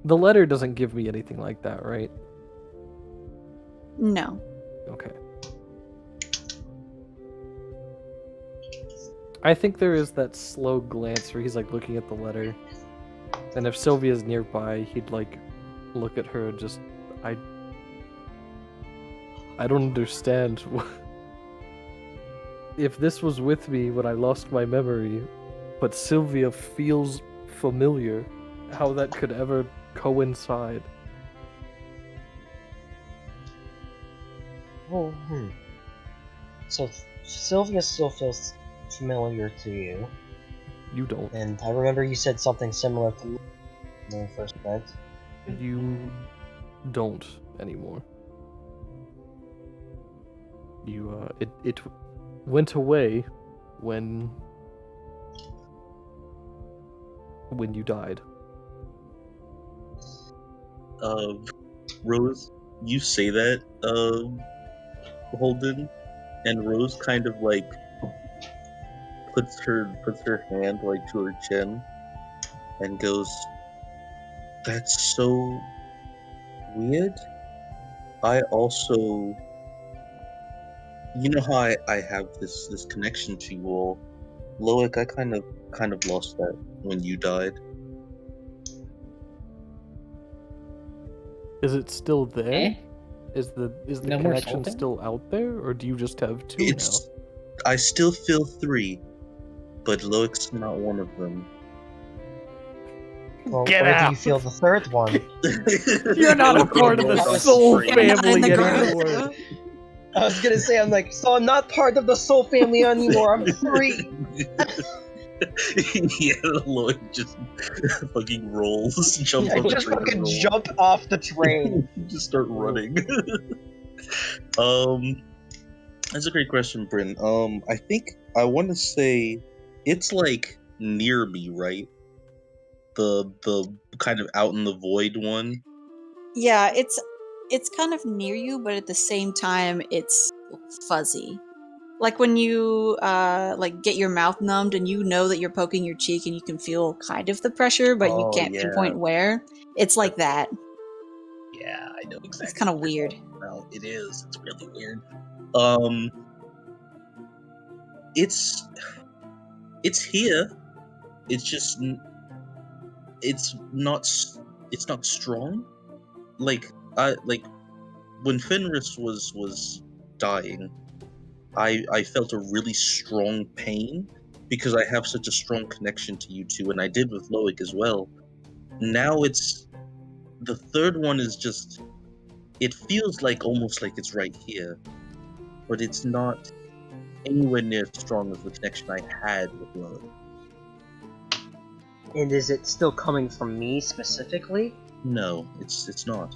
The letter doesn't give me anything like that, right?
No.
Okay. I think there is that slow glance where he's like looking at the letter. And if Sylvia's nearby, he'd like look at her and just I don't understand. If this was with me when I lost my memory, but Sylvia feels familiar, how that could ever coincide.
Oh, So Sylvia still feels familiar to you,
You don't.
and I remember you said something similar to me when we first met.
You don't anymore. You it went away when you died.
Rose, you say that, Holden, and Rose kind of like puts her hand like to her chin and goes, "That's so weird. I also, you know how I have this connection to you all. Loic, I kind of lost that when you died."
Is it still there?
Eh?
Is the
No more
connection
sultan?
still out there, or do you just have two
It's I still feel 3, but Loic's not one of them.
Well,
Get
where do
out!
you feel the third one?
You're not a part of the soul
You're not in
family
the
anymore.
group.
I was gonna say, I'm like, so I'm not part of the Soul family anymore. I'm free.
Yeah, Loic just fucking rolls, jumps
I
on the
just
train and
fucking
rolls.
jump off the train.
Just start running. That's a great question, Bryn. I think I want to say it's like near me, right? The kind of out in the void one.
Yeah, it's kind of near you, but at the same time, it's fuzzy. Like when you like get your mouth numbed and you know that you're poking your cheek and you can feel kind of the pressure, but you
Oh
can't
yeah,
pinpoint where. It's like that.
Yeah, I know exactly.
It's kind of
what you're
weird.
talking about. It is. It's really weird. Um, it's here. It's just it's not strong. Like when Fenris was dying, I felt a really strong pain because I have such a strong connection to you two, and I did with Loic as well. Now it's the third one is just it feels like almost like it's right here, but it's not anywhere near as strong as the connection I had with Loic.
And is it still coming from me specifically?
No, it's not.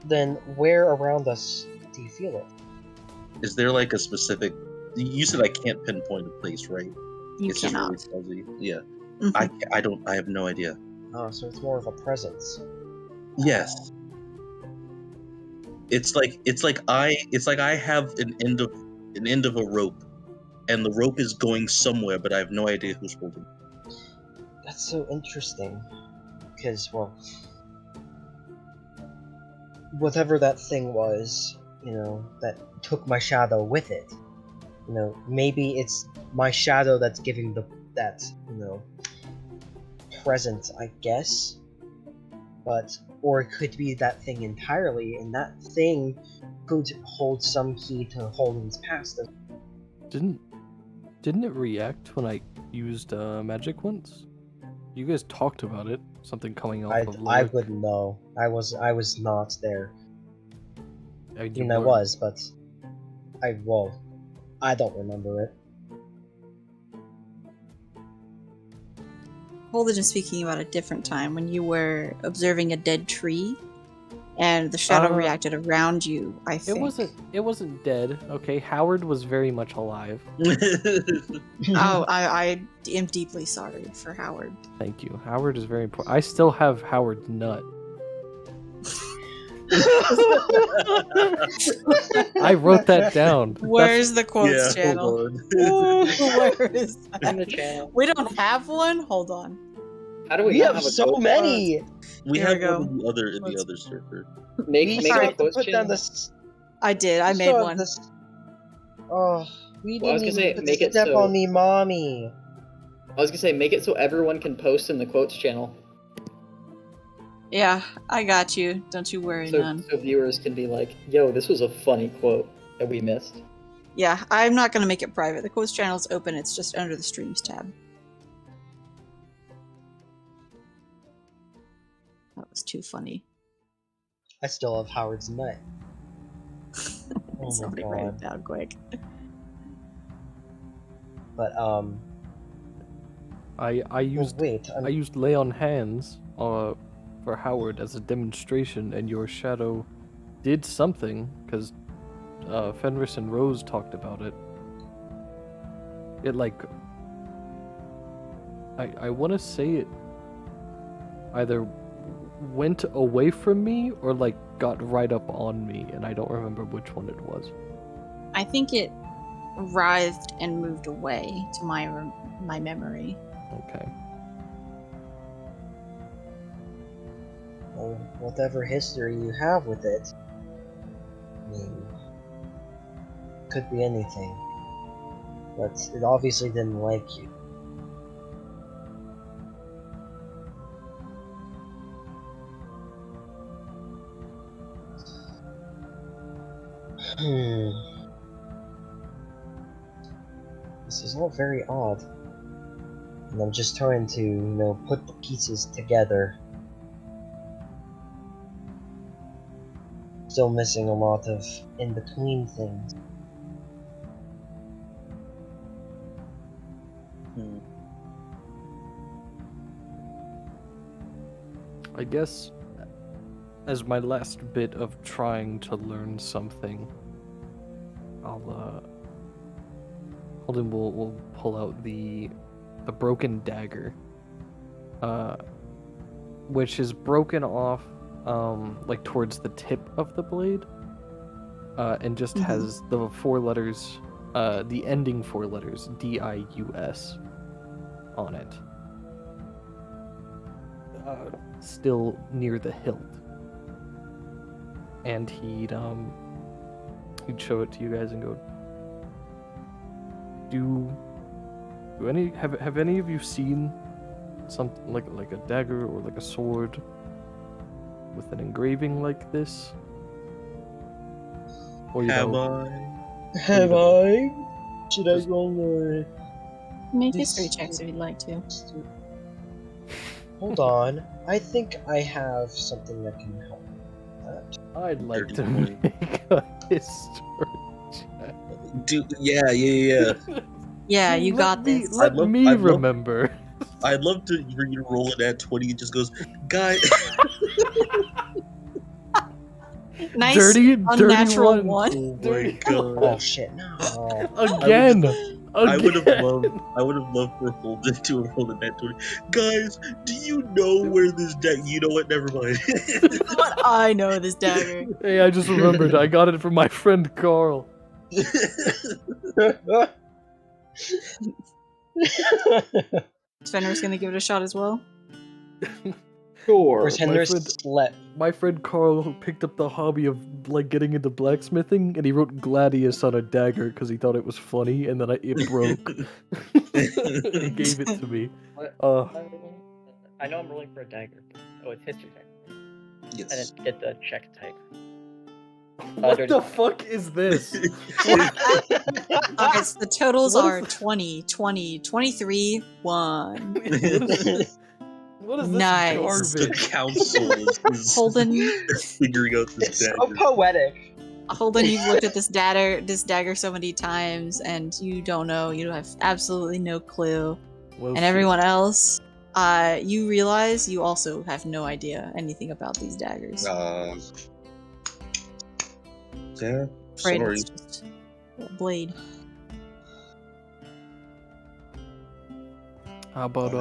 Then where around us do you feel it?
Is there like a specific? You said I can't pinpoint a place, right?
You
It's
cannot.
just really fuzzy. Yeah,
Mhm.
I don't. I have no idea.
Oh, so it's more of a presence.
Yes, it's like I have an end of a rope, and the rope is going somewhere, but I have no idea who's holding it.
That's so interesting. Because, well, whatever that thing was, that took my shadow with it. Maybe it's my shadow that's giving that presence, I guess. Or it could be that thing entirely, and that thing could hold some key to Holden's past.
Didn't it react when I used magic once? You guys talked about it. Something coming off of
I
Loic.
wouldn't know. I was not there. I
You
mean, I
were.
was, but I don't remember it.
Holden is speaking about a different time when you were observing a dead tree, and the shadow reacted around you. I think
It wasn't dead. Okay, Howard was very much alive.
Oh, I am deeply sorry for Howard.
Thank you. Howard is very important. I still have Howard's nut. I wrote that down.
Where's the quotes channel?
Hold on.
Where is
In
that?
the channel.
We don't have one. Hold on.
How do we
We
not
have
have a
so
quote?
many.
We
Here
have
we go.
one in the other
Let's-
server.
Make
We
a
still have to
quotes
put down
channel.
this.
I did. I
we
made
still have
one.
This, oh, we
Well, I was
didn't
gonna
even
say,
put
make
the
it
step
so-
on me, mommy.
I was gonna say, make it so everyone can post in the quotes channel,
Yeah, I got you. Don't you worry,
so
none.
viewers can be like, "Yo, this was a funny quote that we missed."
Yeah, I'm not gonna make it private. The quotes channel is open. It's just under the streams tab. That was too funny.
I still have Howard's nut. Oh my
Somebody write it
god.
down quick.
But
I used
wait.
I used lay on hands for Howard as a demonstration, and your shadow did something because Fenris and Rose talked about it. It like I want to say it either went away from me or like got right up on me, and I don't remember which one it was.
I think it writhed and moved away to my memory.
Okay.
Well, whatever history you have with it, I mean, could be anything. But it obviously didn't like you. This is all very odd. And I'm just trying to, put the pieces together. Still missing a lot of in-between things.
I guess as my last bit of trying to learn something, Holden will pull out the broken dagger, which is broken off like towards the tip of the blade, and just has the four letters, the ending four letters DIUS on it. Still near the hilt. and he'd show it to you guys and go, have any of you seen something like a dagger or like a sword with an engraving like this? Or
Have
Have I? Should I roll
Make
This-
history checks if you'd like to.
Hold on. I think I have something that can help that.
I'd like to
30.
make a history check.
Dude, yeah.
Yeah, you got this.
Let
I'd love-
me
I'd love-
remember.
I'd love to for you to roll it at 20 and just goes, guy.
Nice
dirty
unnatural one.
Oh my
Dirty
Oh
god.
shit, no.
Again.
I would have loved for Holden to have rolled a net 20. Guys, do you know where this deck? You know what? Never mind.
But I know this dagger.
Hey, I just remembered. I got it from my friend Carl.
Fenrir's gonna give it a shot as well.
Sure.
Where's Henry
friend-
slept?
My friend Carl picked up the hobby of like getting into blacksmithing, and he wrote Gladius on a dagger because he thought it was funny, and then it broke. He gave it to me.
What?
Uh,
I know I'm rolling for a dagger. Oh, it's history check. I
Yes.
didn't get the check type.
what
dirty-
the fuck is this?
Okay, so the totals
What is
are
the-
20, 20, 23, 1.
What is this
Nice.
The
garbage?
council is
Holden,
figuring out this
It's so
dagger.
poetic.
Holden, you've looked at this dagger so many times, and you don't know. You have absolutely no clue.
Well,
And
shit.
everyone else, you realize you also have no idea anything about these daggers.
Yeah,
Afraid
sorry.
it's just a blade.
How about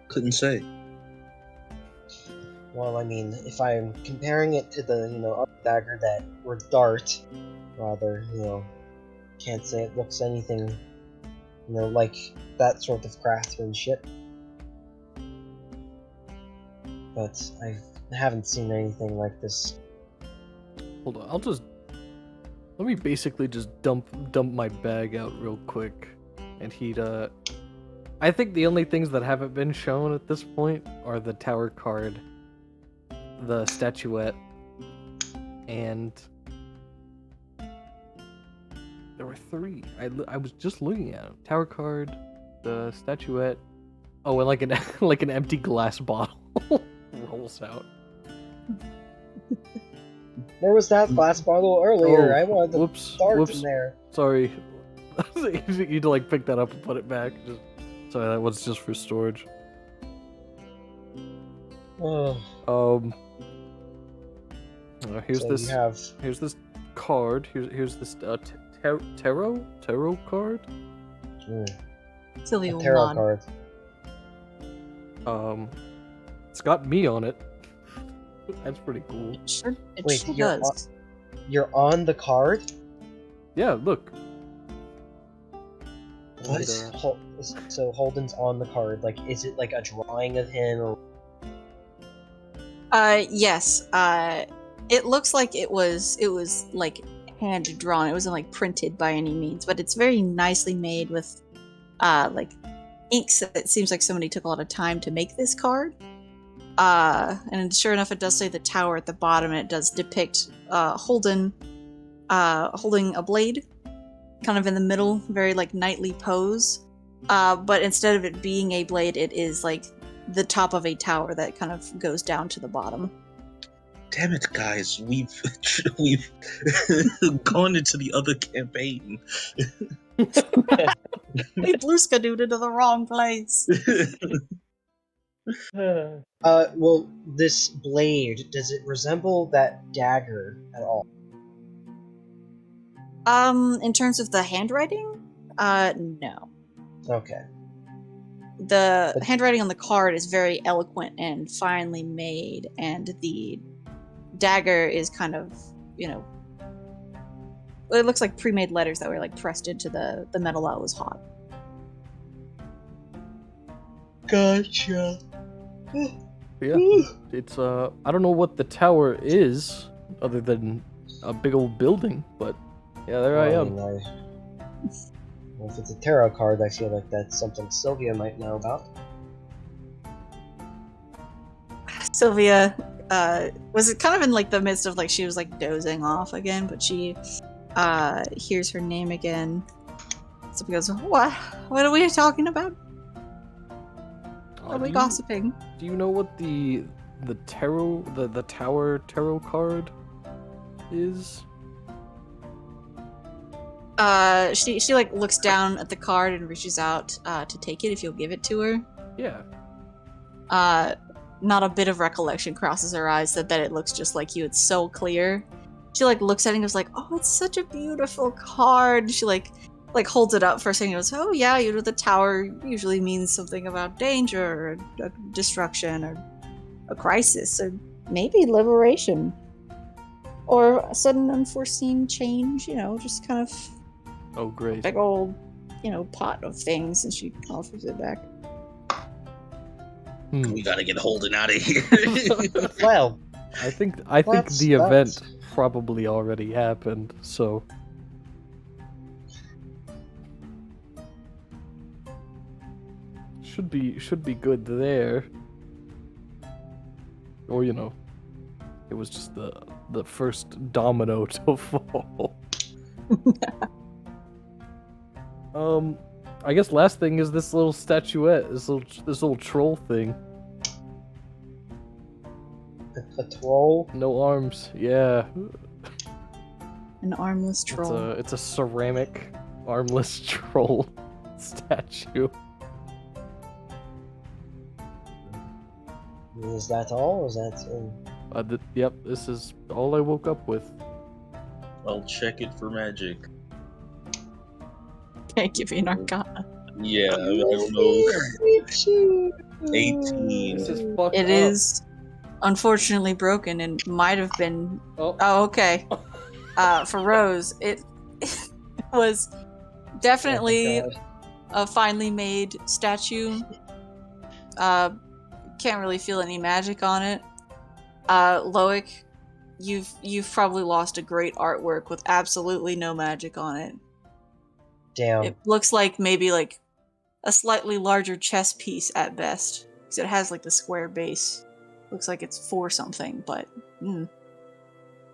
Couldn't say.
Well, I mean, if I'm comparing it to the, other dagger that were dart, rather, can't say it looks anything, like that sort of craftsmanship. But I haven't seen anything like this.
hold on? Let me basically just dump my bag out real quick, and he'd I think the only things that haven't been shown at this point are the tower card, the statuette, and there were 3. I was just looking at them. Tower card, the statuette. Oh, and like an like an empty glass bottle rolls out.
Where was that glass bottle earlier?
Oh,
I wanted the
whoops,
dart
whoops.
in there.
Sorry. You need to like pick that up and put it back. Sorry, that was just for storage.
Oh,
Here's
so
this.
you have
Here's this card. Here's this tarot card.
Sylvia
a
will
tarot
nod.
card.
It's got me on it. That's pretty cool.
It sure
Wait, you're
does.
You're on the card?
Yeah, look.
What?
And,
So Holden's on the card. Like, is it like a drawing of him, or
Yes. It looks like it was like hand drawn. It wasn't like printed by any means, but it's very nicely made with like inks. It seems like somebody took a lot of time to make this card. And sure enough, it does say the tower at the bottom, and it does depict Holden holding a blade, kind of in the middle, very like knightly pose. But instead of it being a blade, it is like the top of a tower that kind of goes down to the bottom.
Damn it, guys! We've gone into the other campaign.
We blue skadooed into the wrong place.
well, this blade, does it resemble that dagger at all?
In terms of the handwriting, no.
Okay.
The handwriting on the card is very eloquent and finely made, and the dagger is kind of, it looks like pre-made letters that were like pressed into the metal while it was hot.
Gotcha.
Yeah, it's I don't know what the tower is, other than a big old building. But yeah, there I am.
Well, if it's a tarot card, I feel like that's something Sylvia might know about.
Sylvia was kind of in like the midst of like she was like dozing off again, but she hears her name again. So he goes, "What? What are we talking about? Are we gossiping?"
Do you know what the tarot the tower tarot card is?
She like looks down at the card and reaches out to take it if you'll give it to her.
Yeah.
Not a bit of recollection crosses her eyes that it looks just like you. It's so clear. She like looks at it and goes like, "Oh, it's such a beautiful card." She like holds it up for a second and goes, "Oh yeah, the tower usually means something about danger or destruction or a crisis or maybe liberation or a sudden unforeseen change, just kind of
Oh, great.
big old, pot of things." And she offers it back.
We gotta get Holden out of here.
Well,
I think the
that's-
event probably already happened, so should be good there. Or it was just the first domino to fall. I guess last thing is this little statuette, this little troll thing.
a troll.
No arms, yeah.
An armless troll.
It's a ceramic armless troll statue.
Is that all? Is that?
Yep, this is all I woke up with.
I'll check it for magic.
Can't give you an arcana.
Yeah, I don't know. 18.
This is fucked
It
up.
is unfortunately broken and might have been.
Oh.
Oh, okay. For Rose, it was definitely
Oh my
a finely made statue. Can't really feel any magic on it. Loic, you've probably lost a great artwork with absolutely no magic on it.
Damn.
It looks like maybe like a slightly larger chess piece at best, because it has like the square base. Looks like it's for something, but no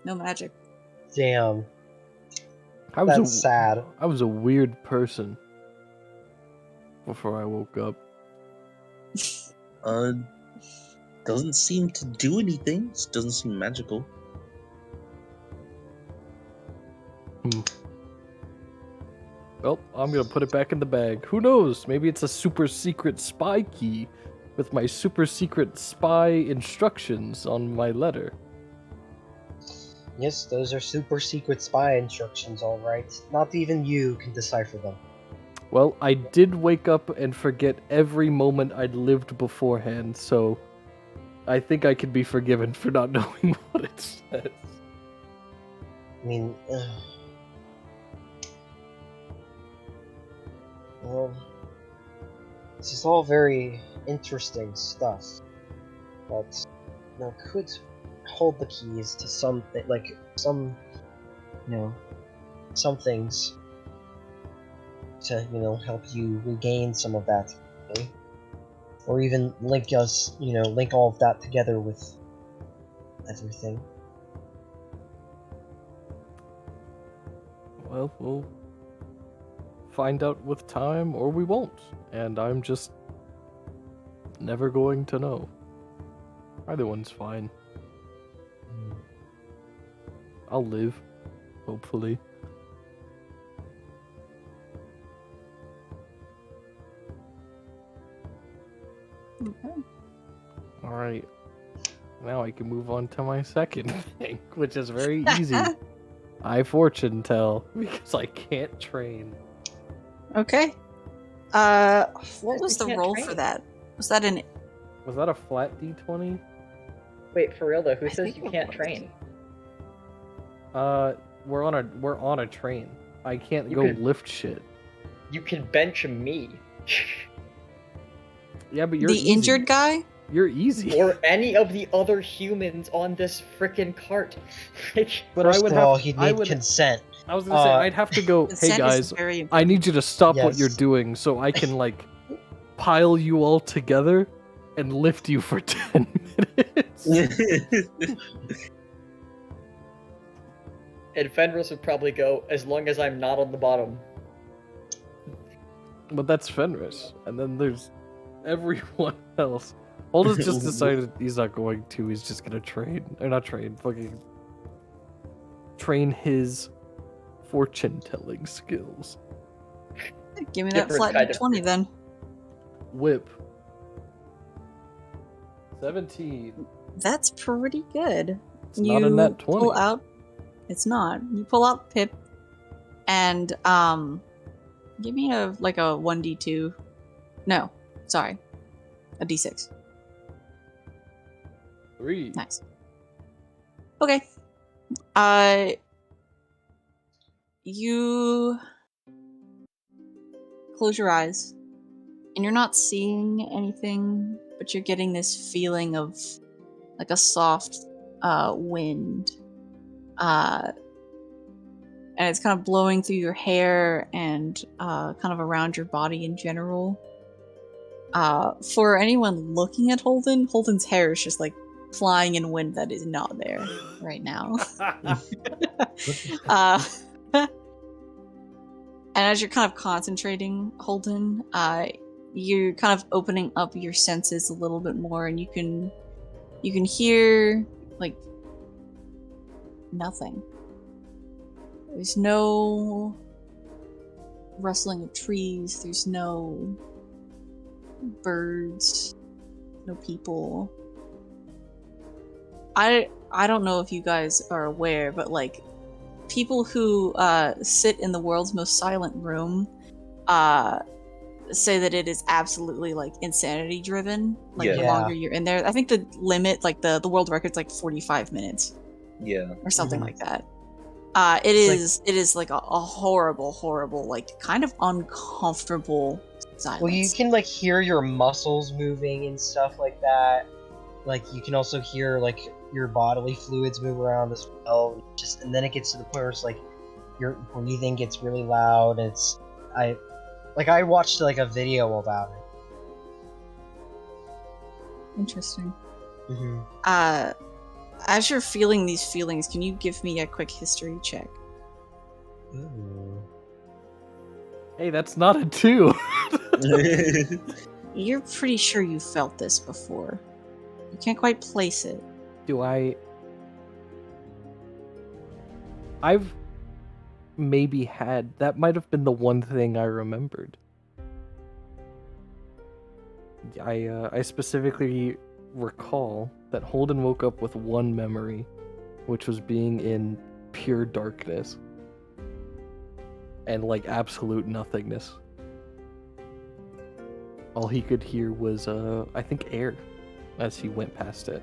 magic.
Damn.
That's
sad.
I was a weird person before I woke up.
Doesn't seem to do anything. Doesn't seem magical.
Well, I'm gonna put it back in the bag. Who knows? Maybe it's a super secret spy key with my super secret spy instructions on my letter.
Yes, those are super secret spy instructions, alright. Not even you can decipher them.
Well, I did wake up and forget every moment I'd lived beforehand, so I think I can be forgiven for not knowing what it says.
I mean, well, this is all very interesting stuff, but could hold the keys to some things to help you regain some of that, okay? Or even link all of that together with everything.
Well, we'll find out with time, or we won't. And I'm just never going to know. Either one's fine. I'll live, hopefully.
Okay.
Alright. Now I can move on to my second thing, which is very easy. I fortune tell because I can't train.
Okay. What was
You
the
can't
roll
train.
for that? Was that an?
Was that a flat D20?
Wait, for real though, who
I
says
think
you
it
can't
was.
train?
We're on a train. I can't
You
go
could-
lift shit.
You can bench me.
Yeah, but you're
The
easy.
injured guy?
You're easy.
or any of the other humans on this frickin' cart. Like,
But
First
I would
of
have.
all, he'd
I
need
would.
consent.
I was gonna say I'd have to go. Hey
Consent is
guys,
very
I
important.
need you to stop what you're
Yes.
doing so I can like pile you all together and lift you for 10 minutes.
and Fenris would probably go, as long as I'm not on the bottom.
But that's Fenris, and then there's everyone else. Holden's just decided he's not going to. He's just gonna train, or not train, fucking train his fortune-telling skills.
Give me that
Different
flat
kind of
d20 then.
Whip. 17.
That's pretty good.
It's not a nat 20.
Pull out. It's not. You pull out Pip, and give me a 1d2. No, sorry, a d6.
3.
Nice. Okay. You close your eyes, and you're not seeing anything, but you're getting this feeling of like a soft wind. And it's kind of blowing through your hair and kind of around your body in general. For anyone looking at Holden's hair is just like flying in wind that is not there right now. And as you're kind of concentrating, Holden, you're kind of opening up your senses a little bit more, and you can hear like nothing. There's no rustling of trees. There's no birds. No people. I don't know if you guys are aware, but like people who sit in the world's most silent room say that it is absolutely like insanity driven. Like the
Yeah.
longer you're in there, I think the limit, like the world record's like 45 minutes
Yeah.
or something
Mhm.
like that.
It's
It is like a horrible, like kind of uncomfortable silence.
Well, you can like hear your muscles moving and stuff like that. Like you can also hear like your bodily fluids move around as well. And then it gets to the point where it's like your breathing gets really loud. I watched like a video about
Interesting.
it. Mm-hmm.
As you're feeling these feelings, can you give me a quick history check?
Ooh.
Hey, that's not a 2.
You're pretty sure you felt this before. You can't quite place it.
Do I? I've maybe had. That might have been the one thing I remembered. I specifically recall that Holden woke up with one memory, which was being in pure darkness and like absolute nothingness. All he could hear was I think air as he went past it.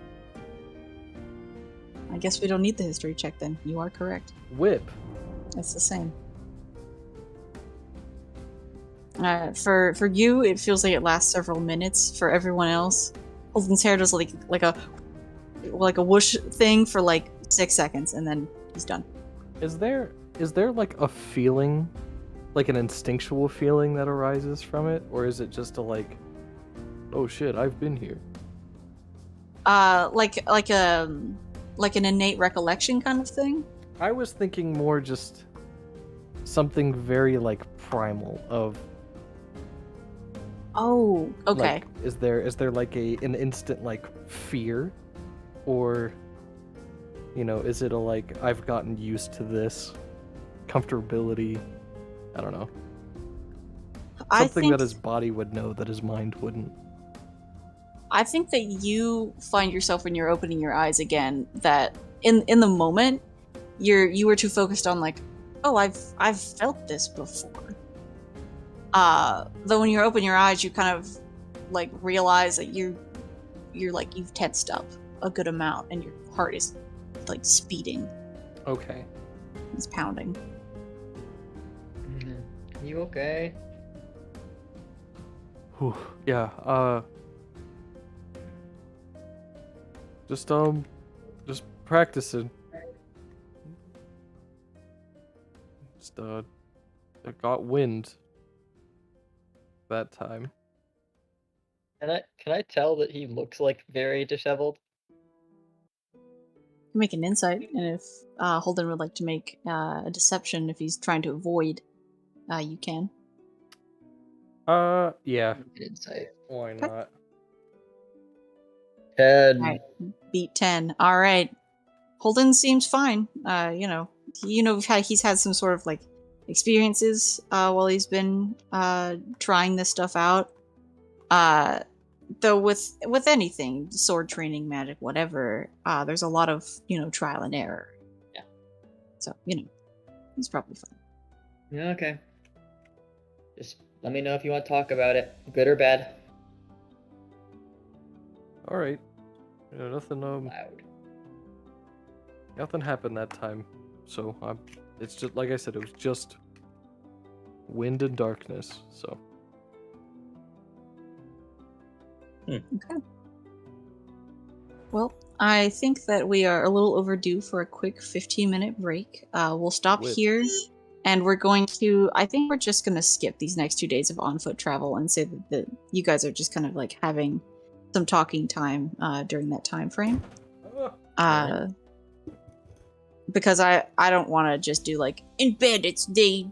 I guess we don't need the history check then. You are correct.
Whip.
It's the same. For you, it feels like it lasts several minutes. For everyone else, Holden's hair does like a whoosh thing for like 6 seconds, and then he's done.
Is there like a feeling, like an instinctual feeling that arises from it, or is it just a like, oh shit, I've been here?
Like an innate recollection kind of thing.
I was thinking more just something very like primal of.
Oh, okay.
Like, is there like an instant like fear, or is it a like I've gotten used to this comfortability? I don't know. Something that his body would know that his mind wouldn't.
I think that you find yourself when you're opening your eyes again that in the moment you were too focused on like, oh, I've felt this before. Though when you open your eyes, you kind of like realize that you're like you've tensed up a good amount and your heart is like speeding.
Okay.
It's pounding.
You okay?
Whew. Yeah. Just practicing. Just I got wind that time.
Can I tell that he looks like very disheveled?
Make an insight, and if Holden would like to make a deception, if he's trying to avoid, you can.
Yeah.
Insight.
Why
Okay.
not?
10.
All right, beat 10. All right, Holden seems fine. How he's had some sort of like experiences while he's been trying this stuff out. Though with anything, sword training, magic, whatever, there's a lot of trial and error.
Yeah.
So he's probably fine.
Yeah, okay. Just let me know if you want to talk about it, good or bad.
All right. Nothing
Loud.
nothing happened that time. So it's just like I said, it was just wind and darkness. So.
Okay. Well, I think that we are a little overdue for a quick 15-minute break. We'll stop here, and we're going to. I think we're just going to skip these next 2 days of on-foot travel and say that you guys are just kind of like having some talking time during that time frame. Because I don't want to just do like in bed. They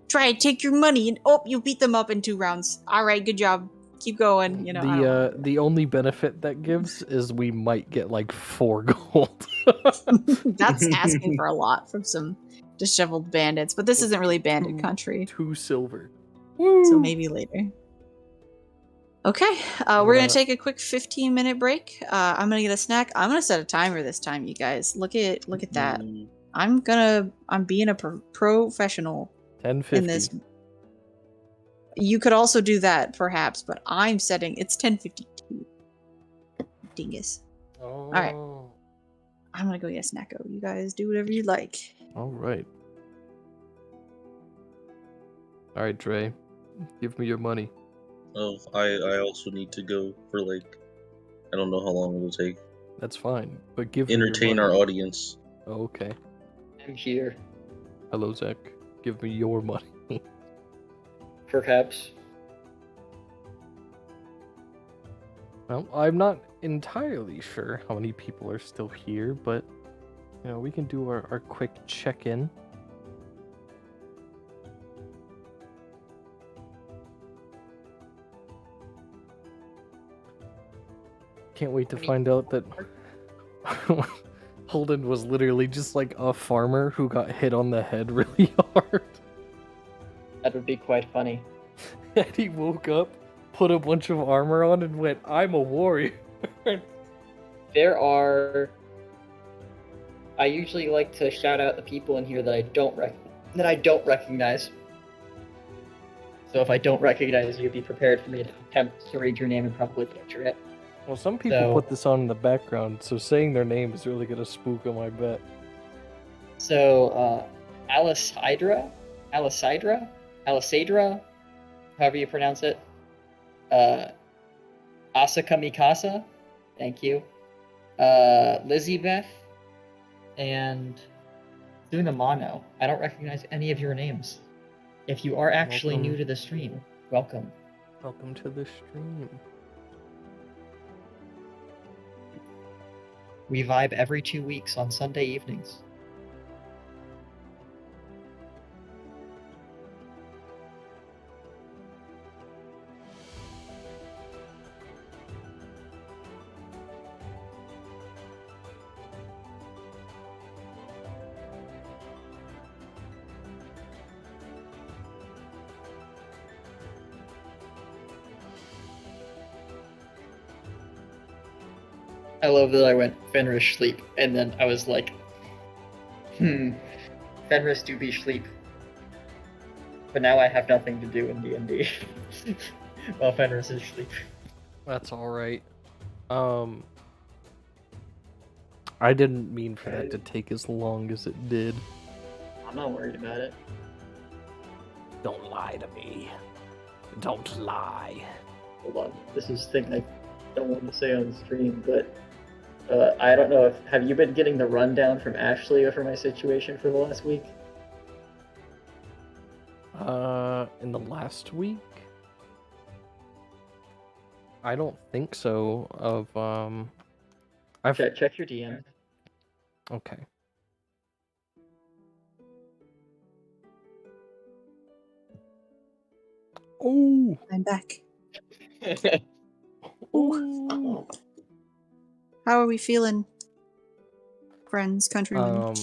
try to take your money and you beat them up in 2 rounds. All right, good job. Keep going.
The only benefit that gives is we might get like 4 gold.
That's asking for a lot from some disheveled bandits, but this isn't really bandit country.
2 silver.
So maybe later. Okay, we're gonna take a quick 15-minute break. I'm gonna get a snack. I'm gonna set a timer this time, you guys. Look at that. I'm being a professional
10:50
in this. You could also do that, perhaps, but I'm setting it's 10:52. Dingus.
Oh.
All right. I'm gonna go get a snacko. You guys do whatever you like.
All right. All right, Dre. Give me your money.
Oh, I also need to go for like, I don't know how long it will take.
That's fine, but give
Entertain
me your
our
money.
audience.
Oh, okay.
I'm here.
Hello, Zach. Give me your money.
Perhaps.
Well, I'm not entirely sure how many people are still here, but we can do our quick check-in. Can't wait to find out that Holden was literally just like a farmer who got hit on the head really hard.
That would be quite funny.
And he woke up, put a bunch of armor on, and went, "I'm a warrior."
There are. I usually like to shout out the people in here that I don't recognize. So if I don't recognize you, be prepared for me to attempt to read your name and probably butcher it.
Well, some people put this on in the background, so saying their name is really gonna spook them, I bet.
So, Alicidra, however you pronounce it. Asaka Mikasa, thank you. Lizzie Beth, and Tsunamano. I don't recognize any of your names. If you are actually new to the stream, welcome.
Welcome to the stream.
We vibe every 2 weeks on Sunday evenings. I love that I went Fenris sleep, and then I was like, Fenris do be sleep. But now I have nothing to do in D&D. While Fenris is sleep.
That's alright. I didn't mean for that to take as long as it did.
I'm not worried about it.
Don't lie to me. Don't lie.
Hold on. This is thing I don't want to say on the stream, but I don't know if have you been getting the rundown from Ashley over my situation for the last week?
In the last week? I don't think so. I've
Check your DM.
okay. Oh,
I'm back.
oh.
How are we feeling, friends, countrymen?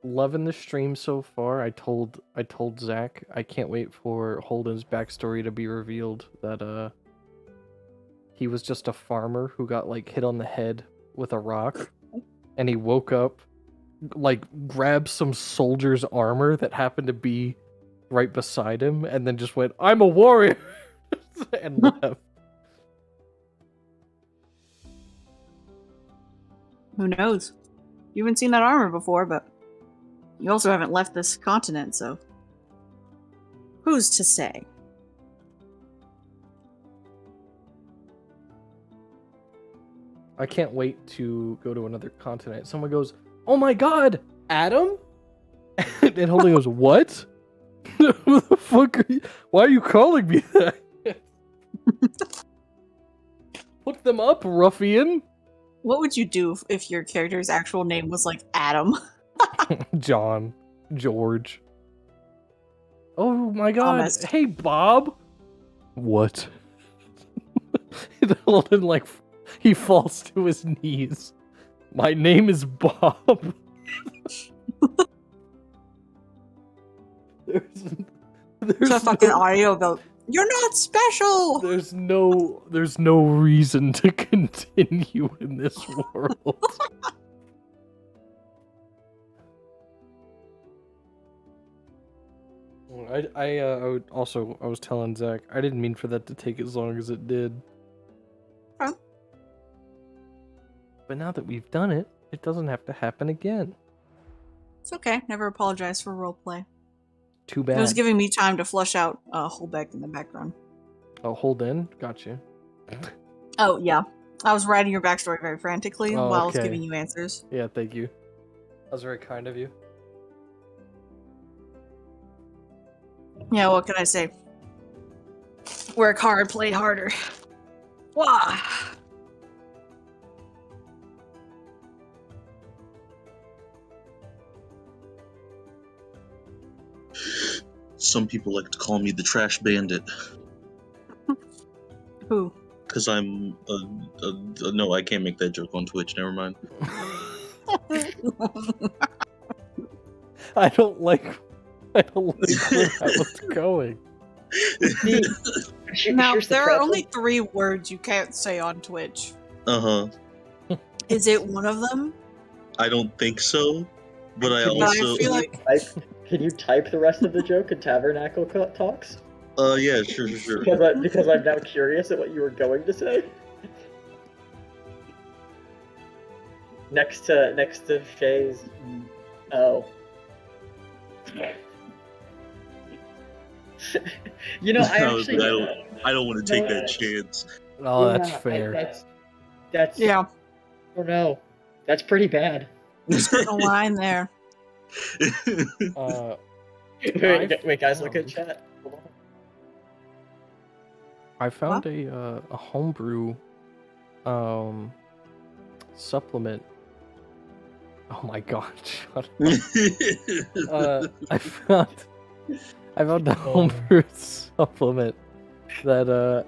Loving the stream so far. I told Zach I can't wait for Holden's backstory to be revealed. That he was just a farmer who got like hit on the head with a rock, and he woke up, like grabbed some soldier's armor that happened to be right beside him, and then just went, "I'm a warrior," and left.
Who knows? You haven't seen that armor before, but you also haven't left this continent, so who's to say?
I can't wait to go to another continent. Someone goes, "Oh my god, Adam?" And Holden goes, "What? Who the fuck are you? Why are you calling me that?" Look them up, ruffian.
What would you do if your character's actual name was like Adam?
John, George. Oh my god.
Honest.
Hey, Bob. What? Holden, like, he falls to his knees. My name is Bob. There's
a fucking audio about you're not special.
There's no reason to continue in this world. I was telling Zach, I didn't mean for that to take as long as it did.
Huh?
But now that we've done it, it doesn't have to happen again.
It's okay. Never apologize for roleplay.
Too bad.
It was giving me time to flush out Holbeck in the background.
Oh, hold in. Gotcha.
Oh, yeah. I was writing your backstory very frantically
Oh,
while I was
okay.
giving you answers.
Yeah, thank you. That was very kind of you.
Yeah, what can I say? Work hard, play harder. Wah!
Some people like to call me the trash bandit.
Who?
Because I'm no, I can't make that joke on Twitch. Never mind.
I don't like where that was going.
Now, there are only 3 words you can't say on Twitch.
Uh-huh.
Is it one of them?
I don't think so, but I
But
also...
I feel like...
Can you type the rest of the joke in Tabernacle Talks?
Yeah, sure.
Because I'm now curious at what you were going to say. Next to Shay's. Oh. You know, I actually.
I don't want to take that chance.
Oh, that's fair.
That's.
Yeah.
Oh no, that's pretty bad.
There's a line there.
Wait, guys, look at chat. Hold on.
I found a homebrew supplement. Oh my god, shut up. I found a homebrew supplement that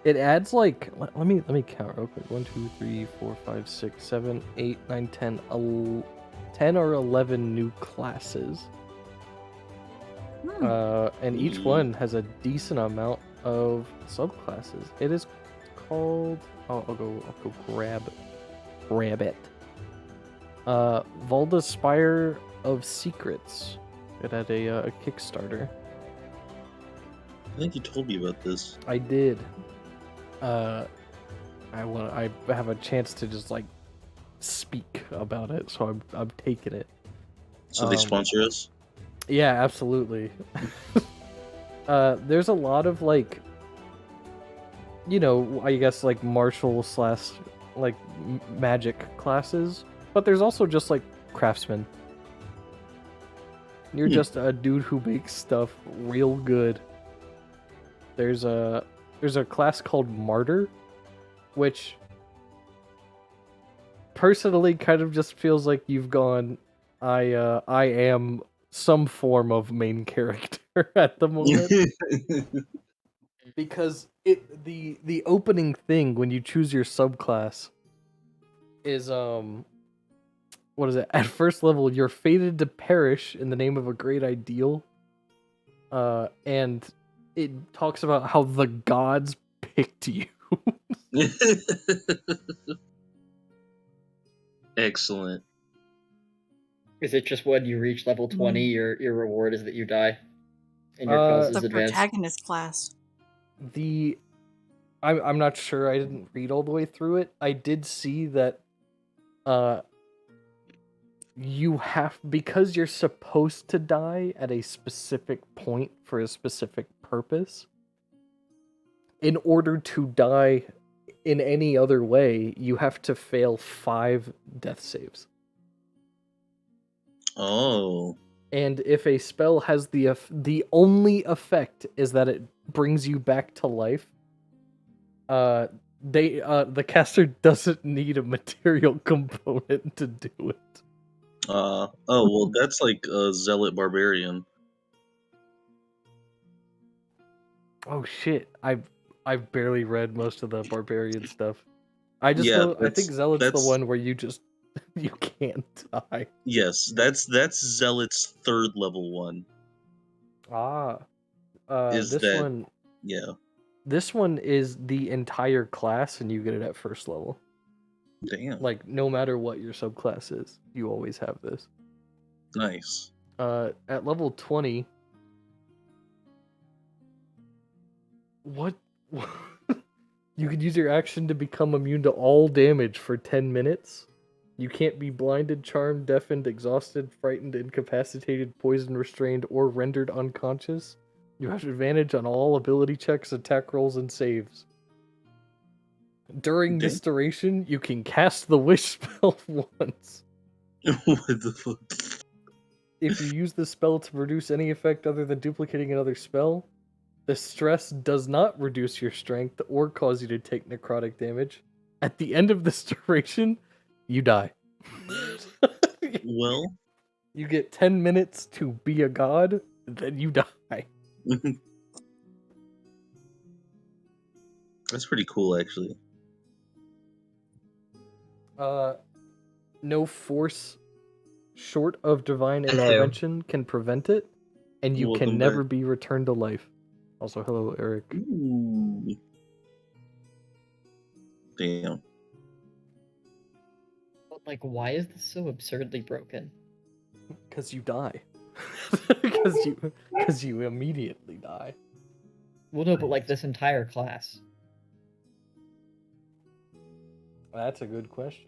it adds like let me count real quick. 1, 2, 3, 4, 5, 6, 7, 8, 9, 10, 10 or 11 new classes. And each one has a decent amount of subclasses. It is called I'll go grab it. Volda's Spire of Secrets. It had a Kickstarter.
I think you told me about this.
I did. I have a chance to just like speak about it, so I'm taking it.
So they sponsor us?
Yeah, absolutely. There's a lot of like, you know, I guess like martial / like magic classes, but there's also just like craftsmen. You're just a dude who makes stuff real good. There's a class called Martyr, which personally kind of just feels like you've gone, I am some form of main character at the moment. Because the opening thing when you choose your subclass is what is it? At first level, you're fated to perish in the name of a great ideal. And it talks about how the gods picked you.
Excellent.
Is it just when you reach level 20, your reward is that you die? And your cause is
The
advanced?
protagonist class.
I'm not sure. I didn't read all the way through it. I did see that you have, because you're supposed to die at a specific point for a specific purpose, in order to die in any other way, you have to fail 5 death saves.
Oh.
And if a spell has the only effect is that it brings you back to life, the caster doesn't need a material component to do it.
Oh well, that's like a zealot barbarian.
Oh shit! I've barely read most of the barbarian stuff. I just know I think Zealot's the one where you just you can't die.
Yes, that's zealot's 3rd level one.
One.
Yeah.
This one is the entire class, and you get it at 1st level.
Damn.
Like, no matter what your subclass is, you always have this.
Nice.
At level 20... What? You could use your action to become immune to all damage for 10 minutes. You can't be blinded, charmed, deafened, exhausted, frightened, incapacitated, poisoned, restrained, or rendered unconscious. You have advantage on all ability checks, attack rolls, and saves. During this duration, you can cast the wish spell once.
What the fuck?
If you use the spell to produce any effect other than duplicating another spell, the stress does not reduce your strength or cause you to take necrotic damage. At the end of this duration, you die.
Well,
you get 10 minutes to be a god, then you die.
That's pretty cool, actually.
No force short of divine intervention can prevent it, and you can never be returned to life. Also, hello, Eric.
Ooh. Damn.
Like, why is this so absurdly broken?
Because you die. Because you immediately die.
Well, no, but like this entire class.
That's a good question.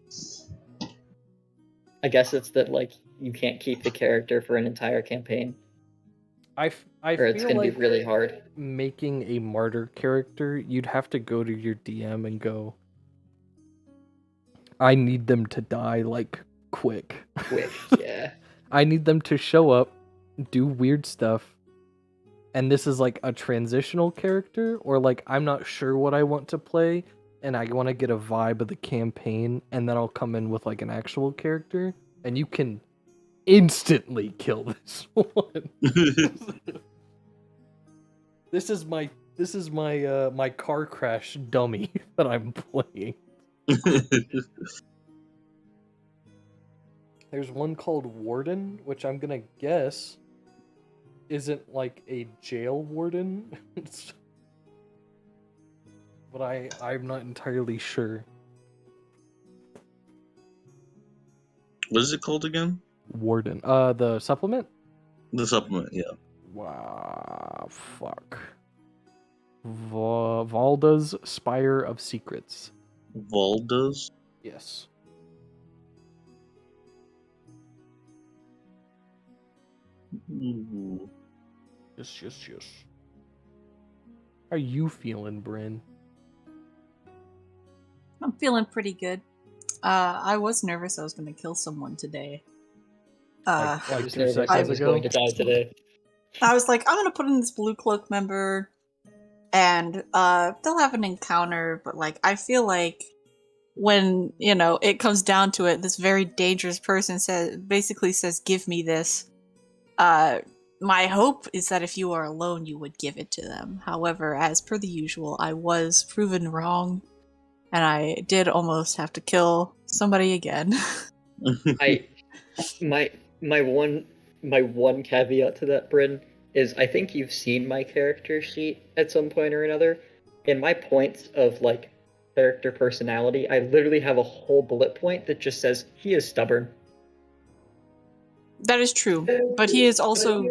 I guess it's that like you can't keep the character for an entire campaign.
I
or it's
feel
gonna
like
be really hard.
Making a martyr character, you'd have to go to your DM and go, I need them to die, like, quick.
Quick, yeah.
I need them to show up, do weird stuff, and this is like a transitional character, or like I'm not sure what I want to play, and I want to get a vibe of the campaign, and then I'll come in with like an actual character, and you can instantly kill this one. This is my my car crash dummy that I'm playing. There's one called Warden, which I'm gonna guess isn't like a jail warden. But I'm not entirely sure.
What is it called again?
Warden. The supplement?
The supplement, yeah.
Wow, fuck. Valda's Spire of Secrets.
Valda's?
Yes.
Ooh.
Yes. How are you feeling, Bryn?
I'm feeling pretty good. I was nervous I was going to kill someone today.
Like
I was
2
nervous I
seconds
was
ago.
going to die today.
I was like, I'm going to put in this blue cloak member, and they'll have an encounter, but like, I feel like when, it comes down to it, this very dangerous person basically says, give me this. My hope is that if you are alone, you would give it to them. However, as per the usual, I was proven wrong, and I did almost have to kill somebody again.
My one caveat to that, Bryn, is I think you've seen my character sheet at some point or another. In my points of like character personality, I literally have a whole bullet point that just says he is stubborn.
That is true, but he is also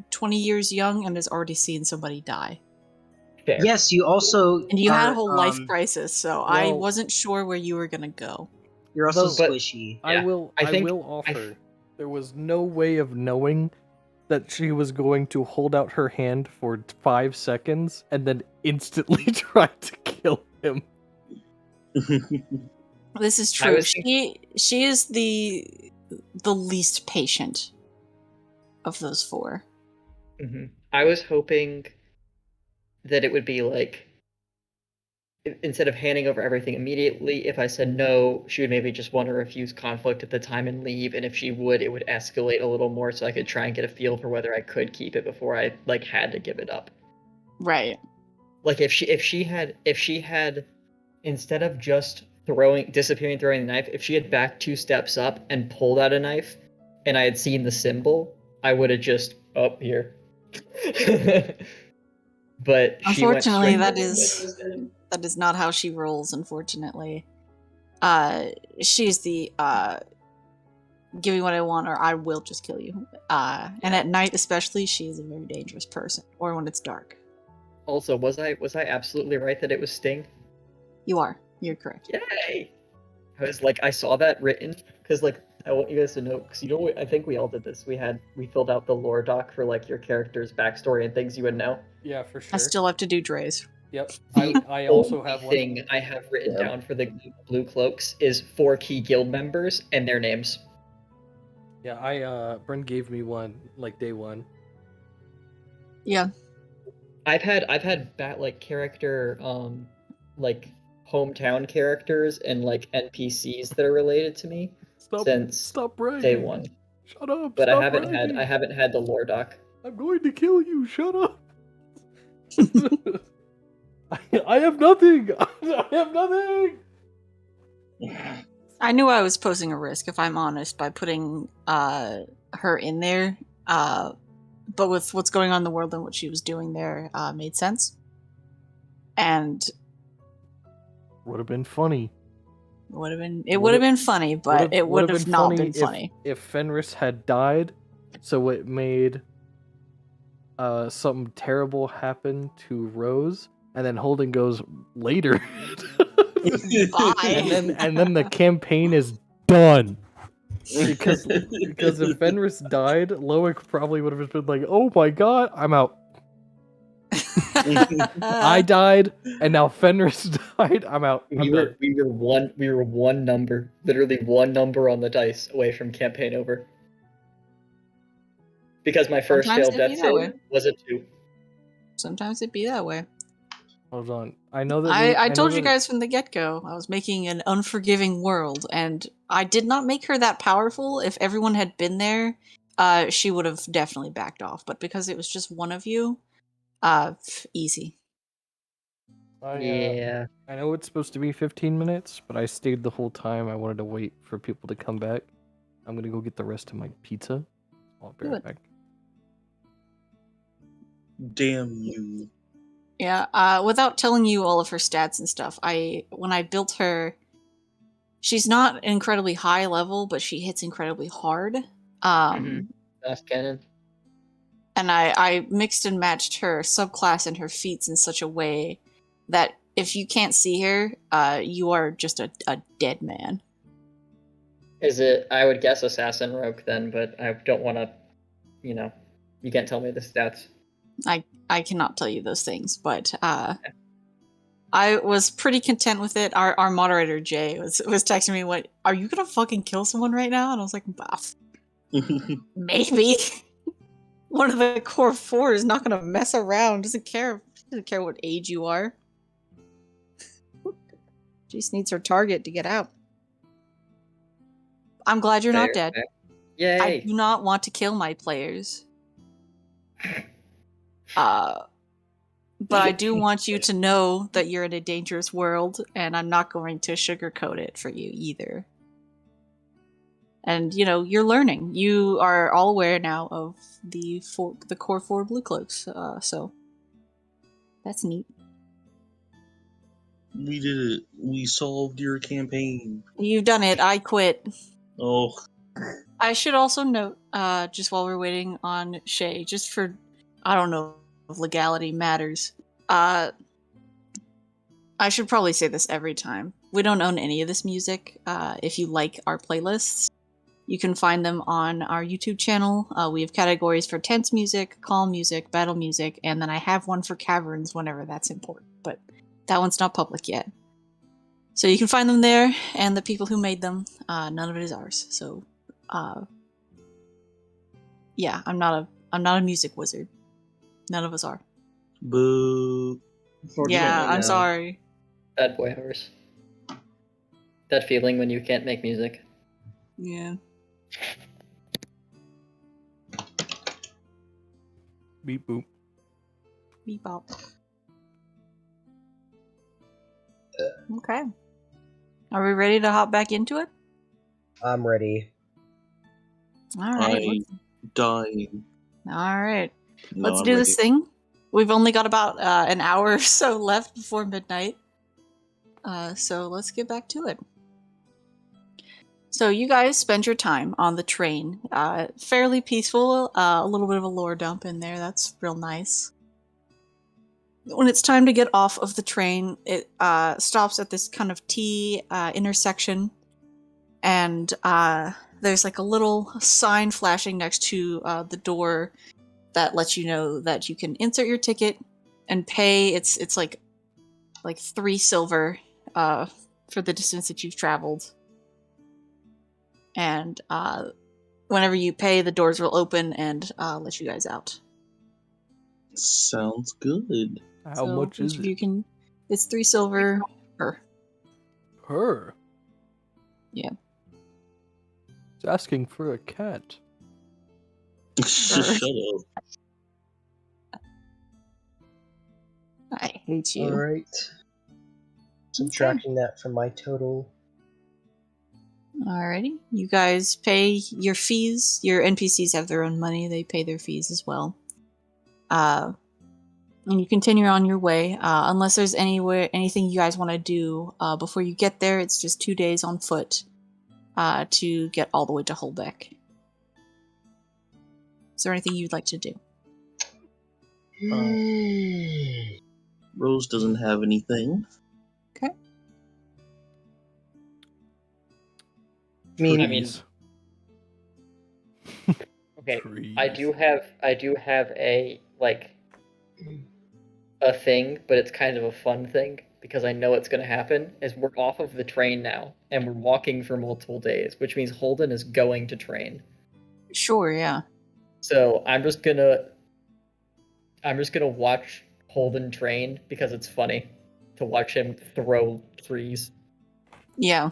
20 years young and has already seen somebody die.
Fair.
Yes, you also
And you had a
are,
whole life crisis, so I wasn't sure where you were gonna go.
You're also
Though-
squishy.
I
Yeah,
will
I think-
offer. There was no way of knowing that she was going to hold out her hand for 5 seconds and then instantly try to kill him.
This is
I
true.
was
She is the least patient of those four.
Mhm. I was hoping that it would be like, instead of handing over everything immediately, if I said no, she would maybe just want to refuse conflict at the time and leave, and if she would, it would escalate a little more so I could try and get a feel for whether I could keep it before I like had to give it up.
Right.
Like if she had instead of just disappearing throwing the knife, if she had backed 2 steps up and pulled out a knife and I had seen the symbol, I would have just up here. But she went
Unfortunately,
straight
that is not how she rolls, unfortunately. She's the give me what I want or I will just kill you. And at night especially, she is a very dangerous person. Or when it's dark.
Also, was I absolutely right that it was Sting?
You are. You're correct.
Yay! I was like, I saw that written because like I want you guys to know, because I think we all did this. We filled out the lore doc for like your character's backstory and things you would know.
Yeah, for sure.
I still have to do Dre's.
Yep.
The
I also
only
have one.
thing I have written down for the blue cloaks is 4 key guild members and their names.
Yeah, Bryn gave me one like day one.
Yeah.
I've had like character like hometown characters and like NPCs that are related to me since
Stop bragging.
day one.
Shut up.
But
stop
I haven't
bragging.
had the lore doc.
I'm going to kill you. Shut up. I have nothing. I have nothing.
I knew I was posing a risk, if I'm honest, by putting her in there. But with what's going on in the world and what she was doing there, made sense. And
Would have been funny.
would have been funny, but it would have not been funny.
If Fenris had died, so it made something terrible happen to Rose, and then Holden goes later.
Bye.
and then the campaign is done. Because if Fenris died, Loic probably would have been like, "Oh my god, I'm out." I died, and now Fenris died. I'm out.
We were one number, literally one number on the dice away from campaign over. Because my first
Sometimes
failed
it'd be
death
that
save
way.
was a 2.
Sometimes it'd be that way.
Hold on. I know that
I told you guys from the get-go, I was making an unforgiving world, and I did not make her that powerful. If everyone had been there, she would have definitely backed off. But because it was just one of you, easy.
Yeah.
I know it's supposed to be 15 minutes, but I stayed the whole time. I wanted to wait for people to come back. I'm gonna go get the rest of my pizza. I'll be right back.
Damn you.
Yeah, without telling you all of her stats and stuff, when I built her, she's not incredibly high level, but she hits incredibly hard.
That's canon.
And I mixed and matched her subclass and her feats in such a way that if you can't see her, you are just a dead man.
Is it? I would guess assassin rogue then, but I don't want to. You can't tell me the stats.
I cannot tell you those things, but I was pretty content with it. Our moderator Jay was texting me, "What are you gonna fucking kill someone right now?" And I was like, "Bah, maybe." One of the core four is not gonna mess around. Doesn't care what age you are. She just needs her target to get out. I'm glad you're not
Fair,
dead.
fair.
I
Yay!
do not want to kill my players. But I do want you to know that you're in a dangerous world, and I'm not going to sugarcoat it for you either. And you're learning. You are all aware now of the core four blue cloaks. So that's neat.
We did it. We solved your campaign.
You've done it. I quit.
Oh,
I should also note, just while we're waiting on Shay, just for, I don't know if legality matters, I should probably say this every time. We don't own any of this music. If you like our playlists, you can find them on our YouTube channel. We have categories for tense music, calm music, battle music, and then I have one for caverns whenever that's important. But that one's not public yet. So you can find them there, and the people who made them, none of it is ours. So, yeah, I'm not a music wizard. None of us are.
boo.
Yeah, I'm
no.
sorry.
Bad boy horse. That feeling when you can't make music.
Yeah.
Beep boop.
Beep bop. Okay. Are we ready to hop back into it?
I'm ready.
All right.
I'm dying.
All right.
No,
Let's
I'm
do
ready.
this thing. We've only got about an hour or so left before midnight. So let's get back to it. So you guys spend your time on the train. Fairly peaceful. A little bit of a lore dump in there. That's real nice. When it's time to get off of the train, it stops at this kind of T intersection. And there's like a little sign flashing next to the door that lets you know that you can insert your ticket and pay. It's like 3 silver for the distance that you've traveled. And whenever you pay, the doors will open and let you guys out.
Sounds good.
How
So
much
each
is
of you
it?
can. It's 3 silver per.
Her.
Yeah.
It's asking for a cat.
Shut up.
I hate you.
Alright. Subtracting that from my total.
Alrighty. You guys pay your fees. Your NPCs have their own money. They pay their fees as well. And you continue on your way. Unless there's anything you guys want to do before you get there, it's just 2 days on foot to get all the way to Holbeck. Is there anything you'd like to do?
Rose doesn't have anything.
Okay.
I mean,
Trees.
Okay,
Trees.
I do have a a thing, but it's kind of a fun thing because I know it's going to happen. Is we're off of the train now and we're walking for multiple days, which means Holden is going to train.
Sure, yeah.
So I'm just gonna watch Holden train because it's funny to watch him throw trees.
Yeah.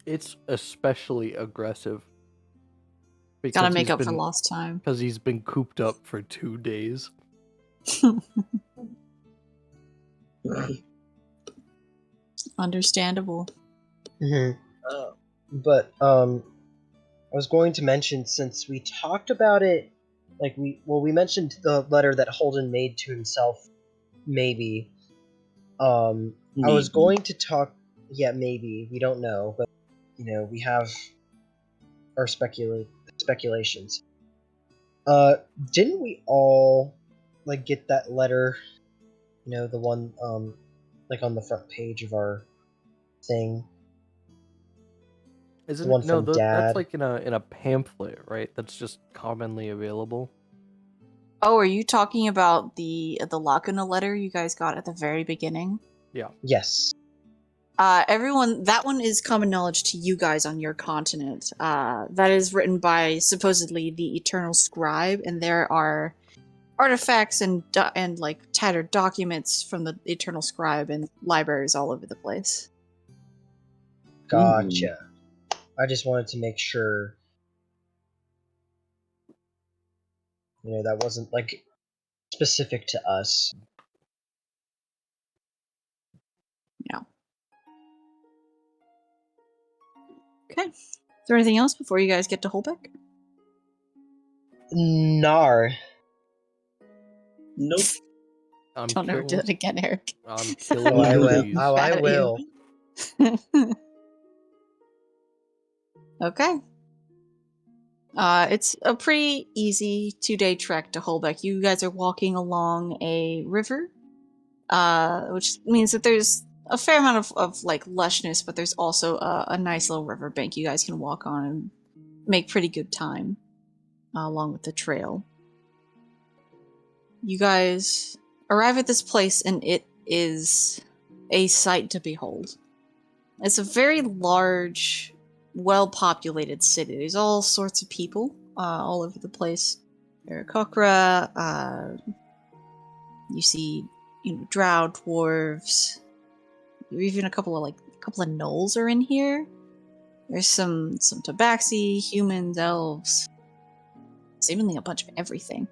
It's especially aggressive.
Gotta make up for lost time.
Because he's been cooped up for 2 days.
Understandable.
But I was going to mention, since we talked about it, we mentioned the letter that Holden made to himself. Maybe. I was going to talk. Yeah, maybe, we don't know, but we have our speculations. Didn't we all get that letter? The one on the front page of our thing.
Isn't
The one
it? No,
from Dad.
that's like in a pamphlet, right? That's just commonly available.
Oh, are you talking about the Lacuna letter you guys got at the very beginning?
Yeah.
Yes.
Everyone, that one is common knowledge to you guys on your continent. That is written by supposedly the Eternal Scribe, and there are artifacts and like tattered documents from the Eternal Scribe in libraries all over the place.
Gotcha. I just wanted to make sure, that wasn't like specific to us.
Yeah. Okay. Is there anything else before you guys get to Holbeck?
Nar.
Nope.
I'm
Don't ever do
killing.
that again, Eric.
I'm killing
Oh, I will.
trees.
Oh, I
Mad at you.
will.
Okay. It's a pretty easy 2-day trek to Holbeck. You guys are walking along a river, which means that there's a fair amount of like lushness, but there's also a nice little riverbank you guys can walk on and make pretty good time along with the trail. You guys arrive at this place, and it is a sight to behold. It's a very large, well-populated city. There's all sorts of people all over the place. There are Kokra, you see, drow, dwarves. Even a couple of gnolls are in here. There's some tabaxi, humans, elves. Seemingly a bunch of everything.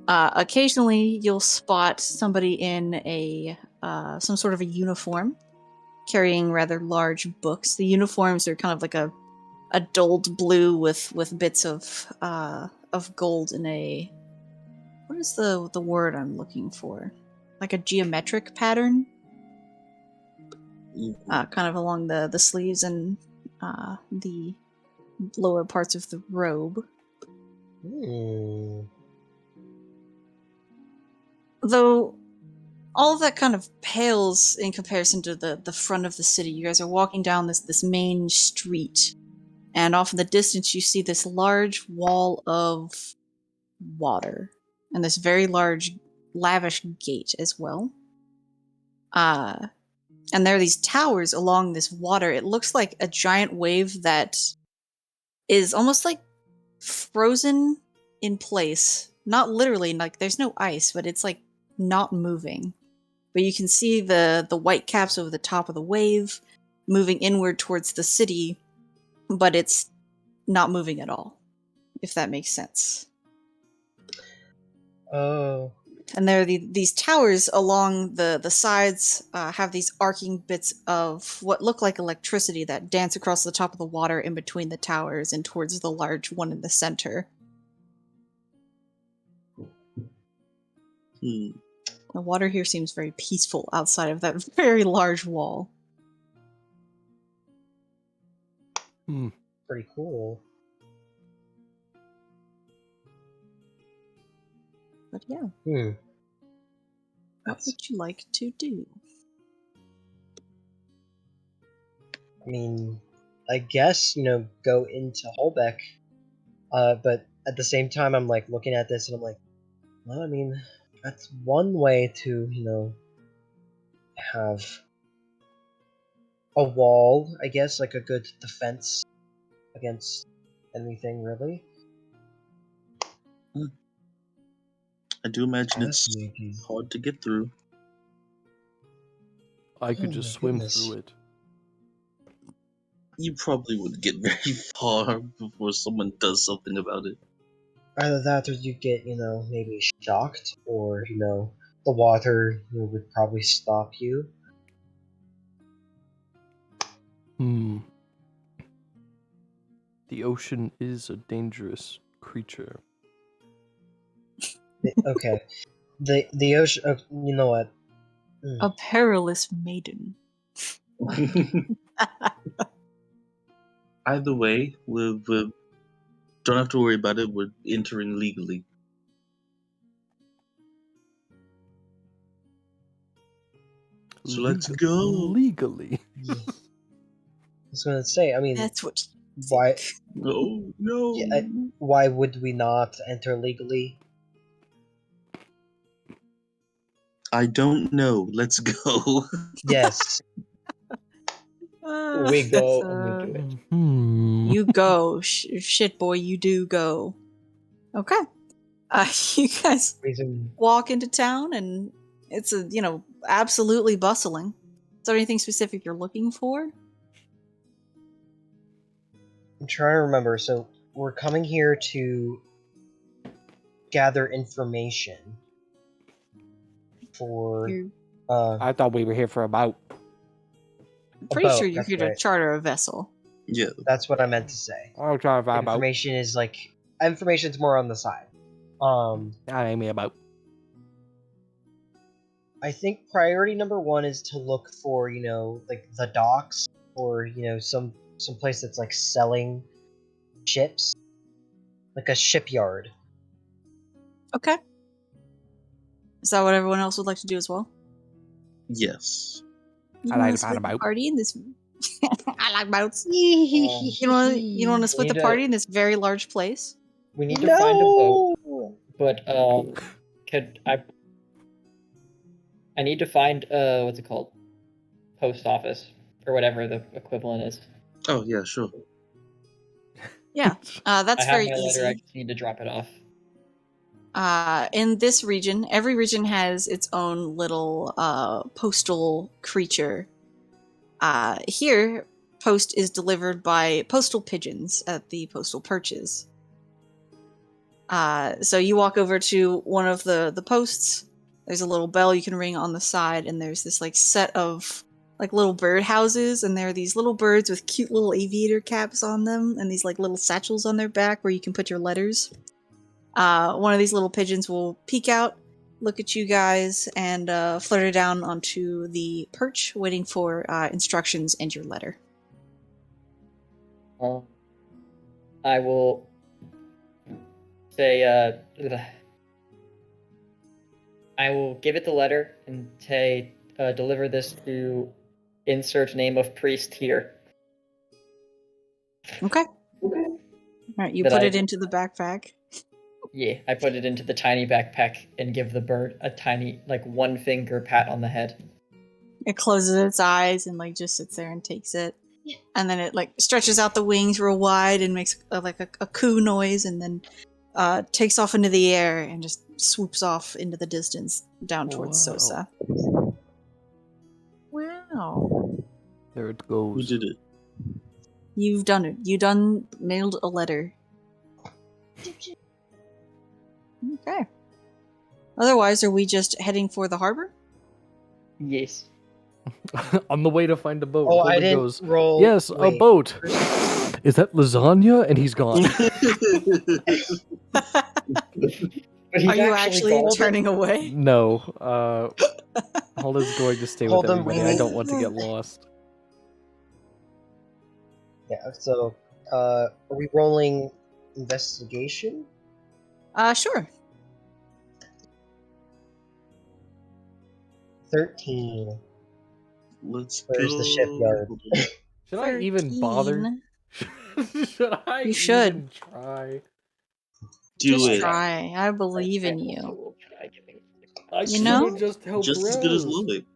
Occasionally, you'll spot somebody in a some sort of a uniform, carrying rather large books. The uniforms are kind of like a dulled blue with bits of gold in a, what is the word I'm looking for? Like a geometric pattern, kind of along the sleeves and the lower parts of the robe. Though all of that kind of pales in comparison to the front of the city. You guys are walking down this main street, and off in the distance you see this large wall of water and this very large, lavish gate as well. And there are these towers along this water. It looks like a giant wave that is almost like frozen in place. Not literally, like there's no ice, but it's like not moving. But you can see the white caps over the top of the wave moving inward towards the city, but it's not moving at all, if that makes sense.
Oh.
And there are these towers along the sides, have these arcing bits of what look like electricity that dance across the top of the water in between the towers and towards the large one in the center. The water here seems very peaceful outside of that very large wall.
Pretty cool.
But yeah. What would you like to do?
I mean, I guess, go into Holbeck. But at the same time, I'm like looking at this and I'm like, well, I mean, that's one way to, have a wall, I guess, like a good defense against anything, really.
I do imagine it's
Fascinating.
hard to get through.
I could
Oh
just
my
swim
goodness.
through it.
You probably would get very far before someone does something about it.
Either that or you get, maybe shocked, or, the water would probably stop you.
The ocean is a dangerous creature.
Okay. The ocean, you know what?
A perilous maiden.
Either way, we don't have to worry about it. We're entering legally. So let's go.
Legally.
I was gonna say, I mean,
That's what you
why?
think.
No.
Why would we not enter legally?
I don't know. Let's go.
Yes.
We
That's,
go and we do it.
You go. Shit, boy, you do go. Okay. You guys
Reason.
walk into town, and it's absolutely bustling. Is there anything specific you're looking for?
I'm trying to remember. So we're coming here to gather information for.
You're
I thought we were here for a boat.
pretty
boat,
sure you're
that's
here to
right.
charter a vessel.
Yeah.
That's what I meant to say.
I'll try to find a boat.
Information is like information's more on the side.
I ain't me a boat.
I think priority number 1 is to look for, like the docks or, some place that's like selling ships. Like a shipyard.
Okay. Is that what everyone else would like to do as well?
Yes.
You
I like
wanna
to find
split
a
the
boat.
party in this. I like boats. You want to split the
need
party in this very large place?
We need to find a boat,
No!
but could I need to find what's it called? Post office or whatever the equivalent is.
Oh yeah, sure.
Yeah, that's
I have
very
my letter. I
easy.
just need to drop it off.
In this region, every region has its own little postal creature. Here, post is delivered by postal pigeons at the postal perches. So you walk over to one of the posts. There's a little bell you can ring on the side, and there's this like set of like little bird houses, and there are these little birds with cute little aviator caps on them, and these like little satchels on their back where you can put your letters. One of these little pigeons will peek out, look at you guys, and flutter down onto the perch, waiting for instructions and your letter.
I will say, I will give it the letter and say, deliver this to insert name of priest here.
Okay. All right, you
That
put
I-
it into the backpack.
Yeah, I put it into the tiny backpack and give the bird a tiny, like, one finger pat on the head.
It closes its eyes and like just sits there and takes it, and then it like stretches out the wings real wide and makes like a coo noise, and then takes off into the air and just swoops off into the distance down towards
Wow.
Sosa. Wow.
There it
Who
goes.
did it?
You've done it. You done mailed a letter. Okay. Otherwise, are we just heading for the harbor?
Yes.
On the way to find a boat.
Oh,
Holden
I didn't
goes,
roll.
yes, a
wait.
boat. Is that lasagna? And he's gone.
But he's
Are you actually
gone.
turning away?
No. Holden's going to stay with
Holden,
everybody.
we
I
need-
don't want to get lost.
Yeah, so, are we rolling investigation?
Sure.
13.
Let's
Where's
go.
the shipyard?
Should I even bother?
13.
Should I
You should.
even try?
Do
Just
it.
try. I believe in you.
Will try giving-
I
You
should
know?
have just helped
Just as good as
Rose.
Lloyd.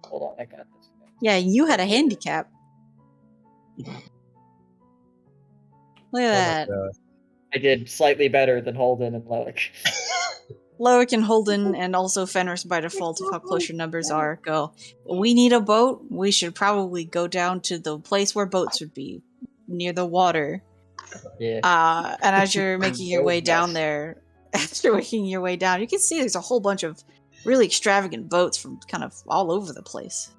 Hold on, I got this.
Yeah, you had a handicap. Look at that.
Oh my god.
I did slightly better than Holden and Loic.
Loic and Holden, and also Fenris by default of how close your numbers are, go, we need a boat. We should probably go down to the place where boats would be, near the water.
Yeah.
And as you're making your way
Boat
down
mess.
there, as you're making your way down, you can see there's a whole bunch of really extravagant boats from kind of all over the place.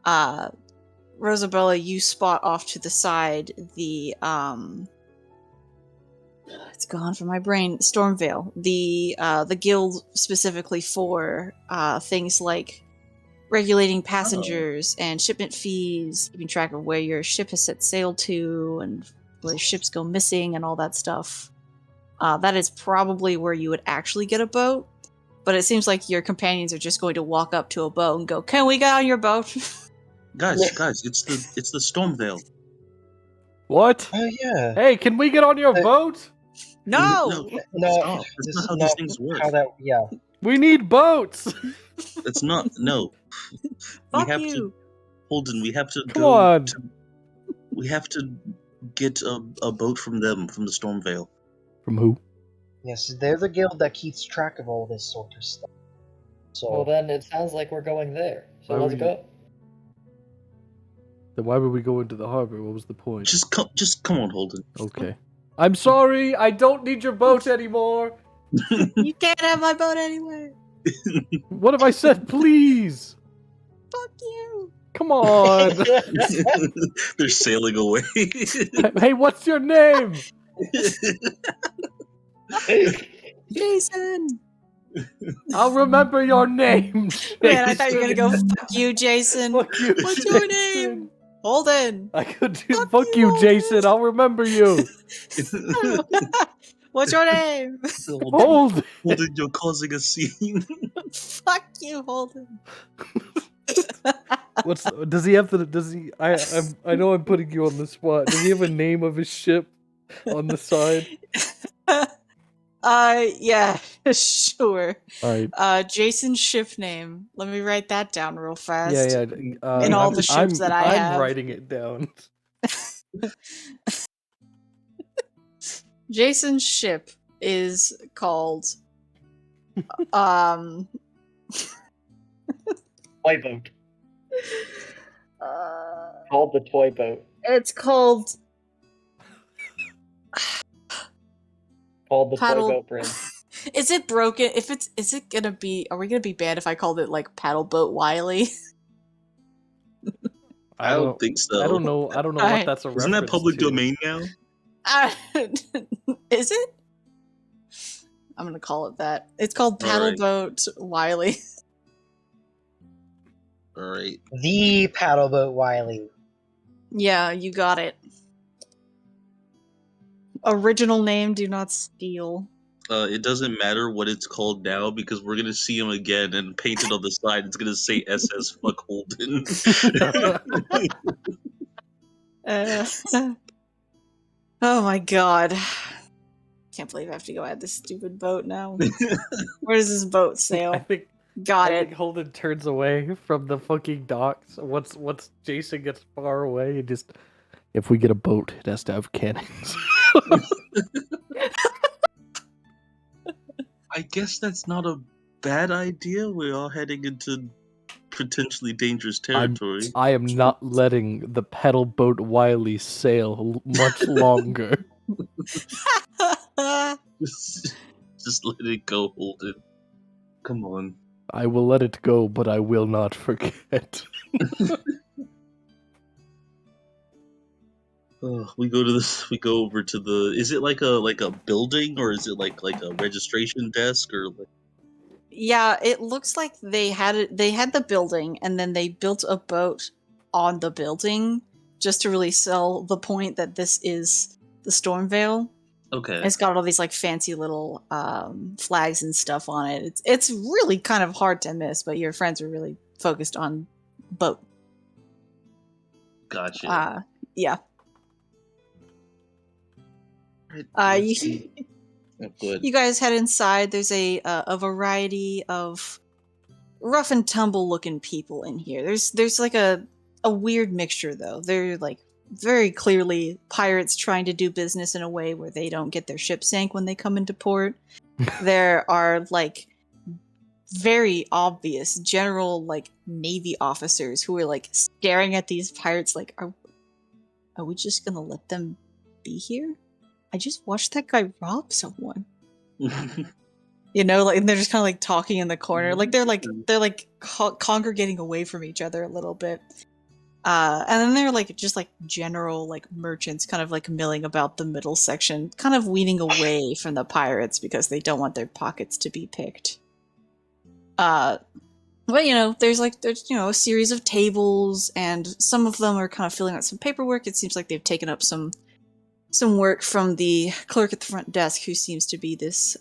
Rosabella, you spot off to the side the it's gone from my brain. Stormvale, the guild specifically for things like regulating passengers and shipment fees, keeping track of where your ship has set sail to and where ships go missing and all that stuff. That is probably where you would actually get a boat, but it seems like your companions are just going to walk up to a boat and go, "Can we get on your boat?"
Guys,
Yeah.
guys, it's the Stormvale.
What?
Oh yeah.
Hey, can we get on your
Uh,
boat?
No!
No,
Stop. That's
this
not
is
how
not
these things work.
how that. Yeah.
We need boats.
That's not. No. We
Fuck
have
you!
to. Holden, we have to
Come
go.
on.
We have to get a boat from them, from the Stormvale.
From who?
Yes, they're the guild that keeps track of all this sort of stuff. So
Well, then it sounds like we're going there. So
Why
let's
would
go.
Then why would we go into the harbor? What was the point?
Just come on, Holden.
Okay. I'm sorry. I don't need your boat anymore.
You can't have my boat anyway!
What have I said? Please.
Fuck you!
Come on.
They're sailing away.
Hey, what's your name?
Jason!
I'll remember your name.
Man, I thought you were gonna go,
Jason.
fuck you, Jason!
Fuck you.
What's your
Jason.
name? Holden!
I could do.
Fuck
Fuck
you,
you,
Holden.
Jason. I'll remember you.
What's your name?
Hold.
Holden, you're causing a scene.
Fuck you, Holden.
What's? Does he have the? Does he? I know I'm putting you on the spot. Does he have a name of his ship on the side?
Yeah, sure.
All right.
Jason's ship name. Let me write that down real fast.
Yeah.
In all
I'm-
the ships
I'm-
that I
I'm
have.
writing it down.
Jason's ship is called
Toy boat. Called the toy boat.
it's called
Called the
Paddle-
toy boat bridge.
Is it broken? Is it gonna be, are we gonna be bad if I called it like Paddle Boat Wiley?
I don't think so.
I don't know. What
Alright.
that's a
Isn't
reference
that public
to.
domain now?
Is it? I'm gonna call it that. It's called Paddle
Alright.
Boat Wiley.
All right.
the paddleboat Wiley.
Yeah, you got it. Original name, do not steal.
It doesn't matter what it's called now because we're gonna see him again and painted on the side. It's gonna say SS Fuck Holden.
Oh my god. Can't believe I have to go add this stupid boat now. Where does this boat
I
sail?
think.
Got
I
it.
think Holden turns away from the fucking docks. Once Jason gets far away, he just. If we get a boat, it has to have cannons.
I guess that's not a bad idea. We're all heading into potentially dangerous territory.
I am not letting the pedal boat Wiley sail much longer.
Just let it go, Holden. Come on.
I will let it go, but I will not forget.
We go to this. We go over to the. Is it like a building or is it like a registration desk or like?
Yeah, it looks like they had it. They had the building, and then they built a boat on the building just to really sell the point that this is the Stormvale.
Okay.
It's got all these like fancy little flags and stuff on it. It's really kind of hard to miss, but your friends are really focused on boat.
Gotcha.
Yeah. You
Oh, good.
you guys head inside. There's a variety of rough and tumble looking people in here. There's like a weird mixture though. They're like very clearly pirates trying to do business in a way where they don't get their ship sank when they come into port. There are like very obvious general like Navy officers who are like staring at these pirates like, are we just gonna let them be here? I just watched that guy rob someone. You know, like, and they're just kind of like talking in the corner, like they're congregating away from each other a little bit. And then they're like just like general like merchants, kind of like milling about the middle section, kind of weaning away from the pirates because they don't want their pockets to be picked. But you know, there's you know a series of tables, and some of them are kind of filling out some paperwork. It seems like they've taken up some work from the clerk at the front desk, who seems to be this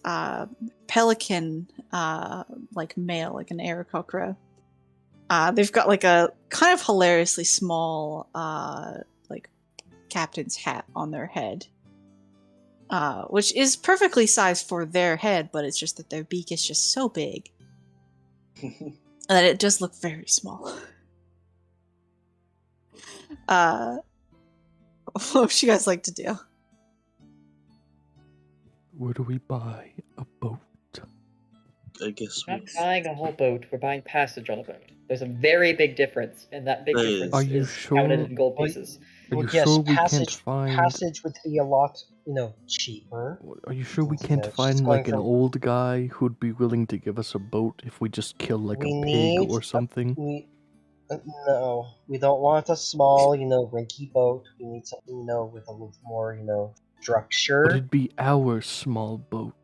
pelican like male, like an Aarakocra. They've got like a kind of hilariously small like captain's hat on their head. which is perfectly sized for their head, but it's just that their beak is just so big that it just looked very small. What would you guys like to do?
Where do we buy a boat?
I guess
We're
we.
not buying a whole boat, we're buying passage on a boat. There's a very big difference, and that big
There
difference
Are you
is counted
sure?
in gold
Well,
pieces.
Are
Well,
you
yes,
sure we can't find?
passage would be a lot, cheaper.
Are you sure we
You
can't
know, it's just
find
going
like an
from-
old guy who'd be willing to give us a boat if we just kill like
we
a pig
need
or something?
No, we don't want a small, rinky boat. We need something, with a little more,
But
structure.
it'd be our small boat.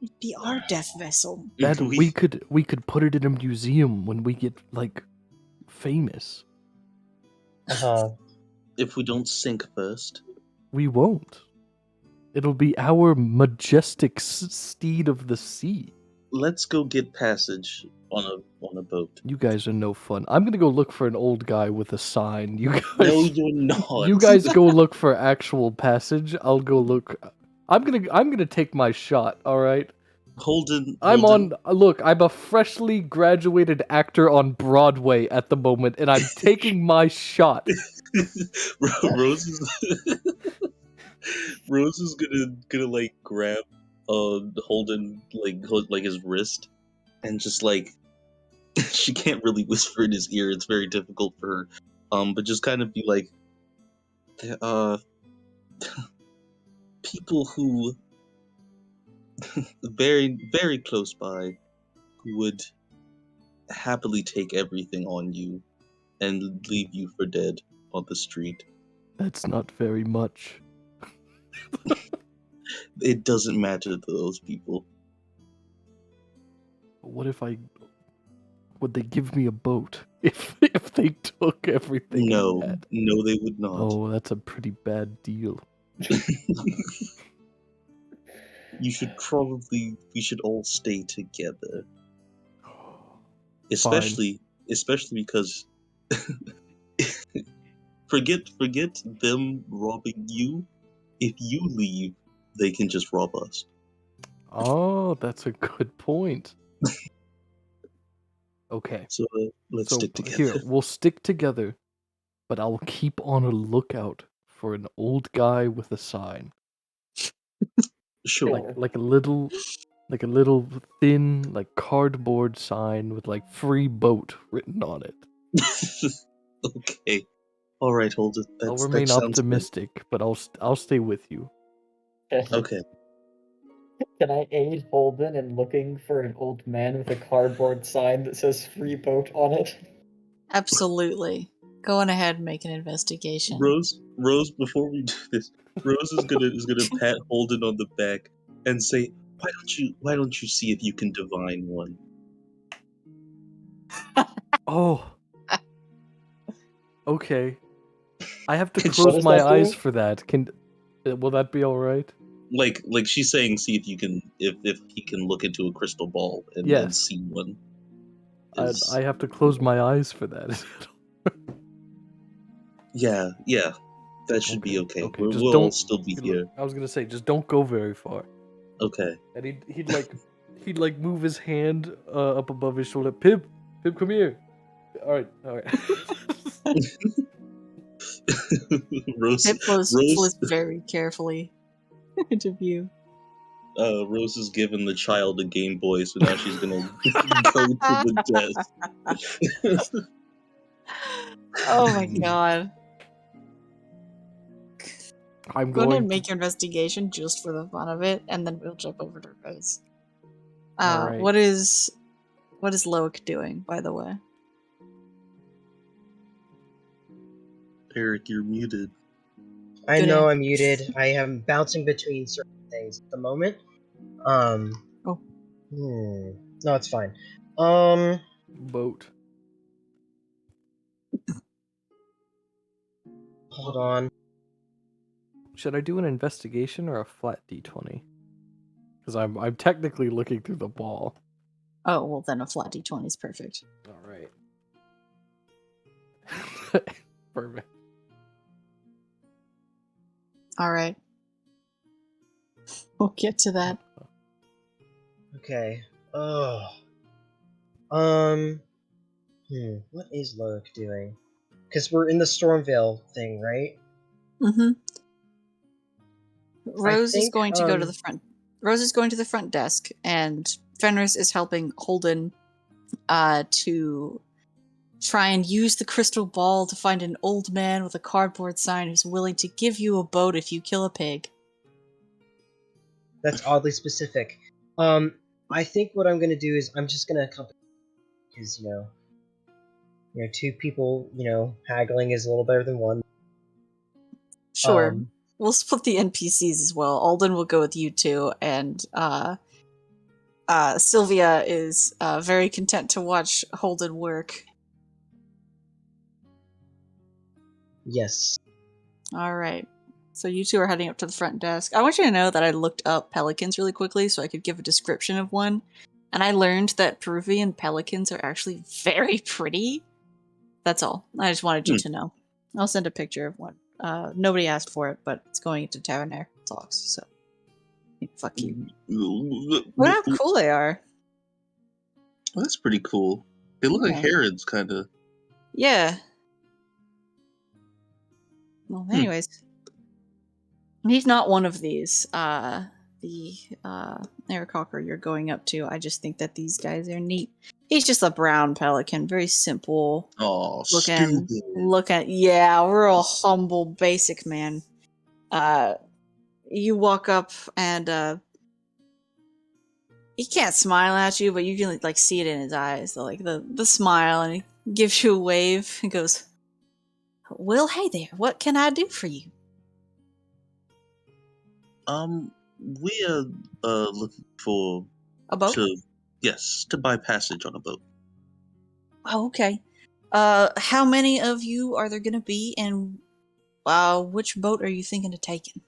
It'd be our death vessel.
That we could put it in a museum when we get like famous.
If we don't sink first.
We won't. It'll be our majestic steed of the sea.
Let's go get passage on a boat.
You guys are no fun. I'm gonna go look for an old guy with a sign. You guys,
No, you're not.
you guys go look for actual passage. I'll go look. I'm gonna take my shot. All right.
Holden.
I'm on. Look, I'm a freshly graduated actor on Broadway at the moment, and I'm taking my shot.
Rose is Rose is gonna like grab Holden like his wrist and just like she can't really whisper in his ear. It's very difficult for her. But just kind of be like, uh, people who very very close by would happily take everything on you and leave you for dead on the street.
That's not very much.
It doesn't matter to those people.
What if I? Would they give me a boat if they took everything? I
No,
had?
no, they would not.
Oh, that's a pretty bad deal.
We should all stay together. Especially because forget them robbing you. If you leave, they can just rob us.
Oh, that's a good point. Okay.
So let's
So
stick together.
here, we'll stick together, but I'll keep on a lookout for an old guy with a sign.
Sure.
Like a little thin, like cardboard sign with like free boat written on it.
Okay. All right, hold it.
I'll
That
remain
sounds good.
optimistic, but I'll stay with you.
Okay.
Can I aid Holden in looking for an old man with a cardboard sign that says free boat on it?
Absolutely. Go on ahead and make an investigation.
Rose, before we do this, Rose is gonna pat Holden on the back and say, why don't you see if you can divine one?
Oh. Okay. I have to
What
close
does
my
that
eyes
do?
for that. Will that be all right?
Like she's saying, see if you can if he can look into a crystal ball and then
Yes.
see one.
I have to close my eyes for that.
Yeah, that should be okay.
Okay, just
We'll all
don't
still be here.
I was gonna say, just don't go very far.
Okay.
And he'd like move his hand up above his shoulder. Pip, come here. All right.
Rose,
Pip flows very carefully into view.
Rose has given the child a Game Boy, so now she's gonna go to the death.
Oh my god.
I'm
Go ahead
going
and
to...
make your investigation just for the fun of it, and then we'll jump over to Rose.
Alright.
What is Loic doing, by the way?
Eric, you're muted.
I
Good
know
answer.
I'm muted. I am bouncing between certain things at the moment.
Oh.
No, it's fine.
boat.
Hold on.
Should I do an investigation or a flat d20? Because I'm technically looking through the ball.
Oh, well then a flat d20 is perfect.
All right. Perfect.
Alright. We'll get to that.
Okay. Oh. What is Loic doing? Because we're in the Stormvale thing, right?
Mm-hmm. Rose is
think,
going to go to the front. Rose is going to the front desk, and Fenris is helping Holden to try and use the crystal ball to find an old man with a cardboard sign who's willing to give you a boat if you kill a pig.
That's oddly specific. I think what I'm gonna do is I'm just gonna accompany, because two people, haggling is a little better than one.
Sure. We'll split the NPCs as well. Alden will go with you two, and Sylvia is very content to watch Holden work.
Yes.
All right. So you two are heading up to the front desk. I want you to know that I looked up pelicans really quickly so I could give a description of one. And I learned that Peruvian pelicans are actually very pretty. That's all. I just wanted you to know. I'll send a picture of one. Nobody asked for it, but it's going into Tavernaire Talks, so fuck you. Look how cool they are.
That's pretty cool. They look like herons, kind of.
Yeah. Well, anyways, he's not one of these. The Eric Hawker you're going up to. I just think that these guys are neat. He's just a brown pelican, very simple.
Oh,
looking.
stupid.
Real humble, basic man. You walk up and he can't smile at you, but you can like see it in his eyes, the smile, and he gives you a wave and goes, "Well, hey there. What can I do for you?"
We are looking for
a boat.
To buy passage on a boat.
Oh, okay. How many of you are there gonna be, and which boat are you thinking of taking?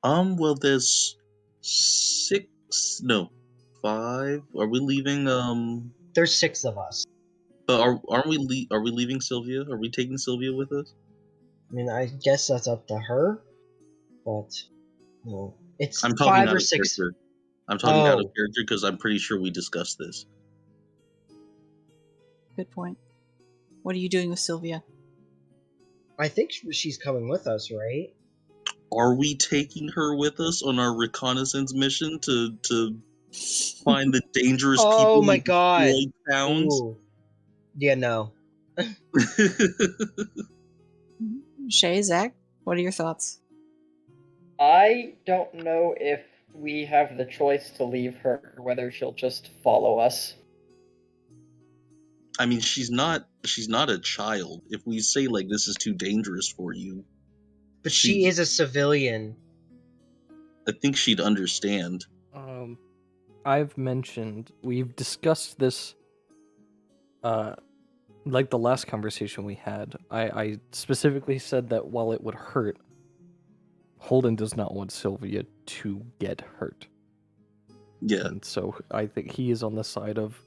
Well, there's 5. Are we leaving?
There's 6 of us.
But aren't we? Are we leaving Sylvia? Are we taking Sylvia with us?
I mean, I guess that's up to her, but it's
I'm talking
5
out
or
of
6.
Character. I'm talking out of character because I'm pretty sure we discussed this.
Good point. What are you doing with Sylvia?
I think she's coming with us, right?
Are we taking her with us on our reconnaissance mission to find the dangerous people?
Oh my god!
Towns?
Ooh. Yeah, no.
Shay, Zach, what are your thoughts?
I don't know if we have the choice to leave her, or whether she'll just follow us.
I mean, she's not a child. If we say like this is too dangerous for you,
but she is a civilian.
I think she'd understand.
We've discussed this like the last conversation we had. I specifically said that while it would hurt, Holden does not want Sylvia to get hurt.
Yeah.
And so I think he is on the side of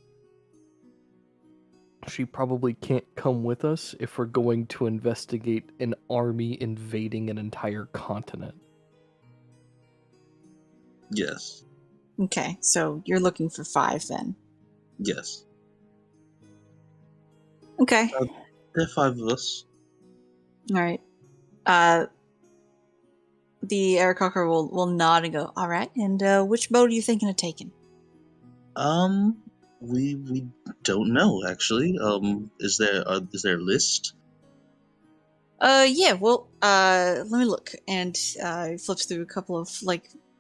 she probably can't come with us if we're going to investigate an army invading an entire continent.
Yes.
Okay, so you're looking for 5 then?
Yes.
Okay.
There are 5 of us.
Alright. The Eric Hawker will nod and go, alright, and which boat are you thinking of taking?
We don't know, actually. Is there a list?
Yeah, well, let me look. And he flips through a couple of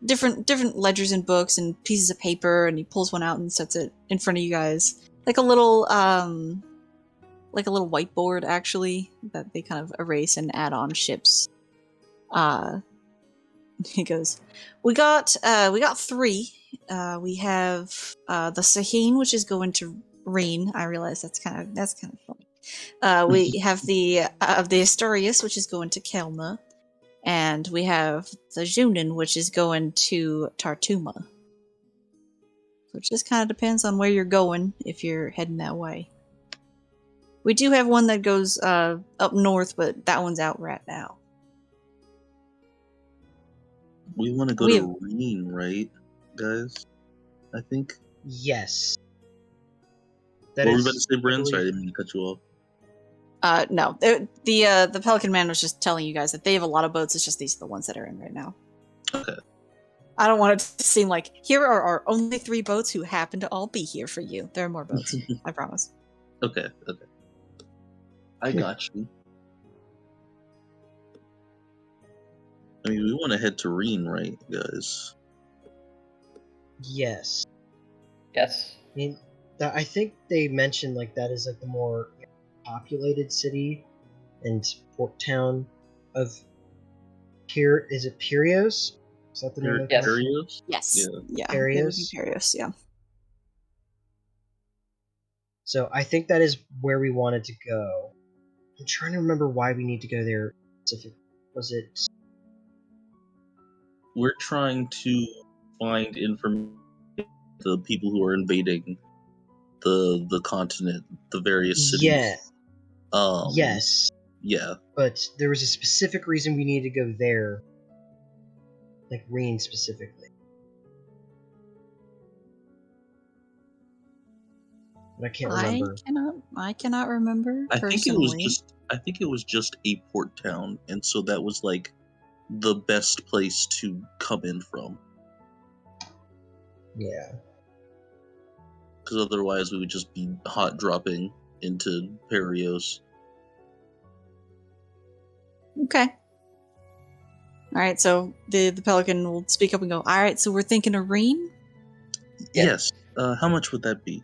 different ledgers and books and pieces of paper, and he pulls one out and sets it in front of you guys, like a little whiteboard, actually, that they kind of erase and add on ships. He goes, we got 3. We have the Sahine, which is going to Reen. I realize that's kind of funny. We have the Asturias, which is going to Kelna, and we have the Junin, which is going to Tartuma. So it just kind of depends on where you're going if you're heading that way. We do have one that goes up north, but that one's out right now.
We want to go
We-
to Reen, right, guys? I think.
Yes.
What were we about to say,
I
Bryn? Sorry, I
believe-
didn't mean to cut you off.
No, the Pelican Man was just telling you guys that they have a lot of boats. It's just these are the ones that are in right now.
Okay.
I don't want it to seem like here are our only 3 boats who happen to all be here for you. There are more boats, I promise.
Okay. I got you. I mean, we want to head to Reen, right, guys?
Yes.
Yes.
I mean, I think they mentioned like that is like the more populated city and port town of Is it Pirios? Is that the name of
Yes.
it?
Perios?
Yes.
Yeah.
Yeah. It would be
Arius?
Perios, yeah.
So I think that is where we wanted to go. I'm trying to remember why we need to go there. Was it?
We're trying to find information the people who are invading the continent, the various cities.
Yeah. Yes.
Yeah.
But there was a specific reason we needed to go there. Like Reen specifically. But I can't remember.
I cannot remember
I
personally.
think it was just a port town, and so that was like the best place to come in from.
Yeah.
Because otherwise we would just be hot dropping into Perios.
Okay. All right, so the Pelican will speak up and go, all right, so we're thinking of Reen?
Yes. How much would that be?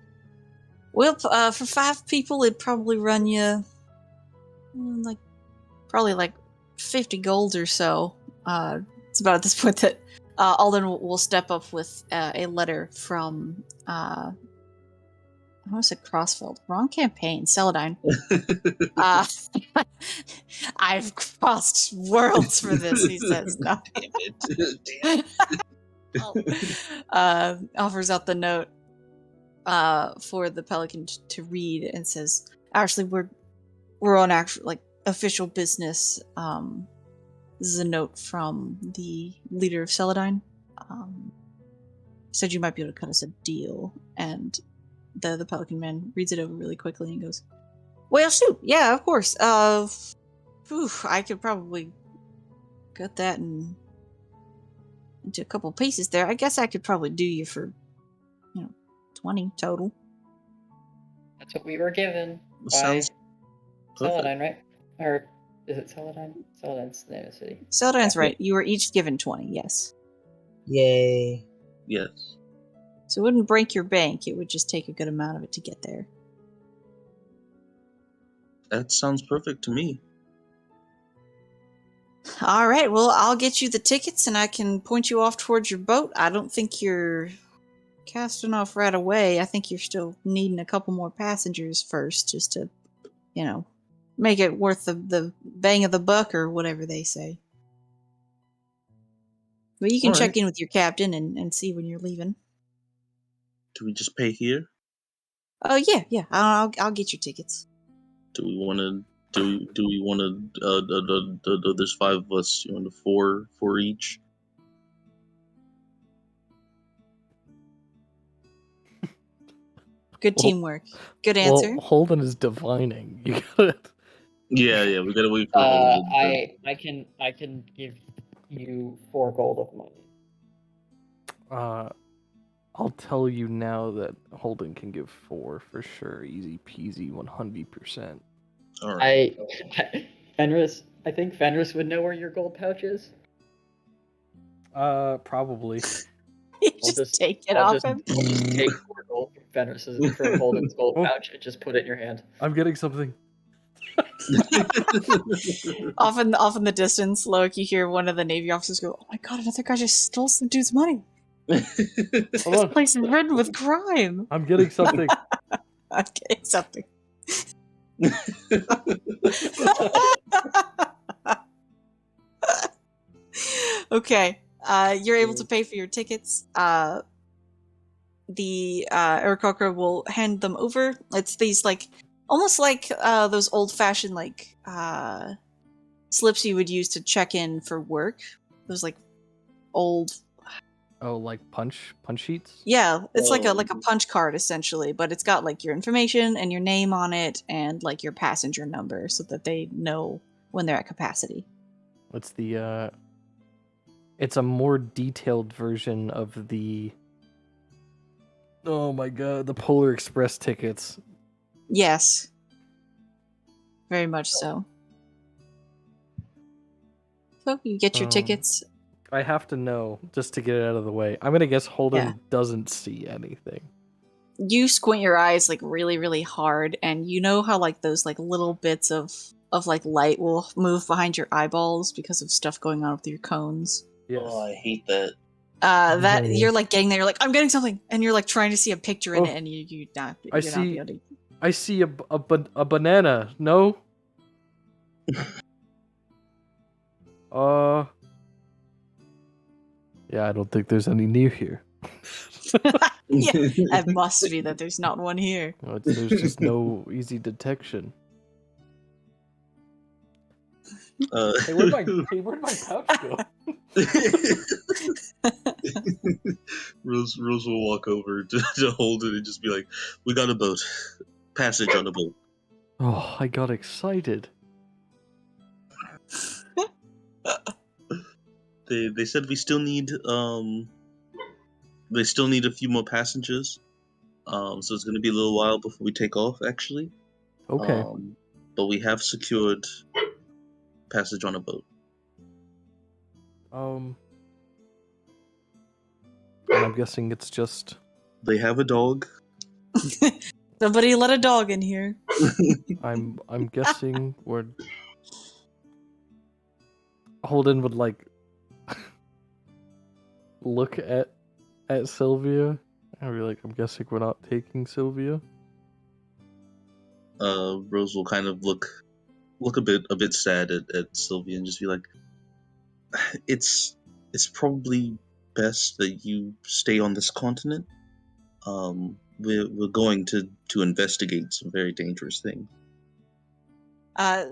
Well, for 5 people, it'd probably run you probably like 50 gold or so. It's about at this point that Alden will step up with a letter from I want to say Crossfield. Wrong campaign. Celadine. I've crossed worlds for this, he says. No.
Damn it.
Offers out the note for the Pelican to read and says, actually, we're on actual official business. This is a note from the leader of Celadine. Said you might be able to cut us a deal, and the Pelican Man reads it over really quickly and goes, well, shoot, yeah, of course. I could probably cut that into a couple pieces there. I guess I could probably do you for, 20 total.
That's what we were given by
Sounds perfect.
Celadine, right? Or is it Celadine? Celadine's the name of the city.
Celadine's
Yeah.
right. You were each given 20, yes.
Yay.
Yes.
So it wouldn't break your bank. It would just take a good amount of it to get there.
That sounds perfect to me.
All right, well, I'll get you the tickets and I can point you off towards your boat. I don't think you're casting off right away. I think you're still needing a couple more passengers first just to, make it worth the bang of the buck or whatever they say. But you can
All
check
right.
in with your captain and see when you're leaving.
Do we just pay here?
Oh, yeah. I'll get your tickets.
Do we want to? Do we want to? There's 5 of us. You want to 4 each?
Good
Well-
teamwork. Good answer.
Well, Holden is divining. You got it.
Yeah. We gotta wait for. Holden to-
I can give you 4 gold of money.
I'll tell you now that Holden can give 4 for sure. Easy peasy, 100%.
All right.
I think Fenris would know where your gold pouch is.
Probably.
You
I'll
just take it
I'll
off
just,
him.
I'll just take 4 gold from Holden's gold
Oh.
pouch and just put it in your hand.
I'm getting something.
Off in the distance, Loic, you hear one of the Navy officers go, "Oh my god, another guy just stole some dude's money. This
Hold on.
place is ridden with crime."
I'm getting something.
Okay, something. Okay, you're able to pay for your tickets. The Aarakocra will hand them over. It's these almost like those old-fashioned slips you would use to check in for work. Those old.
Oh, like punch sheets?
Yeah, it's like
Oh.
a punch card essentially, but it's got like your information and your name on it and like your passenger number so that they know when they're at capacity.
It's the it's a more detailed version of the oh my god, the Polar Express tickets.
Yes. Very much so. So you get your tickets.
I have to know just to get it out of the way. I'm gonna guess Holden
Yeah.
doesn't see anything.
You squint your eyes like really, really hard, and you know how like those like little bits of like light will move behind your eyeballs because of stuff going on with your cones.
Yes.
Oh, I hate that.
That
No.
you're like getting there, you're like, I'm getting something, and you're like trying to see a picture in
Oh.
it, and you're not
I
be
see-
able to.
I see a banana. No. Yeah, I don't think there's any near here.
Yeah, it must be that there's not one here.
There's just no easy detection. Hey, where'd my pouch go?
Rose will walk over to hold it and just be like, "We got a boat, passage on a boat."
Oh, I got excited.
They said we still need they still need a few more passengers. So it's gonna be a little while before we take off, actually.
Okay.
But we have secured passage on a boat.
And I'm guessing it's just
They have a dog.
Somebody let a dog in here.
I'm guessing we're Holden would like look at Sylvia and be like, I'm guessing we're not taking Sylvia.
Rose will kind of look a bit sad at Sylvia and just be like, it's probably best that you stay on this continent. We're going to investigate some very dangerous things.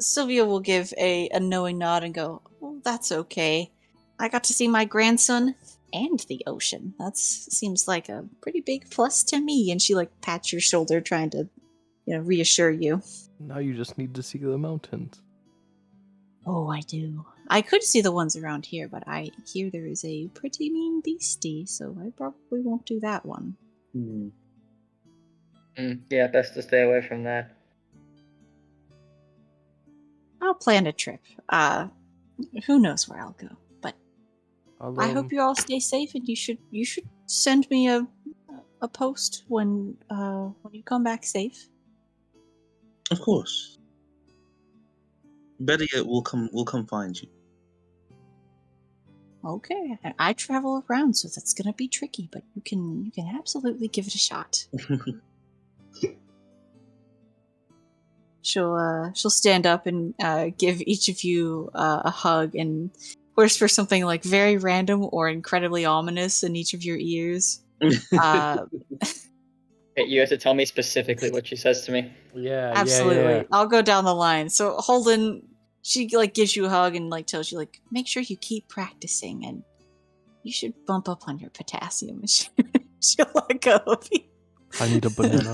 Sylvia will give a knowing nod and go, "Well, that's okay. I got to see my grandson and the ocean. That seems like a pretty big plus to me." And she like pats your shoulder, trying to, reassure you.
Now you just need to see the mountains.
Oh, I do. I could see the ones around here, but I hear there is a pretty mean beastie, so I probably won't do that one.
Yeah, best to stay away from that.
I'll plan a trip. Who knows where I'll go, but I hope you all stay safe, and you should send me a post when you come back safe.
Of course. Better yet, we'll come find you.
Okay, I travel around, so that's gonna be tricky, but you can absolutely give it a shot. She'll stand up and give each of you a hug and whisper something like very random or incredibly ominous in each of your ears.
You have to tell me specifically what she says to me.
Yeah,
Absolutely.
yeah.
I'll go down the line. So Holden, she like gives you a hug and like tells you like, make sure you keep practicing and you should bump up on your potassium. And she'll let go of you.
I need a banana.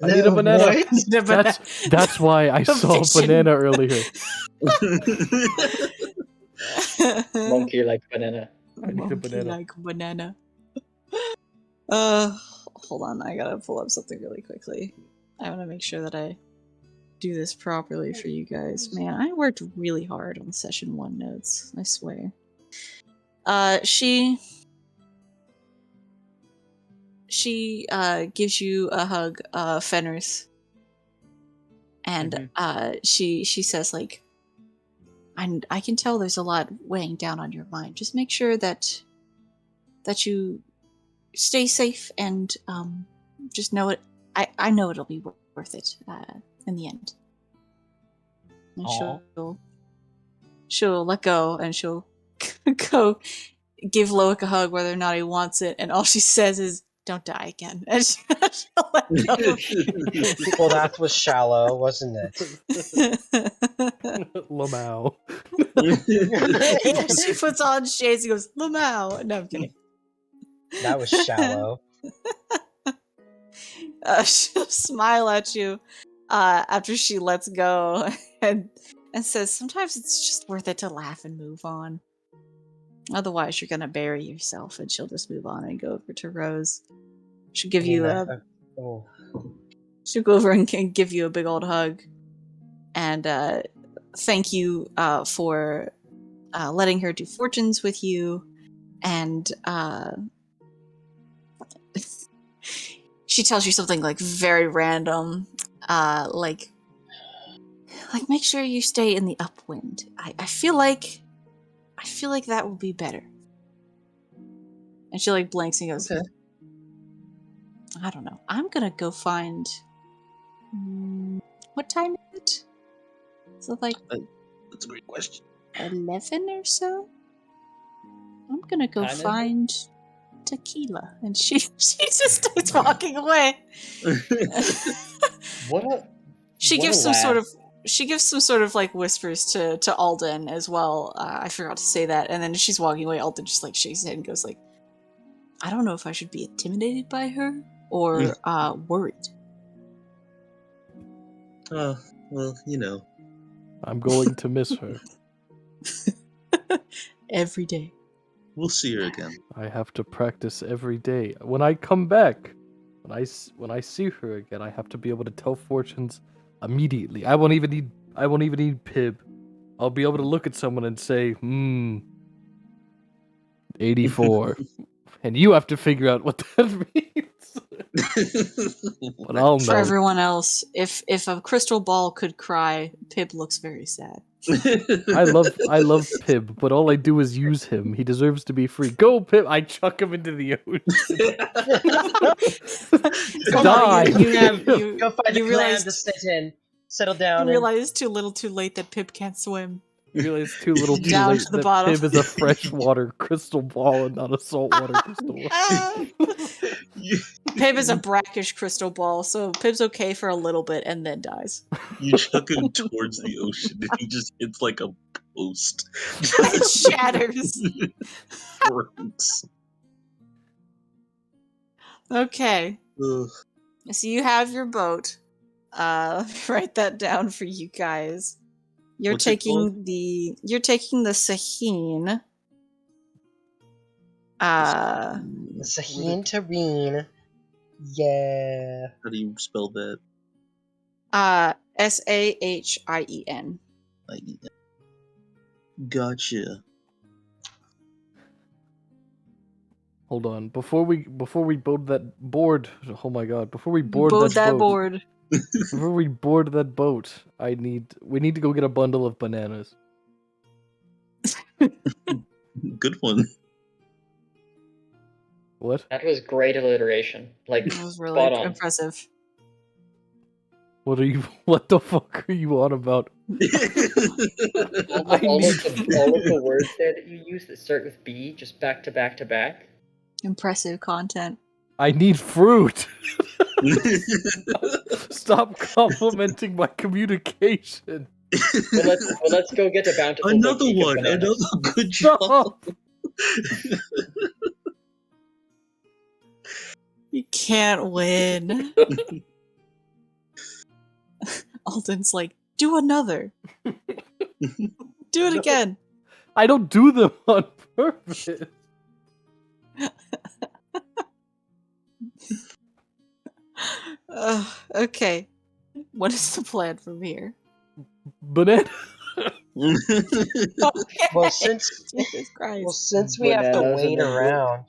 I need a banana.
What?
That's why I saw a
Vision.
banana earlier.
Monkey like banana.
I need a banana.
Like banana. Hold on. I gotta pull up something really quickly. I want to make sure that I do this properly for you guys. Man, I worked really hard on session 1 notes. I swear. She gives you a hug, Fenris, and she says like, I can tell there's a lot weighing down on your mind. Just make sure that you stay safe and just know it. I know it'll be worth it in the end. And she'll let go and she'll go give Loic a hug whether or not he wants it, and all she says is, don't die again. And she'll let go of
Well, that was shallow, wasn't it?
you.
Lamau.
She puts on shades and goes, Lamau. No, I'm kidding.
That was shallow.
She'll smile at you after she lets go and says, sometimes it's just worth it to laugh and move on. Otherwise, you're going to bury yourself. And she'll just move on and go over to Rose. She'll give you
Oh.
she'll go over and give you a big old hug. And thank you for letting her do fortunes with you. And she tells you something like very random, like make sure you stay in the upwind. I feel like that will be better. And she like blinks and goes,
Okay.
I don't know. I'm gonna go find. What time is it? Is it like
That's a great question.
11 or so? I'm gonna go
Time is it?
find tequila. And she just starts walking away.
What a
She
what
gives
a
some sort
laugh.
of like whispers to Alden as well. I forgot to say that. And then as she's walking away, Alden just like shakes his head and goes like, I don't know if I should be intimidated by her or worried.
Oh, well, you know.
I'm going to miss her.
Every day.
We'll see her again.
I have to practice every day. When I come back, when I see her again, I have to be able to tell fortunes immediately. I won't even need Pib. I'll be able to look at someone and say, 84. And you have to figure out what that means. But I'll
For
know.
everyone else, if a crystal ball could cry, Pib looks very sad.
I love Pib, but all I do is use him. He deserves to be free. Go, Pib! I chuck him into the ocean. Die!
Go find
you
a clam
realized-
to sit in. Settle
You
down.
realize too little too late that Pib can't swim.
You realize too little too
Down
late
to the
that
bottom.
Pib is a freshwater crystal ball and not a saltwater crystal ball.
Pib is a brackish crystal ball, so Pib's okay for a little bit and then dies.
You chuck him towards the ocean and he just hits like a post.
It shatters.
Breaks.
Okay.
Ugh.
So you have your boat. Write that down for you guys. You're
What's it called?
taking the Sahine.
The Sahine Tareen. Yeah.
How do you spell that?
Sahien.
Gotcha.
Hold on. Before we board that board. Oh my god! Before we board
Board
that boat.
board.
Before we board that boat, we need to go get a bundle of bananas.
Good one.
What?
That was great alliteration. Like
That was really
spot on.
impressive.
What the fuck are you on about?
All of the words there that you use that start with B, just back to back to back.
Impressive content.
I need fruit. Stop complimenting my communication.
Well, let's go get a bountiful
Another
boutique of
one.
bananas.
Another good job.
Stop.
You can't win. Alden's like, do another. Do it again.
I don't do them on purpose.
Okay. What is the plan from here?
Banana.
Okay.
Well, since we have to
Bananas
wait
and then
around,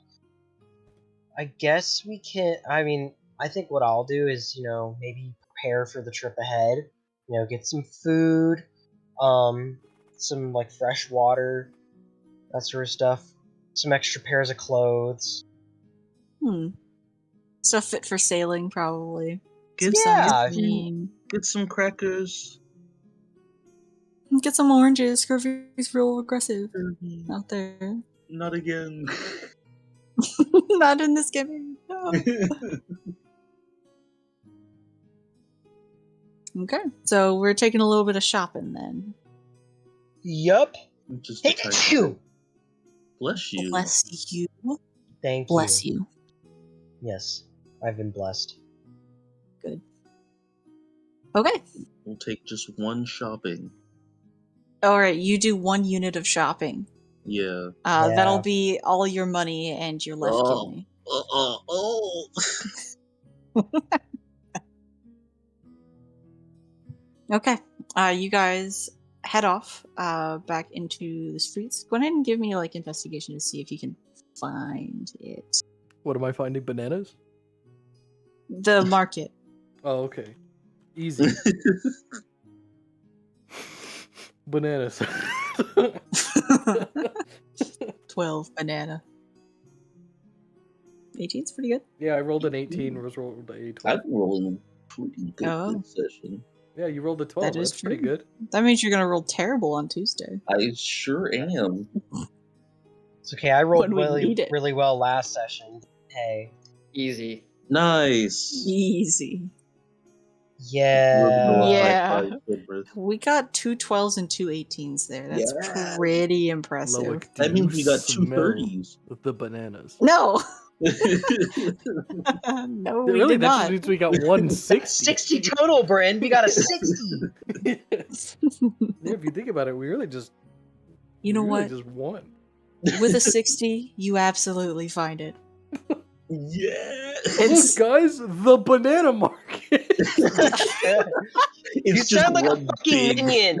I guess we can. I mean, I think what I'll do is, maybe prepare for the trip ahead. Get some food, some like fresh water, that sort of stuff. Some extra pairs of clothes.
Stuff fit for sailing, probably.
Get
Sunscreen.
Get some crackers.
Get some oranges. Scurvy's real aggressive out there.
Not again.
Not in this game. No. Okay, so we're taking a little bit of shopping then.
Yup.
Just
Hey,
type-
you.
Bless you.
Bless you.
Thank
Bless
you.
you.
Yes, I've been blessed.
Good. Okay.
We'll take just one shopping.
All right, you do 1 unit of shopping.
Yeah.
That'll be all your money and your left kidney.
Oh.
Okay. You guys head off back into the streets. Go ahead and give me like investigation to see if you can find it.
What am I finding? Bananas?
The market.
Oh, okay. Easy. Bananas.
12 banana. 18's pretty good.
Yeah, I rolled an 18. Rose rolled a 12.
I've been rolling pretty good
Oh.
this session.
Yeah, you rolled a 12.
That is
That's pretty
true.
good.
That means you're gonna roll terrible on Tuesday.
I sure am.
It's okay. I rolled
When we
really,
need it.
really well last session. Hey.
Easy.
Nice.
Easy.
Yeah.
Yeah.
Good breath.
We got 2 12s and 2 18s there. That's
Yeah.
pretty impressive.
Loic,
That
do
means
you
we got 2
smell
30s.
the bananas?
No.
Yeah,
No, we
Really?
did
That
not.
just means we got 160.
60 total, Bryn. We got a 60.
Yeah, if you think about it, we really just
You know what?
just won.
With a 60, you absolutely find it.
Look, guys, the banana market.
You
It's just
sound like a
one
fucking
big-
minion.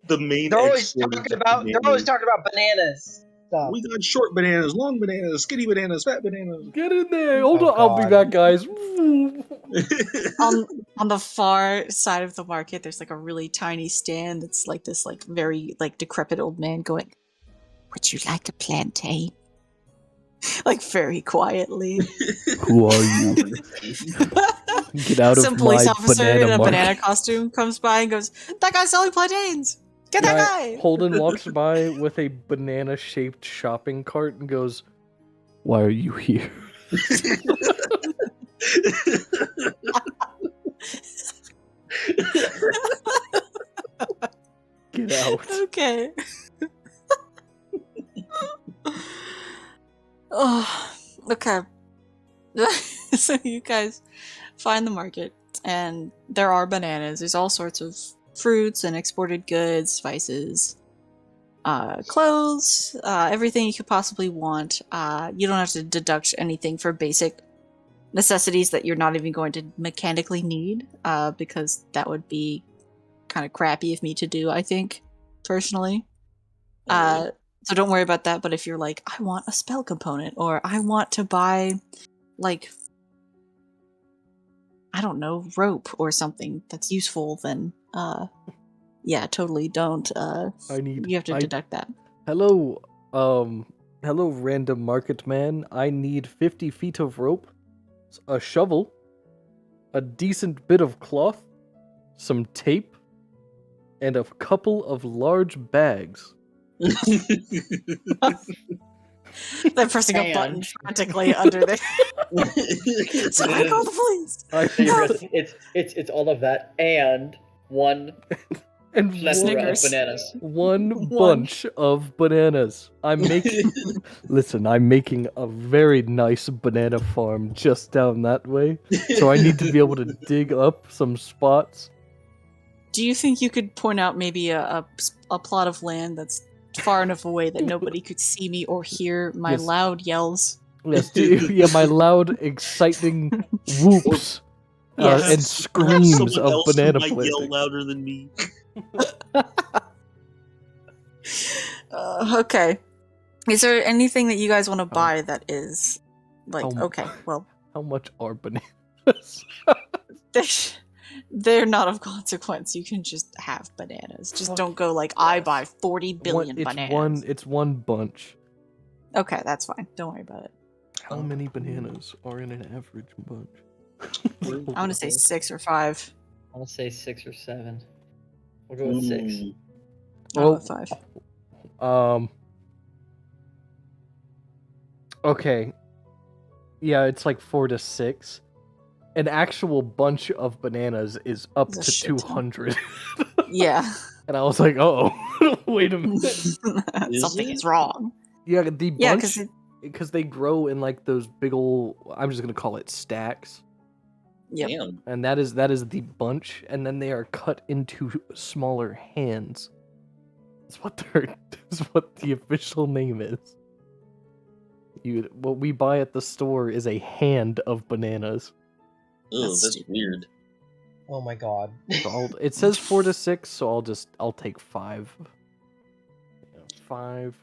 The main
They're always
export
talking
is
about. They're always talking about bananas. Stuff.
We got short bananas, long bananas, skinny bananas, fat bananas.
Get in there. Hold
Oh,
on. I'll be
God.
back, guys.
On the far side of the market, there's like a really tiny stand that's like this like very like decrepit old man going, "Would you like a plantain?" Like very quietly.
Who are you? Get out
Some
of
police
my
officer
banana
in a
market.
banana costume comes by and goes, "That guy's selling plantains! Get that guy!"
Holden walks by with a banana-shaped shopping cart and goes, "Why are you here?" Get out.
Okay. Oh, okay. So you guys find the market, and there are bananas. There's all sorts of fruits and exported goods, spices, clothes, everything you could possibly want. You don't have to deduct anything for basic necessities that you're not even going to mechanically need, because that would be kind of crappy of me to do, I think, personally. So don't worry about that, but if you're like, I want a spell component, or I want to buy, like, I don't know, rope or something that's useful, then, yeah, totally don't, you have to deduct that.
Hello, hello, random market man. I need 50 feet of rope, a shovel, a decent bit of cloth, some tape, and a couple of large bags.
They're pressing a button frantically under there. Someone call the police!
It's all of that and one
And
plethora of
Snickers.
bananas.
one bunch of bananas. I'm making. Listen, I'm making a very nice banana farm just down that way, so I need to be able to dig up some spots.
Do you think you could point out maybe a plot of land that's far enough away that nobody could see me or hear my
Yes.
loud yells?
Yes, yeah, my loud, exciting whoops
Yes.
and screams
Someone
of
else
banana
who might yell
planting.
louder than me.
Okay. Is there anything that you guys want to buy that is like okay? Well,
How much are bananas?
they're not of consequence. You can just have bananas. Just don't go like I buy 40 billion bananas.
It's one bunch.
Okay, that's fine. Don't worry about it.
How many bananas are in an average bunch?
I want to say 6 or 5.
I want to say 6 or 7. We'll go with 6.
I'll go with 5.
Okay. Yeah, it's like 4 to 6. An actual bunch of bananas is up
It's a
to
shit ton.
200.
Yeah.
And I was like, oh, wait a minute.
Something
it?
is wrong.
Yeah, the
Yeah,
bunch, because they grow in like those big old, I'm just gonna call it stacks,
Yep.
Damn.
and that is the bunch, and then they are cut into smaller hands. That's what the official name is. What we buy at the store is a hand of bananas.
Ugh,
That's
that's
stupid.
weird.
Oh my god.
So it says 4 to 6, so I'll take 5. 5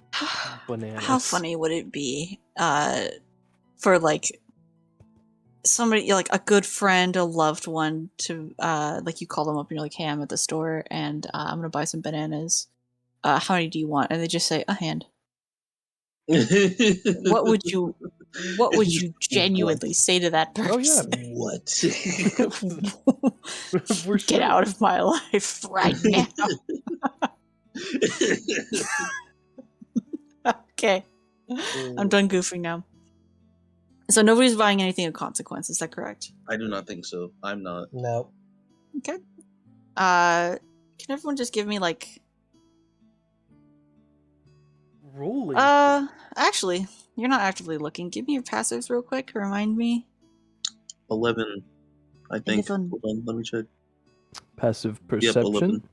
bananas.
How funny would it be for like somebody, like a good friend, a loved one, to like you call them up and you're like, hey, I'm at the store and I'm gonna buy some bananas. How many do you want? And they just say a hand. What would you genuinely say to that
Oh, yeah.
person?
What?
For
Get
sure.
out of my life right now. Okay. I'm done goofing now. So nobody's buying anything of consequence, is that correct?
I do not think so. I'm not.
No.
Okay. Can everyone just give me like
Rolling.
actually, you're not actively looking. Give me your passives real quick. Remind me.
11, I think.
11.
Hold on, let me check.
Passive
Yep,
perception.
11.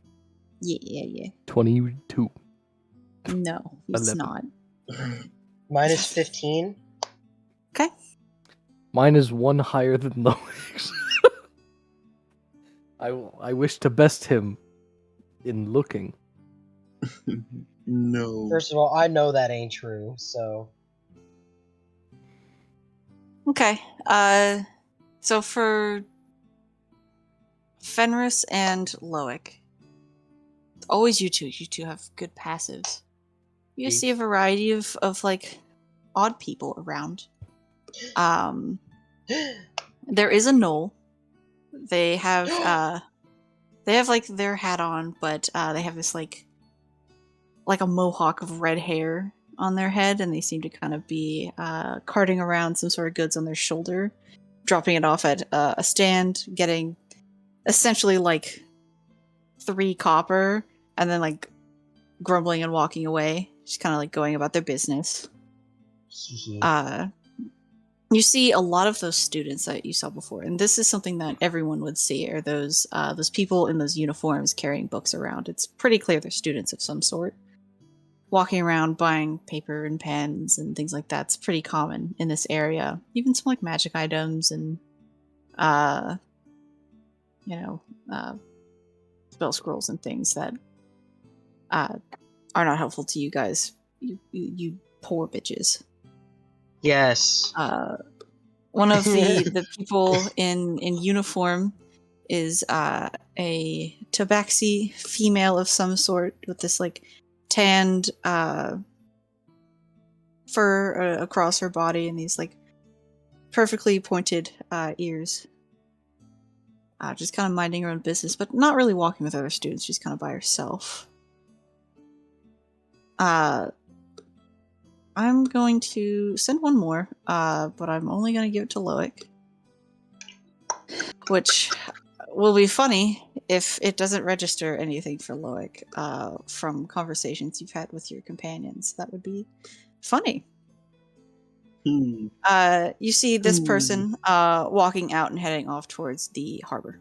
Yeah.
22.
No, it's
11.
not.
Mine is 15.
Okay.
Mine is 1 higher than Loic's. I wish to best him in looking.
No.
First of all, I know that ain't true, so.
Okay. So for Fenris and Loic, always you two have good passives. You just see a variety of like odd people around. There is a gnoll. They have like their hat on, but they have this like a mohawk of red hair on their head, and they seem to kind of be carting around some sort of goods on their shoulder, dropping it off at a stand, getting essentially like 3 copper, and then like grumbling and walking away, just kind of like going about their business. You see a lot of those students that you saw before, and this is something that everyone would see, are those people in those uniforms carrying books around. It's pretty clear they're students of some sort, walking around buying paper and pens and things like that. It's pretty common in this area. Even some like magic items and spell scrolls and things that are not helpful to you guys. You poor bitches.
Yes.
One of the people in uniform is a tabaxi female of some sort with this like tanned fur across her body and these like perfectly pointed ears. Just kind of minding her own business, but not really walking with other students. She's kind of by herself. I'm going to send one more, but I'm only going to give it to Loic. Which will be funny if it doesn't register anything for Loic from conversations you've had with your companions. That would be funny. You see this person walking out and heading off towards the harbor.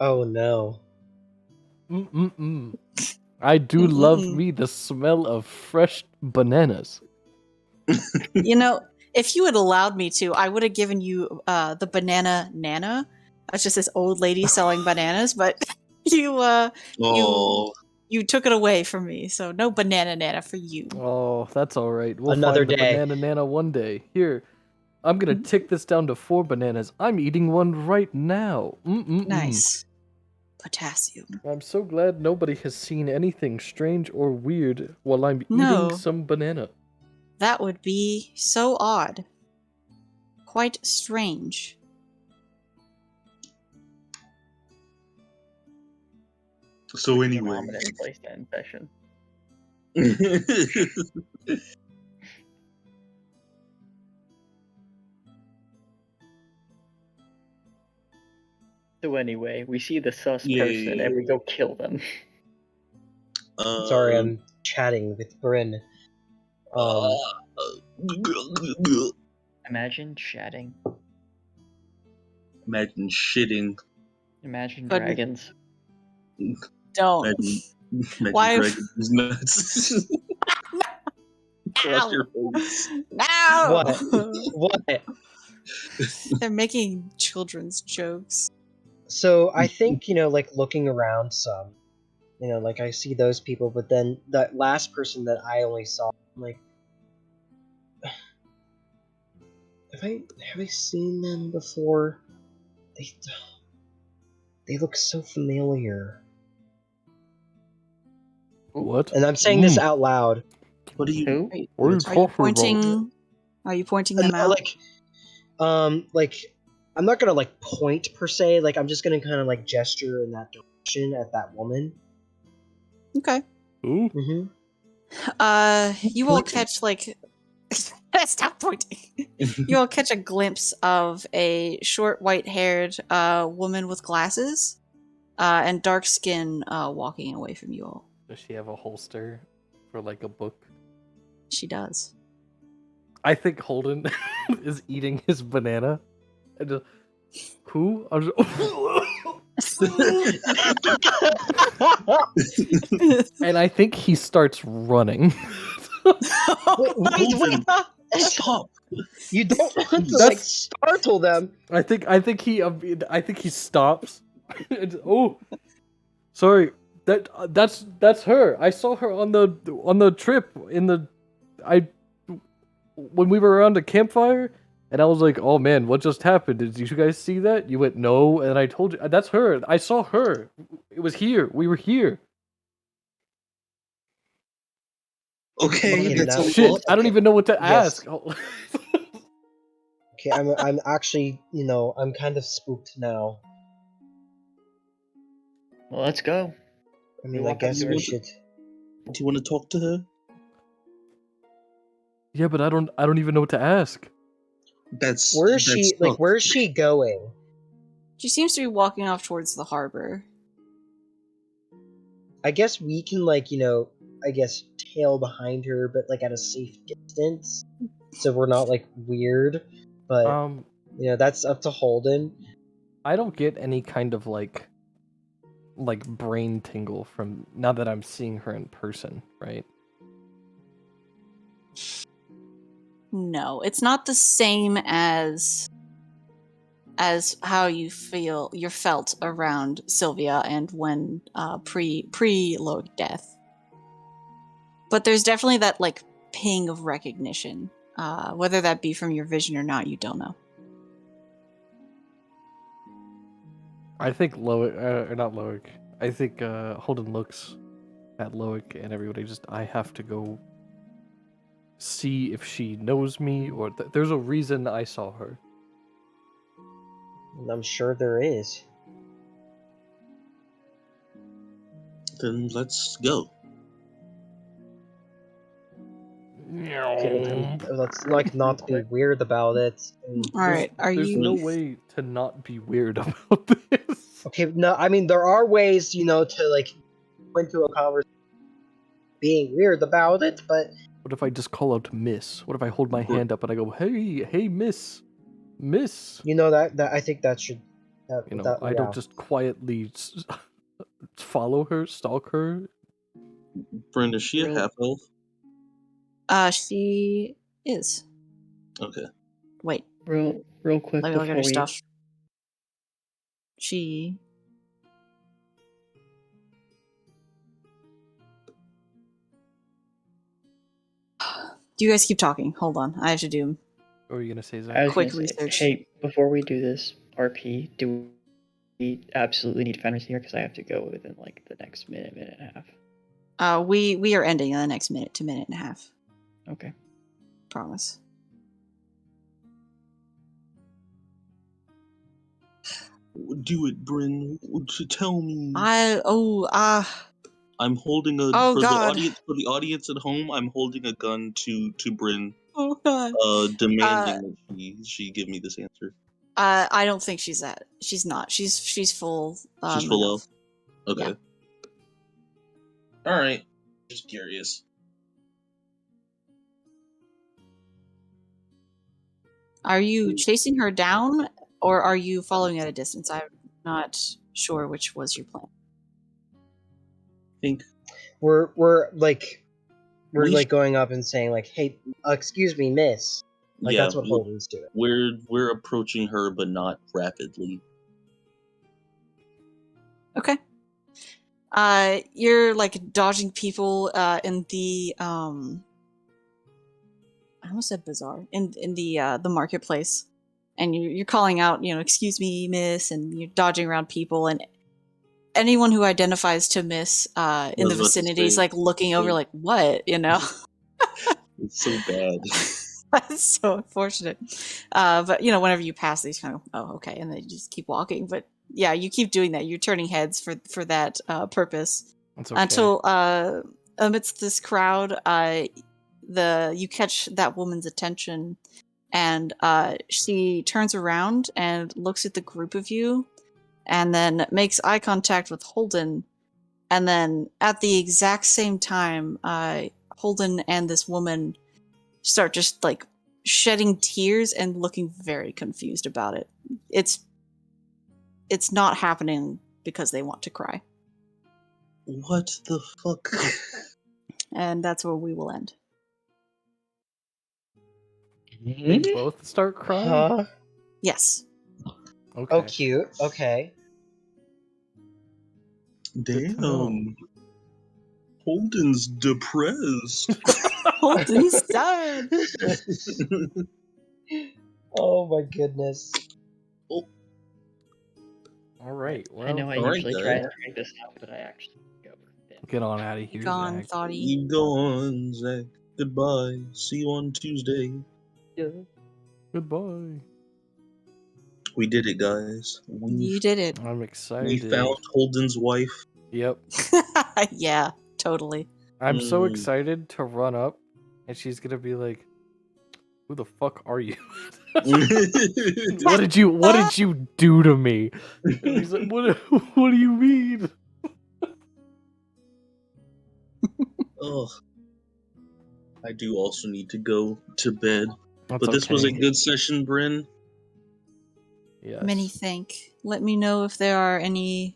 Oh no.
I do love me the smell of fresh bananas.
You know, if you had allowed me to, I would have given you the banana nana. That's just this old lady selling bananas, but you took it away from me, so no banana nana for you.
Oh, that's all right. We'll
Another
find the
day.
banana nana one day. Here, I'm gonna tick this down to 4 bananas. I'm eating one right now.
Nice. Potassium.
I'm so glad nobody has seen anything strange or weird while I'm eating some banana.
That would be so odd. Quite strange.
So anyway.
Ominous place to end session.
So anyway, we see the sus
Yeah,
person and we go kill them.
Sorry, I'm chatting with Bryn.
Imagine chatting.
Imagine shitting.
Imagine
Couldn't.
dragons.
Don't.
Imagine
Why-
dragon is nuts. Cross your face.
No!
What?
They're making children's jokes.
So I think, like looking around some, like I see those people, but then that last person that I only saw, I'm like, have I seen them before? They look so familiar.
What?
And I'm saying this out loud.
What do you?
Who?
What are you
What's-
Are you
talking about?
pointing? Are you pointing them
No,
out?
like I'm not gonna like point per se. Like I'm just gonna kind of like gesture in that direction at that woman.
Okay.
Ooh.
You all catch like. Stop pointing. You all catch a glimpse of a short, white-haired woman with glasses and dark skin walking away from you all.
Does she have a holster for like a book?
She does.
I think Holden is eating his banana. And just, who? I'm just, and I think he starts running.
Wait!
Stop!
You don't want to
That's-
like startle them.
I think he stops. Oh, sorry. That's her. I saw her on the trip when we were around a campfire, and I was like, "Oh man, what just happened? Did you guys see that?" You went, "No," and I told you that's her. I saw her. It was here. We were here.
Okay,
Okay,
that's
now-
a
Shit,
lot.
I don't even know what to
Yes.
ask. Oh.
Okay, I'm actually, I'm kind of spooked now.
Well, let's go.
I mean, I
walk up
guess
to
we
her.
should.
Do you want to talk to her?
Yeah, but I don't even know what to ask.
That's
Where is she?
that's
Like,
tough.
where is she going?
She seems to be walking off towards the harbor.
I guess we can, like, tail behind her, but like at a safe distance, so we're not like weird. But that's up to Holden.
I don't get any kind of like brain tingle from now that I'm seeing her in person, right?
No, it's not the same as how you felt around Sylvia and when pre Loic death. But there's definitely that like ping of recognition. Whether that be from your vision or not, you don't know.
I think Loic, or not Loic. I think Holden looks at Loic and everybody just. I have to go see if she knows me or there's a reason I saw her.
And I'm sure there is.
Then let's go.
Okay, let's like not be weird about it.
All right, are
There's
you?
no way to not be weird about this.
Okay, no, I mean there are ways, to like go into a conversation being weird about it, but
What if I just call out Miss? What if I hold my hand up and I go, hey, Miss?
that I think that should.
I don't just quietly follow her, stalk her.
Brenda, is she a
Really?
half elf?
She is.
Okay.
Wait,
Real quick
let me look at
before
her
we
stuff. She. Do you guys keep talking? Hold on, I have to do.
What were you gonna say,
I
Zach?
was
Quick
gonna say,
research.
hey, before we do this RP, do we absolutely need Fenris here because I have to go within like the next minute and a half.
We are ending in the next minute to minute and a half.
Okay.
Promise.
Do it, Bryn. Tell me. I'm holding a
Oh,
for
God.
the audience at home. I'm holding a gun to Bryn,
Oh god.
demanding that she give me this answer.
I don't think she's that. She's not. She's full.
She's full
elf.
of. Okay.
Yeah.
All right. Just curious.
Are you chasing her down, or are you following at a distance? I'm not sure which was your plan.
I think
We're like going up and saying like, "Hey, excuse me, miss." Like
yeah,
that's what Holden's doing.
we're approaching her, but not rapidly.
Okay. You're like dodging people in the I almost said bazaar in the marketplace, and you're calling out, excuse me, miss, and you're dodging around people, and anyone who identifies to miss in
I
the
was about to
vicinity is
say,
like looking over, like, what,
It's so bad.
That's so unfortunate. But whenever you pass these, kind of, oh, okay, and then you just keep walking. But yeah, you keep doing that. You're turning heads for that purpose
That's okay.
until amidst this crowd, you catch that woman's attention, and she turns around and looks at the group of you, and then makes eye contact with Holden, and then at the exact same time, Holden and this woman start just like shedding tears and looking very confused about it. It's not happening because they want to cry.
What the fuck?
And that's where we will end.
They both start crying?
Huh?
Yes.
Okay.
Oh, cute. Okay.
Good to know.
Damn. Holden's depressed.
Holden's sad.
Oh my goodness.
All right. Well,
I know I
All right,
usually
guys.
try to drag this out, but I actually go with it.
get on out of here,
Gone,
Zach.
Thoughty.
You go on, Zach. Goodbye. See you on Tuesday.
Yeah.
Goodbye.
We did it, guys.
You did it.
I'm
We
excited.
found Holden's wife.
Yep.
Yeah, totally.
I'm so
Mm.
excited to run up, and she's gonna be like, "Who the fuck are you? What did you do to me?" And he's like, "What do you mean?"
Ugh. I do also need to go to bed.
That's
But this was a
okay.
good session, Bryn.
Yes.
Many thank. Let me know if there are any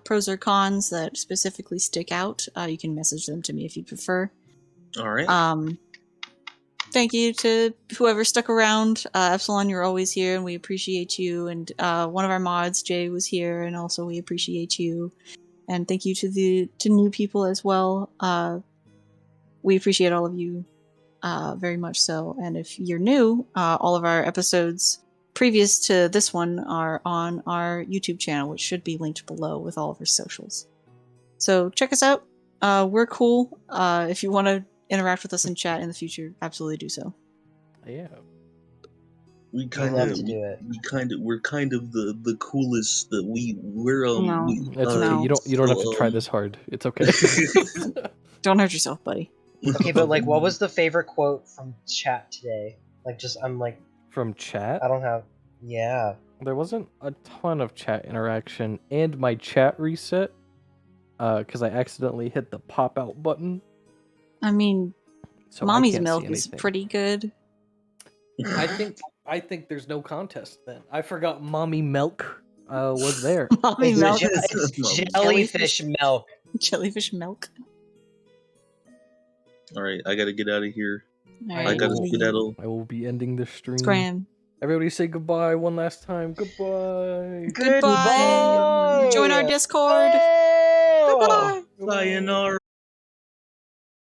pros or cons that specifically stick out. You can message them to me if you prefer.
All right.
Thank you to whoever stuck around. Epsilon, you're always here, and we appreciate you. And one of our mods, Jay, was here, and also we appreciate you. And thank you to new people as well. We appreciate all of you very much so. And if you're new, all of our episodes previous to this one are on our YouTube channel, which should be linked below with all of our socials. So check us out. We're cool. If you want to interact with us in chat in the future, absolutely do so.
Yeah.
We
I'd
kind
love
of,
to do it.
we're kind of the coolest that we're
No.
It's okay.
No.
You don't have to try this hard. It's okay.
Don't hurt yourself, buddy.
Okay, but like, what was the favorite quote from chat today? Like, just I'm like,
From chat,
I don't have. Yeah.
there wasn't a ton of chat interaction, and my chat reset because I accidentally hit the pop out button.
I mean,
So
Mommy's
I can't
Milk
see
is
anything.
pretty good.
I think there's no contest then. I forgot Mommy Milk was there.
Mommy
It's
Milk.
it's jellyfish milk.
Jellyfish milk.
All right, I gotta get out of here.
All
I
I
right,
gotta
will-
leave.
skedaddle.
I will be ending the stream.
Scram.
Everybody say goodbye one last time. Goodbye.
Goodbye. Join our Discord.
Oh!
Goodbye.
Sayonara.